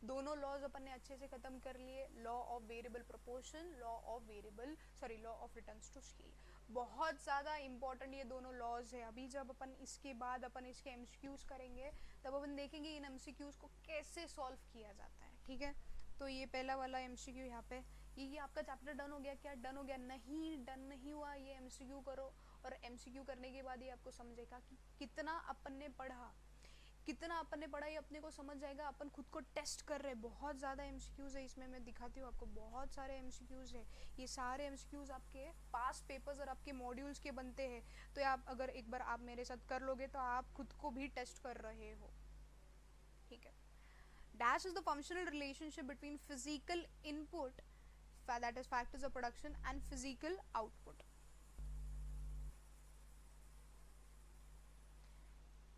दोनों लॉज अपन ने अच्छे से खत्म कर लिए। Law of variable proportion, law of returns to scale. बहुत ज़्यादा इंपॉर्टेंट ये दोनों लॉज है। अभी जब अपन इसके बाद अपन इसके एमसीक्यूज करेंगे, तब अपन देखेंगे इन एमसीक्यूज को कैसे सॉल्व किया जाता है, ठीक है। तो ये पहला वाला एमसीक्यू यहाँ पे, ये आपका चैप्टर डन हो गया क्या? डन हो गया? नहीं, डन नहीं हुआ। ये एमसीक्यू करो, और एमसीक्यू करने के बाद ये आपको समझेगा कि कितना अपन ने पढ़ा, ये अपने को समझ जाएगा। अपन खुद को टेस्ट कर रहे हैं। बहुत ज़्यादा एमसीक्यूज है इसमें, मैं दिखाती हूँ आपको। बहुत सारे एमसीक्यूज है। ये सारे एमसीक्यूज आपके पास पेपर्स और आपके मॉड्यूल्स के बनते हैं। तो आप अगर एक बार आप मेरे साथ कर लोगे तो आप खुद को भी टेस्ट कर रहे हो, ठीक है। Dash is the functional relationship between physical input, that is factors of production, and physical output.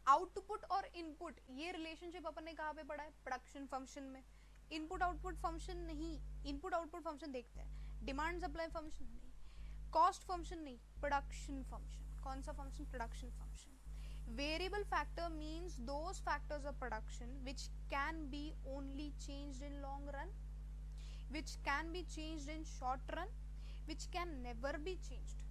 Output और इनपुट, ये रिलेशनशिप अपन ने कहाँ पे पढ़ा है? प्रोडक्शन फंक्शन में। इनपुट आउटपुट फंक्शन नहीं, इनपुट आउटपुट फंक्शन देखते हैं। डिमांड सप्लाई फंक्शन नहीं, कॉस्ट फंक्शन नहीं, प्रोडक्शन फंक्शन। कौन सा function? Production function. Variable factor means those factors of production which can be only changed in long run, which can be changed in short run, which can never be changed.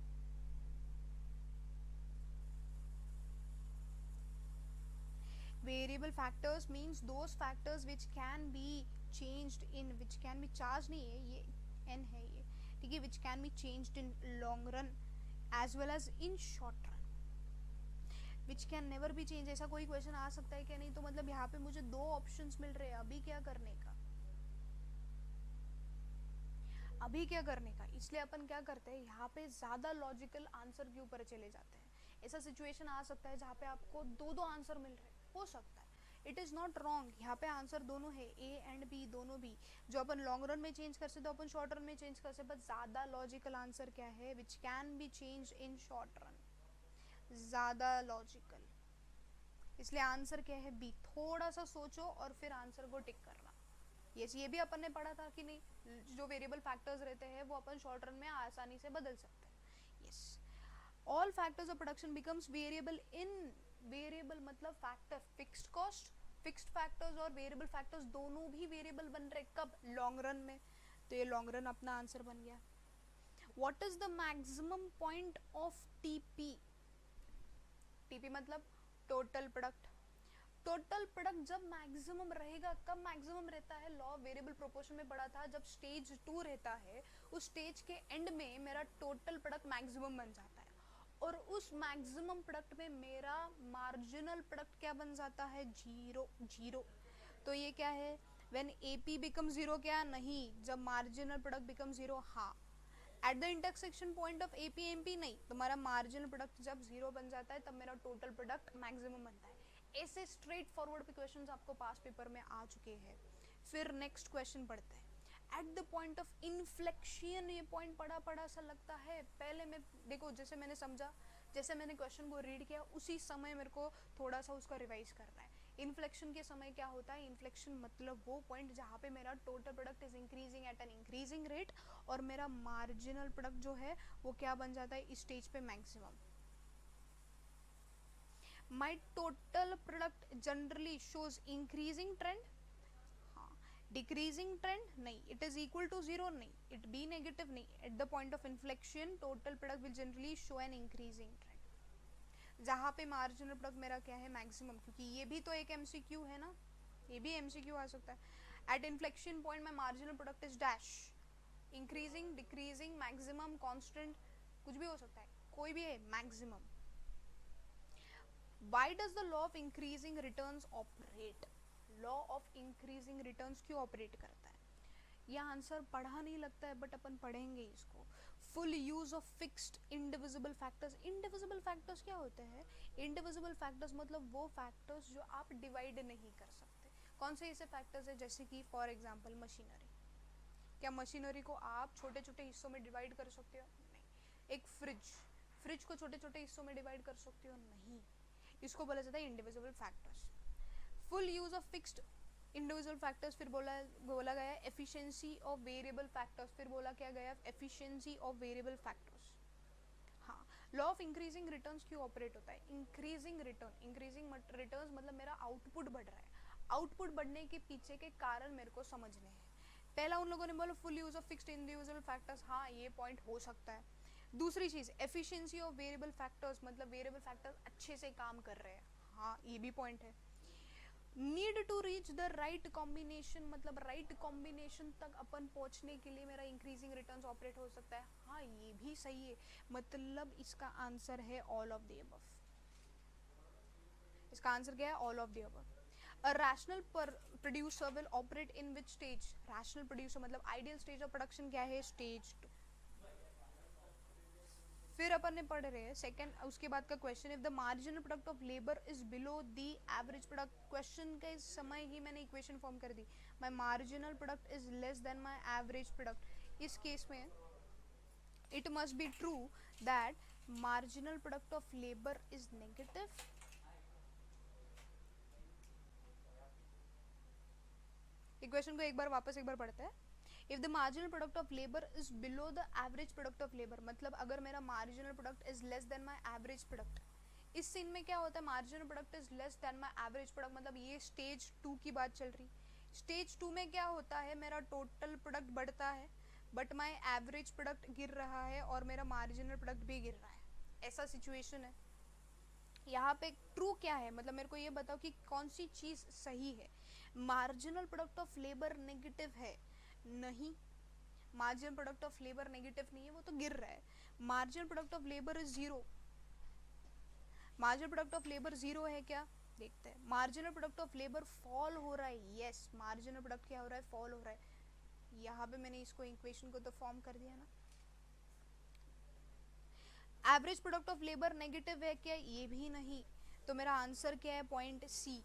Variable factors means those factors which can be changed in, which can be charged नहीं है, ये n है ये, ठीक है, which can be changed in long run as well as in short run। Which can never be change. ऐसा कोई question आ सकता है क्या? नहीं। तो मतलब यहाँ पे मुझे दो ऑप्शंस मिल रहे हैं, अभी क्या करने का, अभी क्या करने का। इसलिए अपन क्या करते हैं, यहाँ पे ज्यादा लॉजिकल आंसर के ऊपर चले जाते हैं। ऐसा सिचुएशन आ सकता है जहाँ पे आपको दो दो आंसर मिल रहे हैं, हो सकता है, इट इज नॉट रॉन्ग। यहाँ पे आंसर दोनों है, ए एंड बी दोनों भी। जो अपन लॉन्ग रन में चेंज कर सकते तो अपन शॉर्ट रन में चेंज कर सकते, बट ज्यादा लॉजिकल आंसर क्या है, which can be change in short run, ज्यादा लॉजिकल। इसलिए आंसर क्या है, बी। थोड़ा सा सोचो और फिर आंसर को टिक करना। ये भी अपन ने पढ़ा था कि नहीं, जो वेरिएबल फैक्टर्स रहते हैं वो अपन शॉर्ट रन में आसानी से बदल सकते हैं। Yes, all factors of production becomes variable in, variable मतलब factor, fixed cost, fixed factors और वेरिएबल फैक्टर्स दोनों भी वेरिएबल बन रहे कब, लॉन्ग रन में। तो ये लॉन्ग रन अपना आंसर बन गया। What is the maximum point of TP? TP मतलब टोटल प्रोडक्ट। टोटल प्रोडक्ट जब मैक्सिमम रहेगा, कब मैक्सिमम रहता है, लॉ वेरिएबल प्रोपोर्शन में पढ़ा था, जब स्टेज 2 रहता है, उस स्टेज के एंड में मेरा टोटल प्रोडक्ट मैक्सिमम बन जाता है, और उस मैक्सिमम प्रोडक्ट में मेरा मार्जिनल प्रोडक्ट क्या बन जाता है, जीरो। जीरो तो ये क्या है, व्हेन एपी बिकम जीरो, क्या नहीं, जब मार्जिनल प्रोडक्ट बिकम जीरो। हाँ, at the intersection point of AP MP नहीं, तुम्हारा मार्जिनल प्रोडक्ट जब जीरो बन जाता है तब मेरा टोटल प्रोडक्ट मैक्सिमम बनता है। ऐसे स्ट्रेट फॉरवर्ड पे क्वेश्चंस आपको पास पेपर में आ चुके हैं। फिर नेक्स्ट क्वेश्चन पढ़ते हैं। At the point of inflection, ये पॉइंट पढ़ा पढ़ा सा लगता है, पहले मैं देखो जैसे मैंने समझा, जैसे मैंने क्वेश्चन को रीड किया उसी समय मेरे को थोड़ा सा उसका रिवाइज करना है। इन्फ्लेक्शन के समय क्या होता है, इन्फ्लेक्शन मतलब वो पॉइंट जहाँ पे मेरा total product is increasing at an increasing rate, और मेरा मार्जिनल प्रोडक्ट जो है वो क्या बन जाता है इस स्टेज पे, maximum. My total product generally shows increasing trend, हाँ, decreasing trend नहीं, it is equal to zero नहीं, it be negative नहीं, at the point of inflection total product will generally show an increasing trend, जहाँ पे marginal product मेरा क्या है, maximum, क्योंकि ये भी तो एक MCQ है ना, ये भी MCQ आ सकता है। at inflection point my marginal product is dash, increasing, decreasing, maximum, constant, कुछ भी हो सकता है, कोई भी है, maximum। Why does the law of increasing returns operate? Law of increasing returns क्यों ऑपरेट करता है? यह आंसर पढ़ा नहीं लगता है, बट अपन पढ़ेंगे इसको। Full use of fixed indivisible factors. Indivisible factors क्या होते हैं? इंडिविजिबल फैक्टर्स मतलब वो फैक्टर्स जो आप डिवाइड नहीं कर सकते। कौन से ऐसे फैक्टर्स है, जैसे कि फॉर एग्जांपल मशीनरी। क्या मशीनरी को आप छोटे छोटे हिस्सों में डिवाइड कर सकते हो? नहीं। एक फ्रिज, फ्रिज को छोटे छोटे हिस्सों में डिवाइड कर सकते हो? नहीं। इसको बोला जाता है individual factors. Full use of fixed individual factors, फिर बोला गया एफिशिएंसी ऑफ वेरिएबल फैक्टर्स, फिर बोला क्या गया, एफिशिएंसी ऑफ वेरिएबल फैक्टर्स। हाँ, लॉ ऑफ इंक्रीजिंग रिटर्न्स क्यों ऑपरेट होता है? इंक्रीजिंग रिटर्न, इंक्रीजिंग रिटर्न्स मतलब मेरा आउटपुट बढ़ रहा है, आउटपुट बढ़ने के पीछे के कारण मेरे को समझने हैं। पहला उन लोगों ने बोला full use of fixed individual factors, हाँ ये पॉइंट हो सकता है। दूसरी चीज एफिशिएंसी ऑफ वेरिएबल फैक्टर्स, मतलब वेरिएबल फैक्टर्स अच्छे से काम कर रहे हैं, हाँ ये भी पॉइंट है। Need to reach the right combination, मतलब राइट कॉम्बिनेशन तक अपन पहुंचने के लिए मेरा इंक्रीजिंग रिटर्न्स ऑपरेट हो सकता है, हाँ ये भी सही है। मतलब इसका आंसर है ऑल ऑफ द अबव। इसका आंसर क्या है? All of the above. A rational producer will operate in which stage? Rational producer मतलब ideal stage of production क्या है? Stage 2। फिर अपन ने पढ़ रहे हैं सेकंड, उसके बाद का question, if the marginal product of labour is below the average product. Question के समय ही मैंने इक्वेशन फॉर्म कर दी, my marginal product is less than my average product. इस केस में it must be true that marginal product of labour is negative. Equation को एक बार पढ़ते हैं। If the marginal product of labour is below the average product of labour, मतलब अगर मेरा marginal product is less than my average product. इस scene में क्या होता है, marginal product is less than my average product, मतलब ये स्टेज 2 की बात चल रही। स्टेज 2 में क्या होता है, मेरा टोटल प्रोडक्ट बढ़ता है बट माय एवरेज प्रोडक्ट गिर रहा है और मेरा मार्जिनल प्रोडक्ट भी गिर रहा है, ऐसा सिचुएशन है। यहाँ पे ट्रू क्या है, मतलब मेरे को ये बताओ कि कौन सी चीज सही है। Marginal product of labour negative है? नहीं, marginal product of labour negative नहीं है, वो तो गिर रहा है। Marginal product of labour is zero, marginal product of labour zero है क्या, देखते हैं। Marginal product of labour fall हो रहा है, यस मार्जिनल प्रोडक्ट क्या हो रहा है, फॉल हो रहा है। यहाँ पे मैंने इसको इक्वेशन को तो फॉर्म कर दिया ना। Average product of labour negative है क्या, ये भी नहीं। तो मेरा आंसर क्या है, पॉइंट सी।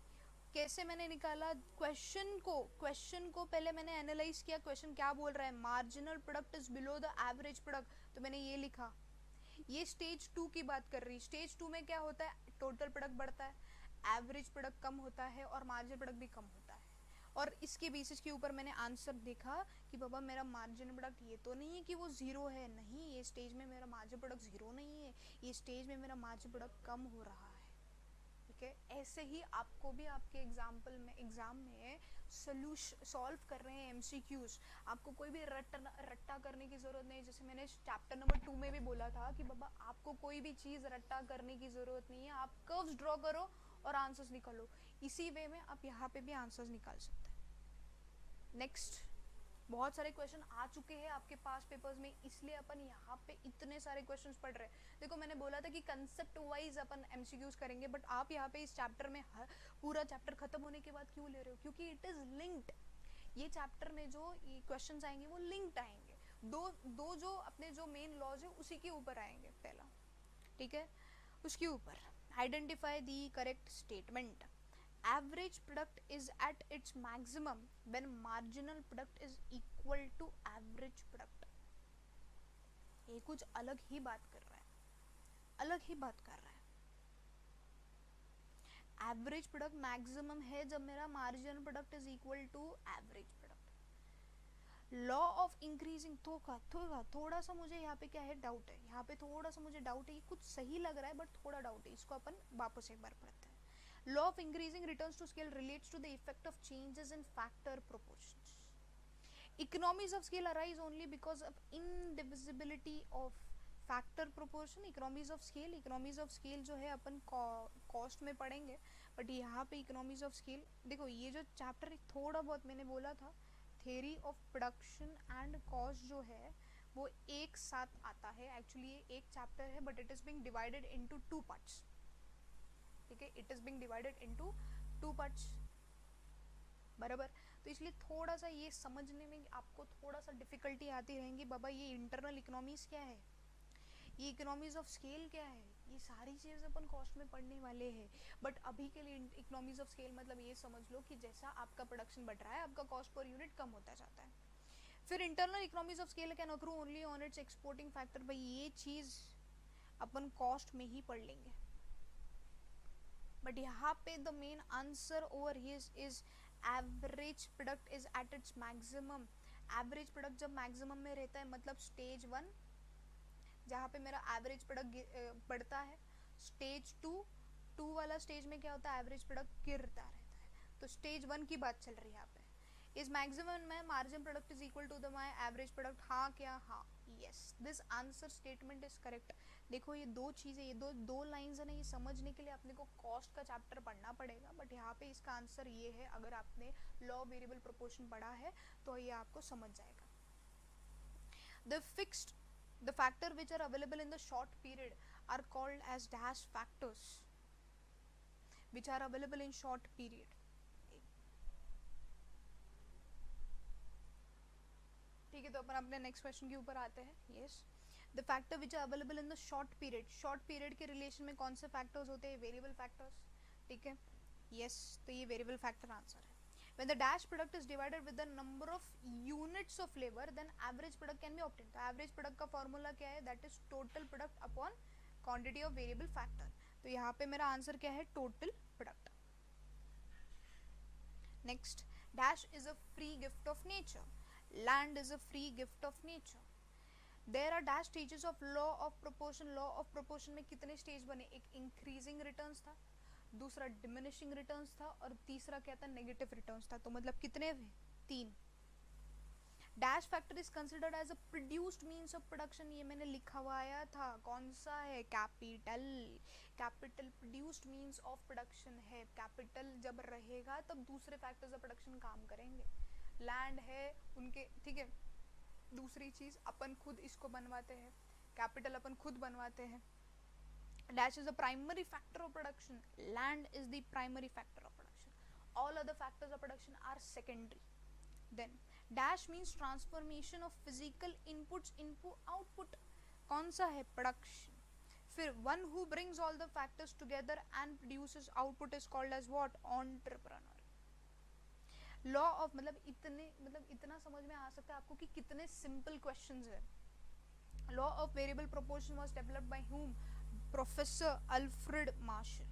कैसे मैंने निकाला क्वेश्चन को पहले मैंने एनालाइज किया, क्वेश्चन क्या बोल रहा है, marginal product is below the average product, तो मैंने ये लिखा। ये स्टेज 2 की बात कर रही। स्टेज 2 में क्या होता है, टोटल प्रोडक्ट बढ़ता है, एवरेज प्रोडक्ट कम होता है और मार्जिनल प्रोडक्ट भी कम होता है। और इसके बेसिस के ऊपर मैंने आंसर देखा कि बाबा मेरा मार्जिनल प्रोडक्ट ये तो नहीं है कि वो जीरो है, नहीं ये स्टेज में मेरा मार्जिनल प्रोडक्ट जीरो नहीं है, ये स्टेज में मेरा मार्जिनल प्रोडक्ट कम हो रहा है। ठीक है, ऐसे ही आपको भी आपके एग्जाम में सॉल्व कर रहे हैं एमसीक्यूज, आपको कोई भी रट्टा करने की जरूरत नहीं। जैसे मैंने चैप्टर नंबर 2 में भी बोला था कि बाबा आपको कोई भी चीज रट्टा करने की जरूरत नहीं है, आप कर्व्स ड्रॉ करो और आंसर्स निकालो। इसी वे में आप यहाँ पे भी आंसर्स निकाल सकते हैं। नेक्स्ट, बहुत सारे क्वेश्चन आ चुके हैं आपके पास पेपर्स में, इसलिए अपन यहाँ पे इतने सारे क्वेश्चंस पढ़ रहे हैं। देखो मैंने बोला था कि कंसेप्ट वाइज अपन एमसीक्यूज करेंगे, बट आप यहाँ पे इस चैप्टर में पूरा चैप्टर खत्म होने के बाद क्यों ले रहे हो, क्योंकि इट इज लिंक्ड। ये चैप्टर में जो ये क्वेश्चंस आएंगे वो लिंक्ड आएंगे, दो जो अपने जो मेन लॉज है उसी के ऊपर आएंगे। पहला, ठीक है, उसके ऊपर identify the correct statement. Average product is at its maximum when marginal product is equal to average product। ये कुछ अलग ही बात कर रहा है, अलग ही बात कर रहा है। एवरेज प्रोडक्ट मैक्सिमम है जब मेरा marginal product is equal to average product. Law of increasing थोड़ा सा मुझे यहाँ पे क्या है, डाउट है, यहाँ पे थोड़ा सा मुझे डाउट है। ये कुछ सही लग रहा है बट थोड़ा डाउट है, इसको अपन वापस एक बार पढ़ते हैं। Law of increasing returns to scale relates to the effect of changes in factor proportions. Economies of scale arise only because of indivisibility of factor proportion. Economies of scale जो है अपन कॉस्ट में पढ़ेंगे, बट यहाँ पे economies of scale देखो, ये जो chapter थोड़ा बहुत मैंने बोला था, theory of production and cost जो है वो एक साथ आता है। एक्चुअली ये एक चैप्टर है but it is being divided into 2 parts. ठीक है, it is being divided into 2 parts, बराबर। तो इसलिए थोड़ा सा ये समझने में आपको थोड़ा सा डिफिकल्टी आती रहेंगी, बाबा ये इंटरनल इकोनॉमीज क्या है, ये इकोनॉमीज ऑफ स्केल क्या है, ये सारी चीज़ अपन कॉस्ट में पढ़ने वाले हैं। बट अभी के लिए इकोनॉमीज ऑफ स्केल मतलब ये समझ लो कि जैसा आपका प्रोडक्शन बढ़ रहा है आपका कॉस्ट पर यूनिट कम होता जाता है। फिर internal economies of scale can accrue only on it's exporting factor. भाई ये चीज़ अपन कॉस्ट में ही पढ़ लेंगे, बट यहाँ पे the main answer over here is average product is at its maximum. Average product जब मैक्सिमम में रहता है मतलब स्टेज 1 जहाँ पे मेरा एवरेज प्रोडक्ट बढ़ता है, स्टेज 2 वाला स्टेज में क्या होता है, एवरेज प्रोडक्ट गिरता रहता है। तो स्टेज 1 की बात चल रही है यहाँ पे। इस मैक्सिमम में margin product is equal to the my average product, हाँ क्या, हाँ, yes, this answer statement is correct. देखो ये दो चीज़ें, ये दो लाइंस है ना, ये समझने के लिए अपने को कॉस्ट का चैप्टर पढ़ना पड़ेगा, बट यहाँ पे इसका आंसर ये है। अगर आपने लॉ वेरिएबल प्रोपोर्शन पढ़ा है तो ये आपको समझ जाएगा। The factor which are available in the short period are called as dash factors which are available in short period. ठीक है, तो अपन अपने नेक्स्ट क्वेश्चन के ऊपर आते हैं। Yes, the factor which are available in the short period के relation में कौन से फैक्टर्स होते हैं, वेरिएबल फैक्टर्स। ठीक है, यस, तो ये वेरिएबल फैक्टर आंसर है। When the dash product is divided with the number of units of labor, then average product can be obtained. तो average product का फॉर्मूला क्या है, that is total product upon quantity of variable factor। तो यहाँ पे मेरा answer क्या है, total product। Next, dash is a free gift of nature. Land is a free gift of nature. There are dash stages of law of proportion. Law of proportion में कितने stage बने, एक इंक्रीजिंग रिटर्न्स था, दूसरा diminishing returns था और तीसरा क्या था, नेगेटिव रिटर्न्स था। तो मतलब कितने थे, 3। Dash factor is considered as a produced means of production. ये मैंने लिखवाया था, कौन सा है, capital produced means of production है। कैपिटल जब रहेगा तब दूसरे फैक्टर्स ऑफ प्रोडक्शन काम करेंगे। लैंड है उनके, ठीक है, दूसरी चीज अपन खुद इसको बनवाते हैं, कैपिटल अपन खुद बनवाते हैं, Dash is the primary factor of production. Land is the primary factor of production. All other factors of production are secondary. Then dash means transformation of physical inputs into output. कौन सा है? production. फिर one who brings all the factors together and produces output is called as what? entrepreneur. Law of मतलब इतना समझ में आ सकता है आपको कि कितने सिंपल क्वेश्चंस है. Law of variable proportion was developed by whom? Professor Alfred Marshall.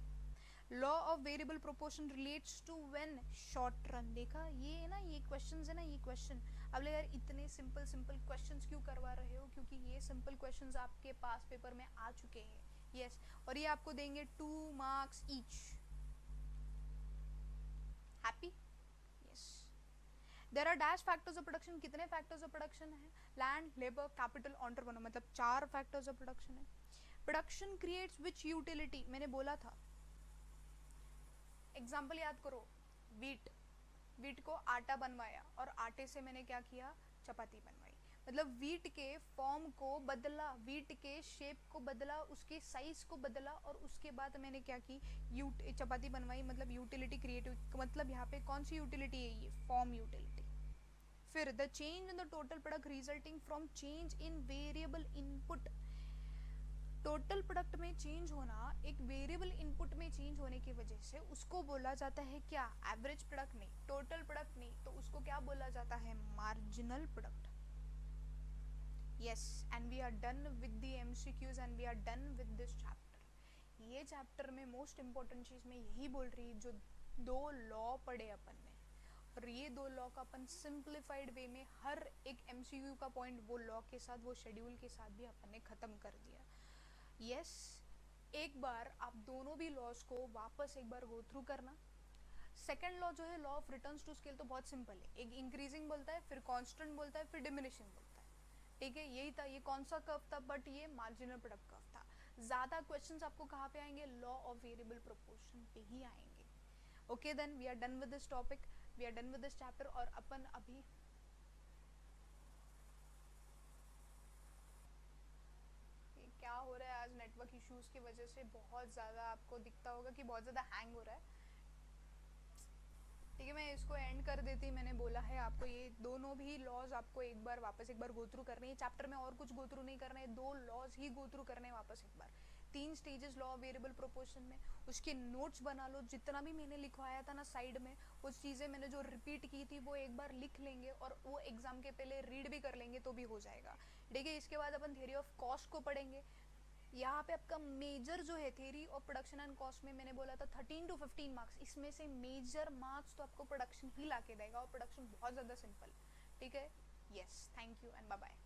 Law of variable proportion relates to when? Short run. देखा ये है ना, ये क्वेश्चंस है ना, ये क्वेश्चन. अब यार इतने सिंपल क्वेश्चंस क्यों करवा रहे हो? क्योंकि ये सिंपल क्वेश्चंस आपके पास पेपर में आ चुके हैं. यस, और ये आपको देंगे 2 marks each. Happy? Yes. There are dash factors of production. कितने फैक्टर्स ऑफ प्रोडक्शन है? Land, labour, capital, entrepreneur. मतलब 4 फैक्टर्स ऑफ प्रोडक्शन है. Production creates which utility? मैंने बोला था, एग्जाम्पल याद करो. वीट को आटा बनवाया और आटे से मैंने क्या किया? चपाती बनवाई. मतलब वीट के फॉर्म को बदला, वीट के शेप को बदला, उसके साइज को बदला और उसके बाद मैंने क्या की? चपाती बनवाई. मतलब यूटिलिटी क्रिएटिव. मतलब यहाँ पे कौन सी यूटिलिटी है? ये फॉर्म यूटिलिटी. फिर the change in the total product resulting from change in variable input. Total product में चेंज होना एक वेरिएबल इनपुट में चेंज होने की वजह से उसको बोला जाता है क्या? एवरेज प्रोडक्ट नहीं, टोटल प्रोडक्ट नहीं, तो उसको क्या बोला जाता है? Marginal product. Yes, and we are done with the MCQs and we are done with this chapter. ये चैप्टर में मोस्ट इंपॉर्टेंट चीज मैं यही बोल रही, जो 2 लॉ पढ़े अपन ने, और ये 2 लॉ का अपन सिंप्लीफाइड वे में हर एक एमसीक्यू का पॉइंट वो लॉ के साथ, वो शेड्यूल के साथ भी अपन ने खत्म कर दिया. यस, एक बार आप दोनों भी लॉज को वापस एक बार गो थ्रू करना. सेकेंड लॉ जो है law of returns to scale, तो बहुत सिंपल है. एक इंक्रीजिंग बोलता है, फिर कांस्टेंट बोलता है, फिर डिमिनिशिंग बोलता है. ठीक है, यही था. ये कौन सा कर्व था? बट ये मार्जिनल प्रोडक्ट कर्व था. ज्यादा क्वेश्चंस आपको कहाँ पे आएंगे? लॉ ऑफ वेरिएबल प्रोपोर्शन पे ही आएंगे. Okay, then we are done with this topic, we are done with this chapter. और अपन अभी क्या हो रहा है आज नेटवर्क इश्यूज की वजह से बहुत ज़्यादा आपको दिखता होगा कि बहुत ज़्यादा हैंग हो रहा है. ठीक है, मैं इसको एंड कर देती. मैंने बोला है आपको ये दोनों भी लॉज आपको एक बार वापस एक बार गो थ्रू करने हैं. चैप्टर में और कुछ गो थ्रू नहीं करना है, 2 लॉज ही गो थ्रू करने हैं वापस एक बार. 3 stages law of variable proportion में, उसके नोट्स बना लो. जितना भी मैंने लिखवाया था ना साइड में, वो चीज़ें मैंने जो रिपीट की थी वो एक बार लिख लेंगे और वो एग्जाम के पहले रीड भी कर लेंगे तो भी हो जाएगा. ठीक है, इसके बाद अपन थ्योरी ऑफ कॉस्ट को पढ़ेंगे. यहाँ पे आपका मेजर जो है theory of production and cost में मैंने बोला था 13 to 15 मार्क्स. इसमें से मेजर मार्क्स तो आपको प्रोडक्शन ही ला के देगा और प्रोडक्शन बहुत ज़्यादा सिंपल. ठीक है, yes, thank you and bye bye.